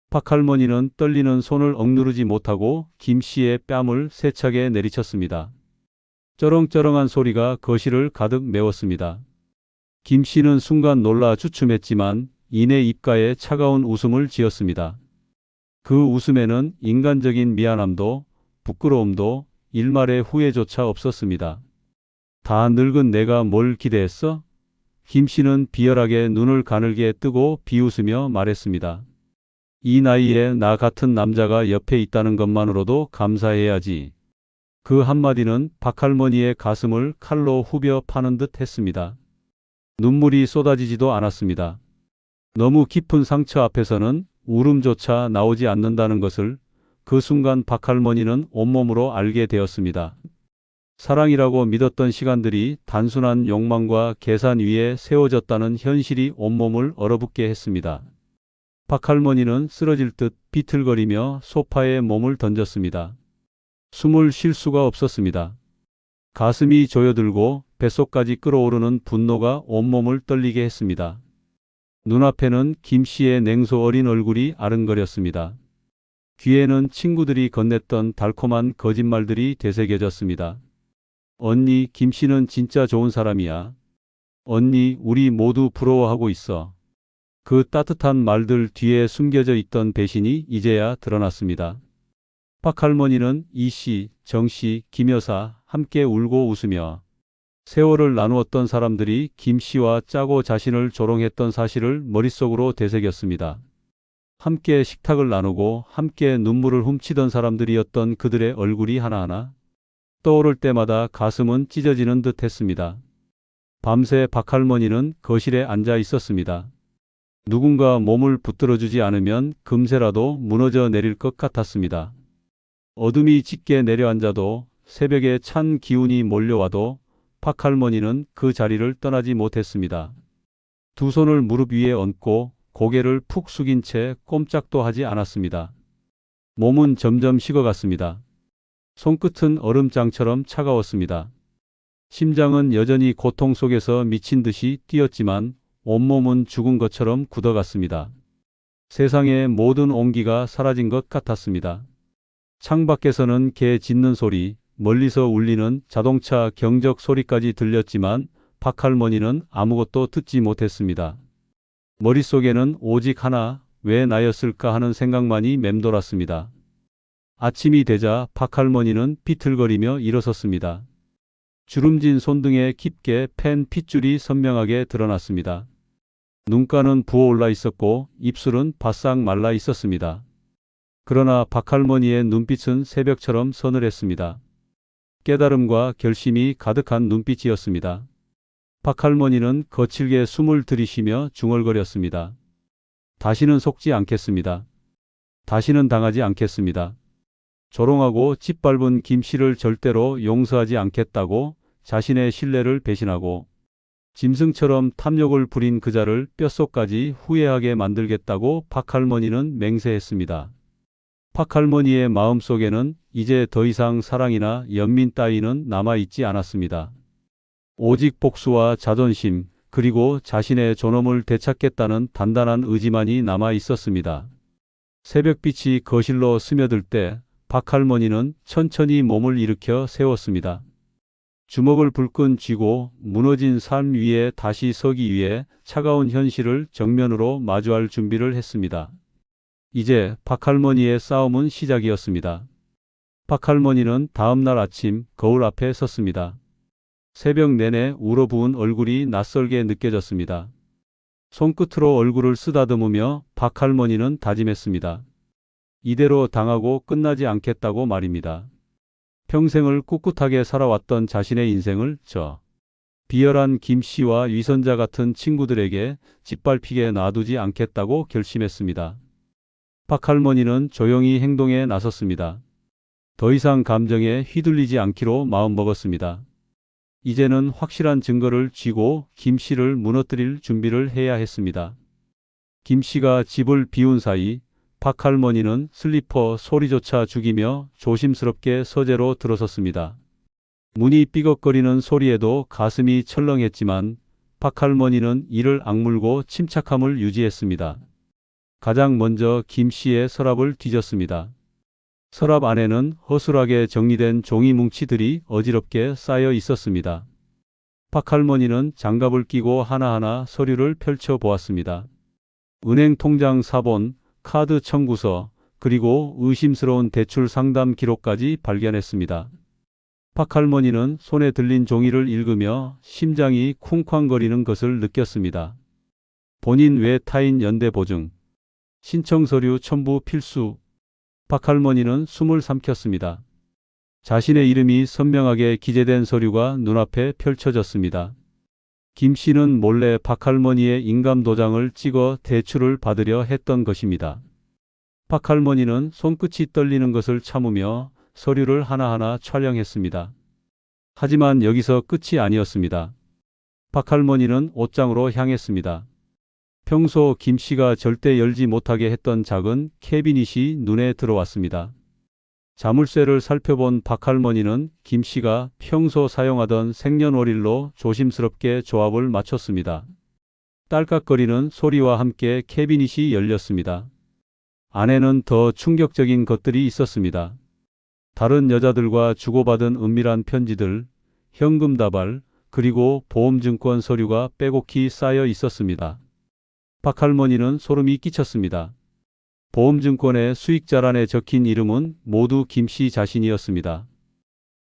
박할머니는 떨리는 손을 억누르지 못하고 김 씨의 뺨을 세차게 내리쳤습니다. 쩌렁쩌렁한 소리가 거실을 가득 메웠습니다. 김 씨는 순간 놀라 주춤했지만 이내 입가에 차가운 웃음을 지었습니다. 그 웃음에는 인간적인 미안함도 부끄러움도 일말의 후회조차 없었습니다. 다 늙은 내가 뭘 기대했어? 김 씨는 비열하게 눈을 가늘게 뜨고 비웃으며 말했습니다. 이 나이에 나 같은 남자가 옆에 있다는 것만으로도 감사해야지. 그 한마디는 박할머니의 가슴을 칼로 후벼 파는 듯 했습니다. 눈물이 쏟아지지도 않았습니다. 너무 깊은 상처 앞에서는 울음조차 나오지 않는다는 것을 그 순간 박할머니는 온몸으로 알게 되었습니다. 사랑이라고 믿었던 시간들이 단순한 욕망과 계산 위에 세워졌다는 현실이 온몸을 얼어붙게 했습니다. 박할머니는 쓰러질 듯 비틀거리며 소파에 몸을 던졌습니다. 숨을 쉴 수가 없었습니다. 가슴이 조여들고 뱃속까지 끓어오르는 분노가 온몸을 떨리게 했습니다. 눈앞에는 김 씨의 냉소 어린 얼굴이 아른거렸습니다. 귀에는 친구들이 건넸던 달콤한 거짓말들이 되새겨졌습니다. 언니, 김 씨는 진짜 좋은 사람이야. 언니, 우리 모두 부러워하고 있어. 그 따뜻한 말들 뒤에 숨겨져 있던 배신이 이제야 드러났습니다. 박할머니는 이 씨, 정 씨, 김 여사 함께 울고 웃으며 세월을 나누었던 사람들이 김 씨와 짜고 자신을 조롱했던 사실을 머릿속으로 되새겼습니다. 함께 식탁을 나누고 함께 눈물을 훔치던 사람들이었던 그들의 얼굴이 하나하나 떠오를 때마다 가슴은 찢어지는 듯 했습니다. 밤새 박할머니는 거실에 앉아 있었습니다. 누군가 몸을 붙들어주지 않으면 금세라도 무너져 내릴 것 같았습니다. 어둠이 짙게 내려앉아도 새벽에 찬 기운이 몰려와도 박할머니는 그 자리를 떠나지 못했습니다. 두 손을 무릎 위에 얹고 고개를 푹 숙인 채 꼼짝도 하지 않았습니다. 몸은 점점 식어갔습니다. 손끝은 얼음장처럼 차가웠습니다. 심장은 여전히 고통 속에서 미친 듯이 뛰었지만 온몸은 죽은 것처럼 굳어갔습니다. 세상의 모든 온기가 사라진 것 같았습니다. 창밖에서는 개 짖는 소리, 멀리서 울리는 자동차 경적 소리까지 들렸지만 박할머니는 아무것도 듣지 못했습니다. 머릿속에는 오직 하나, 왜 나였을까 하는 생각만이 맴돌았습니다. 아침이 되자 박할머니는 비틀거리며 일어섰습니다. 주름진 손등에 깊게 팬 핏줄이 선명하게 드러났습니다. 눈가는 부어올라 있었고 입술은 바싹 말라 있었습니다. 그러나 박할머니의 눈빛은 새벽처럼 서늘했습니다. 깨달음과 결심이 가득한 눈빛이었습니다. 박할머니는 거칠게 숨을 들이쉬며 중얼거렸습니다. 다시는 속지 않겠습니다. 다시는 당하지 않겠습니다. 조롱하고 짓밟은 김씨를 절대로 용서하지 않겠다고 자신의 신뢰를 배신하고 짐승처럼 탐욕을 부린 그자를 뼛속까지 후회하게 만들겠다고 박할머니는 맹세했습니다. 박할머니의 마음속에는 이제 더 이상 사랑이나 연민 따위는 남아있지 않았습니다. 오직 복수와 자존심, 그리고 자신의 존엄을 되찾겠다는 단단한 의지만이 남아 있었습니다. 새벽빛이 거실로 스며들 때 박할머니는 천천히 몸을 일으켜 세웠습니다. 주먹을 불끈 쥐고 무너진 삶 위에 다시 서기 위해 차가운 현실을 정면으로 마주할 준비를 했습니다. 이제 박할머니의 싸움은 시작이었습니다. 박할머니는 다음 날 아침 거울 앞에 섰습니다. 새벽 내내 울어부은 얼굴이 낯설게 느껴졌습니다. 손끝으로 얼굴을 쓰다듬으며 박할머니는 다짐했습니다. 이대로 당하고 끝나지 않겠다고 말입니다. 평생을 꿋꿋하게 살아왔던 자신의 인생을 저 비열한 김씨와 위선자 같은 친구들에게 짓밟히게 놔두지 않겠다고 결심했습니다. 박할머니는 조용히 행동에 나섰습니다. 더 이상 감정에 휘둘리지 않기로 마음먹었습니다. 이제는 확실한 증거를 쥐고 김씨를 무너뜨릴 준비를 해야 했습니다. 김씨가 집을 비운 사이 박할머니는 슬리퍼 소리조차 죽이며 조심스럽게 서재로 들어섰습니다. 문이 삐걱거리는 소리에도 가슴이 철렁했지만 박할머니는 이를 악물고 침착함을 유지했습니다. 가장 먼저 김씨의 서랍을 뒤졌습니다. 서랍 안에는 허술하게 정리된 종이 뭉치들이 어지럽게 쌓여 있었습니다. 박할머니는 장갑을 끼고 하나하나 서류를 펼쳐보았습니다. 은행 통장 사본, 카드 청구서, 그리고 의심스러운 대출 상담 기록까지 발견했습니다. 박할머니는 손에 들린 종이를 읽으며 심장이 쿵쾅거리는 것을 느꼈습니다. 본인 외 타인 연대 보증, 신청 서류 첨부 필수. 박할머니는 숨을 삼켰습니다. 자신의 이름이 선명하게 기재된 서류가 눈앞에 펼쳐졌습니다. 김씨는 몰래 박할머니의 인감 도장을 찍어 대출을 받으려 했던 것입니다. 박할머니는 손끝이 떨리는 것을 참으며 서류를 하나하나 촬영했습니다. 하지만 여기서 끝이 아니었습니다. 박할머니는 옷장으로 향했습니다. 평소 김씨가 절대 열지 못하게 했던 작은 캐비닛이 눈에 들어왔습니다. 자물쇠를 살펴본 박할머니는 김씨가 평소 사용하던 생년월일로 조심스럽게 조합을 맞췄습니다. 딸깍거리는 소리와 함께 캐비닛이 열렸습니다. 안에는 더 충격적인 것들이 있었습니다. 다른 여자들과 주고받은 은밀한 편지들, 현금 다발, 그리고 보험증권 서류가 빼곡히 쌓여 있었습니다. 박할머니는 소름이 끼쳤습니다. 보험증권의 수익자란에 적힌 이름은 모두 김씨 자신이었습니다.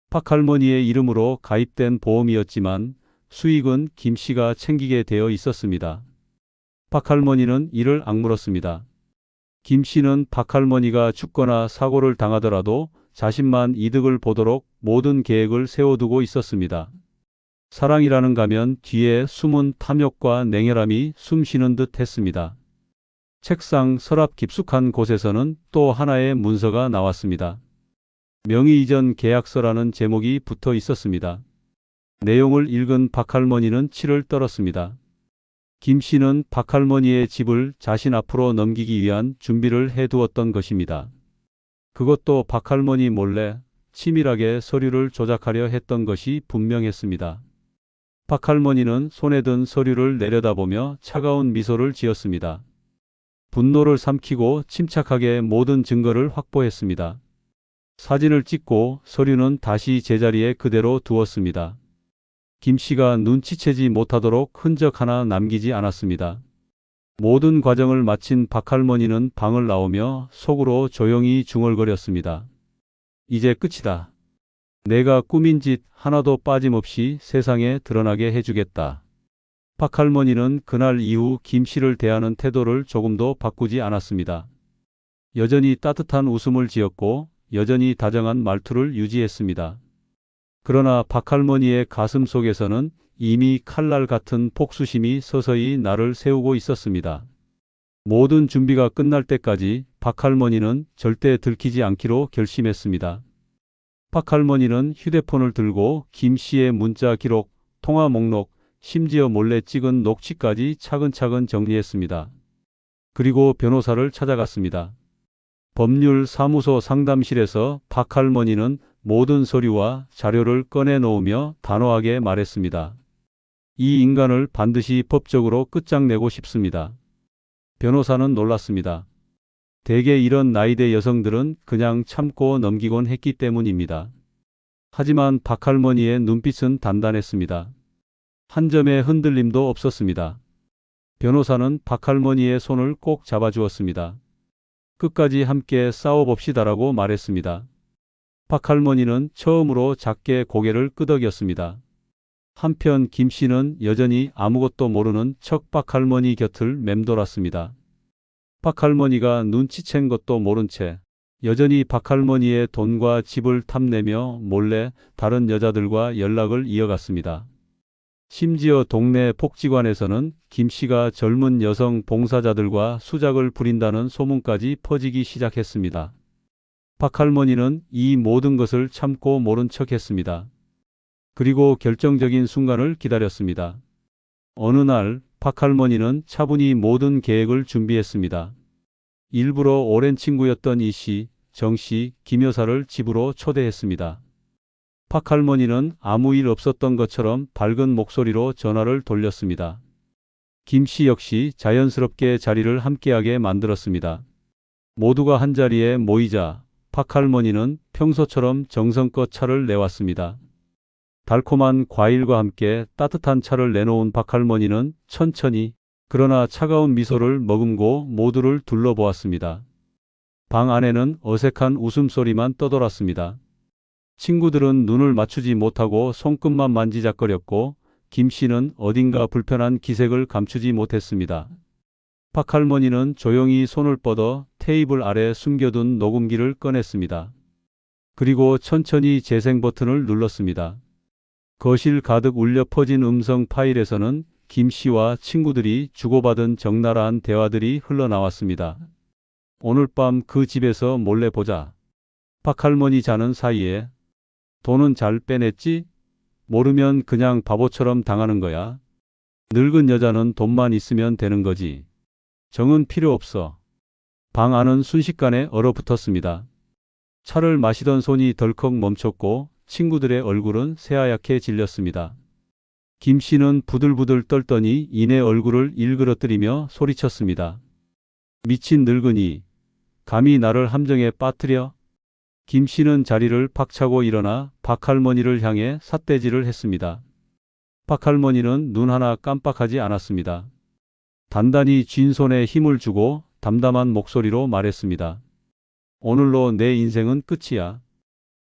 박할머니의 이름으로 가입된 보험이었지만 수익은 김씨가 챙기게 되어 있었습니다. 박할머니는 이를 악물었습니다. 김씨는 박할머니가 죽거나 사고를 당하더라도 자신만 이득을 보도록 모든 계획을 세워두고 있었습니다. 사랑이라는 가면 뒤에 숨은 탐욕과 냉혈함이 숨쉬는 듯 했습니다. 책상 서랍 깊숙한 곳에서는 또 하나의 문서가 나왔습니다. 명의 이전 계약서라는 제목이 붙어 있었습니다. 내용을 읽은 박할머니는 치를 떨었습니다. 김 씨는 박할머니의 집을 자신 앞으로 넘기기 위한 준비를 해두었던 것입니다. 그것도 박할머니 몰래 치밀하게 서류를 조작하려 했던 것이 분명했습니다. 박할머니는 손에 든 서류를 내려다보며 차가운 미소를 지었습니다. 분노를 삼키고 침착하게 모든 증거를 확보했습니다. 사진을 찍고 서류는 다시 제자리에 그대로 두었습니다. 김 씨가 눈치채지 못하도록 흔적 하나 남기지 않았습니다. 모든 과정을 마친 박할머니는 방을 나오며 속으로 조용히 중얼거렸습니다. 이제 끝이다. 내가 꾸민 짓 하나도 빠짐없이 세상에 드러나게 해주겠다. 박할머니는 그날 이후 김 씨를 대하는 태도를 조금도 바꾸지 않았습니다. 여전히 따뜻한 웃음을 지었고 여전히 다정한 말투를 유지했습니다. 그러나 박할머니의 가슴 속에서는 이미 칼날 같은 복수심이 서서히 날을 세우고 있었습니다. 모든 준비가 끝날 때까지 박할머니는 절대 들키지 않기로 결심했습니다. 박할머니는 휴대폰을 들고 김 씨의 문자 기록, 통화 목록, 심지어 몰래 찍은 녹취까지 차근차근 정리했습니다. 그리고 변호사를 찾아갔습니다. 법률사무소 상담실에서 박할머니는 모든 서류와 자료를 꺼내 놓으며 단호하게 말했습니다. 이 인간을 반드시 법적으로 끝장내고 싶습니다. 변호사는 놀랐습니다. 대개 이런 나이대 여성들은 그냥 참고 넘기곤 했기 때문입니다. 하지만 박할머니의 눈빛은 단단했습니다. 한 점의 흔들림도 없었습니다. 변호사는 박할머니의 손을 꼭 잡아주었습니다. 끝까지 함께 싸워봅시다라고 말했습니다. 박할머니는 처음으로 작게 고개를 끄덕였습니다. 한편 김 씨는 여전히 아무것도 모르는 척 박할머니 곁을 맴돌았습니다. 박할머니가 눈치챈 것도 모른 채 여전히 박할머니의 돈과 집을 탐내며 몰래 다른 여자들과 연락을 이어갔습니다. 심지어 동네 복지관에서는 김 씨가 젊은 여성 봉사자들과 수작을 부린다는 소문까지 퍼지기 시작했습니다. 박할머니는 이 모든 것을 참고 모른 척했습니다. 그리고 결정적인 순간을 기다렸습니다. 어느 날 박할머니는 차분히 모든 계획을 준비했습니다. 일부러 오랜 친구였던 이 씨, 정 씨, 김 여사를 집으로 초대했습니다. 박할머니는 아무 일 없었던 것처럼 밝은 목소리로 전화를 돌렸습니다. 김 씨 역시 자연스럽게 자리를 함께하게 만들었습니다. 모두가 한자리에 모이자 박할머니는 평소처럼 정성껏 차를 내왔습니다. 달콤한 과일과 함께 따뜻한 차를 내놓은 박할머니는 천천히 그러나 차가운 미소를 머금고 모두를 둘러보았습니다. 방 안에는 어색한 웃음소리만 떠돌았습니다. 친구들은 눈을 맞추지 못하고 손끝만 만지작거렸고 김 씨는 어딘가 불편한 기색을 감추지 못했습니다. 박할머니는 조용히 손을 뻗어 테이블 아래 숨겨둔 녹음기를 꺼냈습니다. 그리고 천천히 재생 버튼을 눌렀습니다. 거실 가득 울려 퍼진 음성 파일에서는 김 씨와 친구들이 주고받은 적나라한 대화들이 흘러나왔습니다. 오늘 밤 그 집에서 몰래 보자. 박할머니 자는 사이에. 돈은 잘 빼냈지? 모르면 그냥 바보처럼 당하는 거야. 늙은 여자는 돈만 있으면 되는 거지. 정은 필요 없어. 방 안은 순식간에 얼어붙었습니다. 차를 마시던 손이 덜컥 멈췄고 친구들의 얼굴은 새하얗게 질렸습니다. 김 씨는 부들부들 떨더니 이내 얼굴을 일그러뜨리며 소리쳤습니다. 미친 늙은이, 감히 나를 함정에 빠뜨려? 김 씨는 자리를 박차고 일어나 박할머니를 향해 삿대질을 했습니다. 박할머니는 눈 하나 깜빡하지 않았습니다. 단단히 쥔 손에 힘을 주고 담담한 목소리로 말했습니다. 오늘로 내 인생은 끝이야.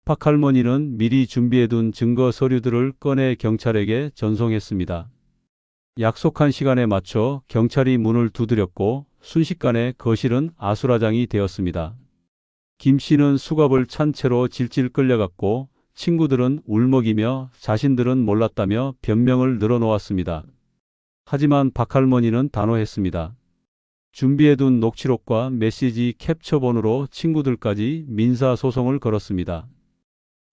박할머니는 미리 준비해둔 증거 서류들을 꺼내 경찰에게 전송했습니다. 약속한 시간에 맞춰 경찰이 문을 두드렸고 순식간에 거실은 아수라장이 되었습니다. 김 씨는 수갑을 찬 채로 질질 끌려갔고 친구들은 울먹이며 자신들은 몰랐다며 변명을 늘어놓았습니다. 하지만 박할머니는 단호했습니다. 준비해둔 녹취록과 메시지 캡처본으로 친구들까지 민사소송을 걸었습니다.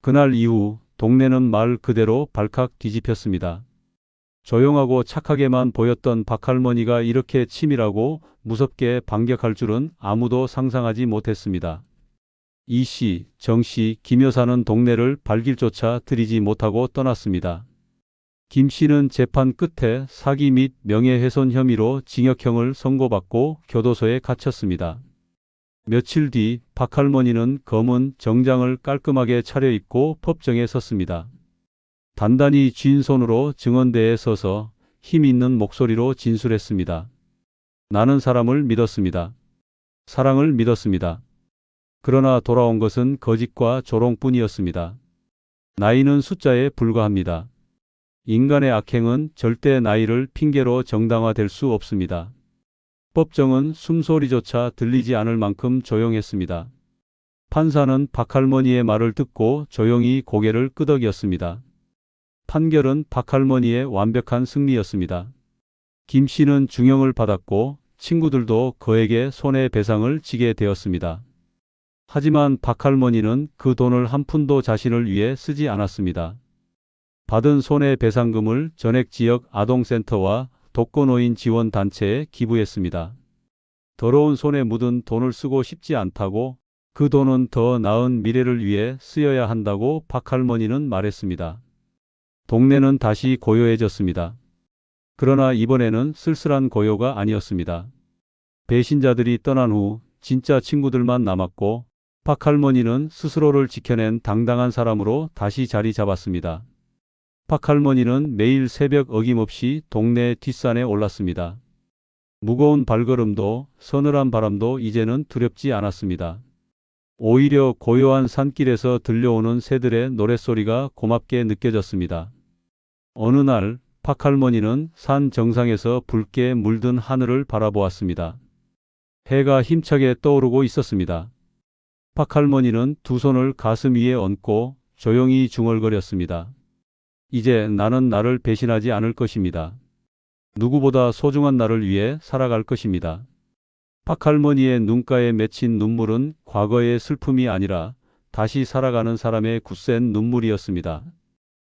그날 이후 동네는 말 그대로 발칵 뒤집혔습니다. 조용하고 착하게만 보였던 박할머니가 이렇게 치밀하고 무섭게 반격할 줄은 아무도 상상하지 못했습니다. 이씨, 정씨, 김 여사는 동네를 발길조차 들이지 못하고 떠났습니다. 김 씨는 재판 끝에 사기 및 명예훼손 혐의로 징역형을 선고받고 교도소에 갇혔습니다. 며칠 뒤 박할머니는 검은 정장을 깔끔하게 차려입고 법정에 섰습니다. 단단히 쥔 손으로 증언대에 서서 힘 있는 목소리로 진술했습니다. 나는 사람을 믿었습니다. 사랑을 믿었습니다. 그러나 돌아온 것은 거짓과 조롱뿐이었습니다. 나이는 숫자에 불과합니다. 인간의 악행은 절대 나이를 핑계로 정당화될 수 없습니다. 법정은 숨소리조차 들리지 않을 만큼 조용했습니다. 판사는 박할머니의 말을 듣고 조용히 고개를 끄덕였습니다. 판결은 박할머니의 완벽한 승리였습니다. 김 씨는 중형을 받았고 친구들도 그에게 손해배상을 지게 되었습니다. 하지만 박할머니는 그 돈을 한 푼도 자신을 위해 쓰지 않았습니다. 받은 손해배상금을 전액지역 아동센터와 독거노인 지원단체에 기부했습니다. 더러운 손에 묻은 돈을 쓰고 싶지 않다고, 그 돈은 더 나은 미래를 위해 쓰여야 한다고 박할머니는 말했습니다. 동네는 다시 고요해졌습니다. 그러나 이번에는 쓸쓸한 고요가 아니었습니다. 배신자들이 떠난 후 진짜 친구들만 남았고, 박할머니는 스스로를 지켜낸 당당한 사람으로 다시 자리 잡았습니다. 박할머니는 매일 새벽 어김없이 동네 뒷산에 올랐습니다. 무거운 발걸음도 서늘한 바람도 이제는 두렵지 않았습니다. 오히려 고요한 산길에서 들려오는 새들의 노랫소리가 고맙게 느껴졌습니다. 어느 날 박할머니는 산 정상에서 붉게 물든 하늘을 바라보았습니다. 해가 힘차게 떠오르고 있었습니다. 박할머니는 두 손을 가슴 위에 얹고 조용히 중얼거렸습니다. 이제 나는 나를 배신하지 않을 것입니다. 누구보다 소중한 나를 위해 살아갈 것입니다. 박할머니의 눈가에 맺힌 눈물은 과거의 슬픔이 아니라 다시 살아가는 사람의 굳센 눈물이었습니다.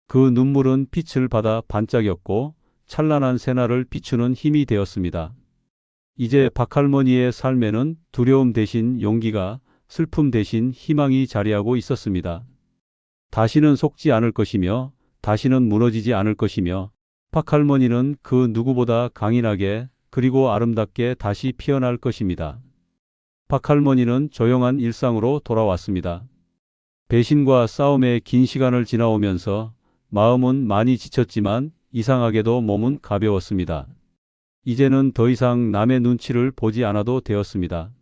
그 눈물은 빛을 받아 반짝였고 찬란한 새날을 비추는 힘이 되었습니다. 이제 박할머니의 삶에는 두려움 대신 용기가, 슬픔 대신 희망이 자리하고 있었습니다. 다시는 속지 않을 것이며 다시는 무너지지 않을 것이며 박할머니는 그 누구보다 강인하게 그리고 아름답게 다시 피어날 것입니다. 박할머니는 조용한 일상으로 돌아왔습니다. 배신과 싸움의 긴 시간을 지나오면서 마음은 많이 지쳤지만 이상하게도 몸은 가벼웠습니다. 이제는 더 이상 남의 눈치를 보지 않아도 되었습니다.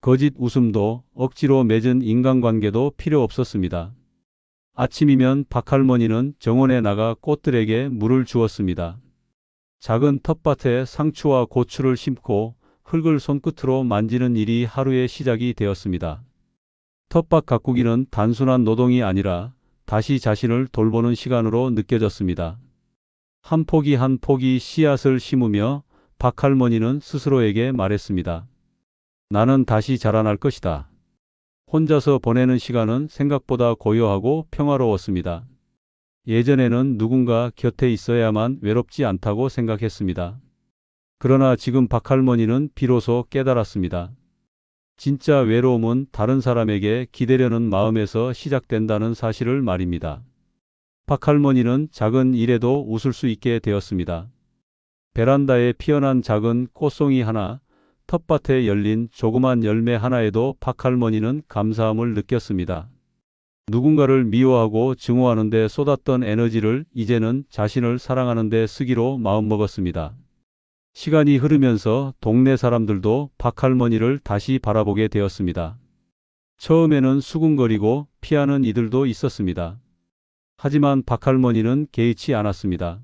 거짓 웃음도 억지로 맺은 인간관계도 필요 없었습니다. 아침이면 박할머니는 정원에 나가 꽃들에게 물을 주었습니다. 작은 텃밭에 상추와 고추를 심고 흙을 손끝으로 만지는 일이 하루의 시작이 되었습니다. 텃밭 가꾸기는 단순한 노동이 아니라 다시 자신을 돌보는 시간으로 느껴졌습니다. 한 포기 한 포기 씨앗을 심으며 박할머니는 스스로에게 말했습니다. 나는 다시 자라날 것이다. 혼자서 보내는 시간은 생각보다 고요하고 평화로웠습니다. 예전에는 누군가 곁에 있어야만 외롭지 않다고 생각했습니다. 그러나 지금 박할머니는 비로소 깨달았습니다. 진짜 외로움은 다른 사람에게 기대려는 마음에서 시작된다는 사실을 말입니다. 박할머니는 작은 일에도 웃을 수 있게 되었습니다. 베란다에 피어난 작은 꽃송이 하나, 텃밭에 열린 조그만 열매 하나에도 박할머니는 감사함을 느꼈습니다. 누군가를 미워하고 증오하는 데 쏟았던 에너지를 이제는 자신을 사랑하는 데 쓰기로 마음먹었습니다. 시간이 흐르면서 동네 사람들도 박할머니를 다시 바라보게 되었습니다. 처음에는 수군거리고 피하는 이들도 있었습니다. 하지만 박할머니는 개의치 않았습니다.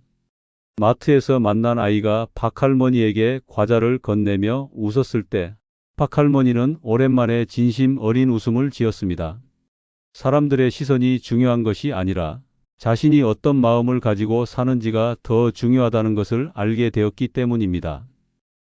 마트에서 만난 아이가 박할머니에게 과자를 건네며 웃었을 때 박할머니는 오랜만에 진심 어린 웃음을 지었습니다. 사람들의 시선이 중요한 것이 아니라 자신이 어떤 마음을 가지고 사는지가 더 중요하다는 것을 알게 되었기 때문입니다.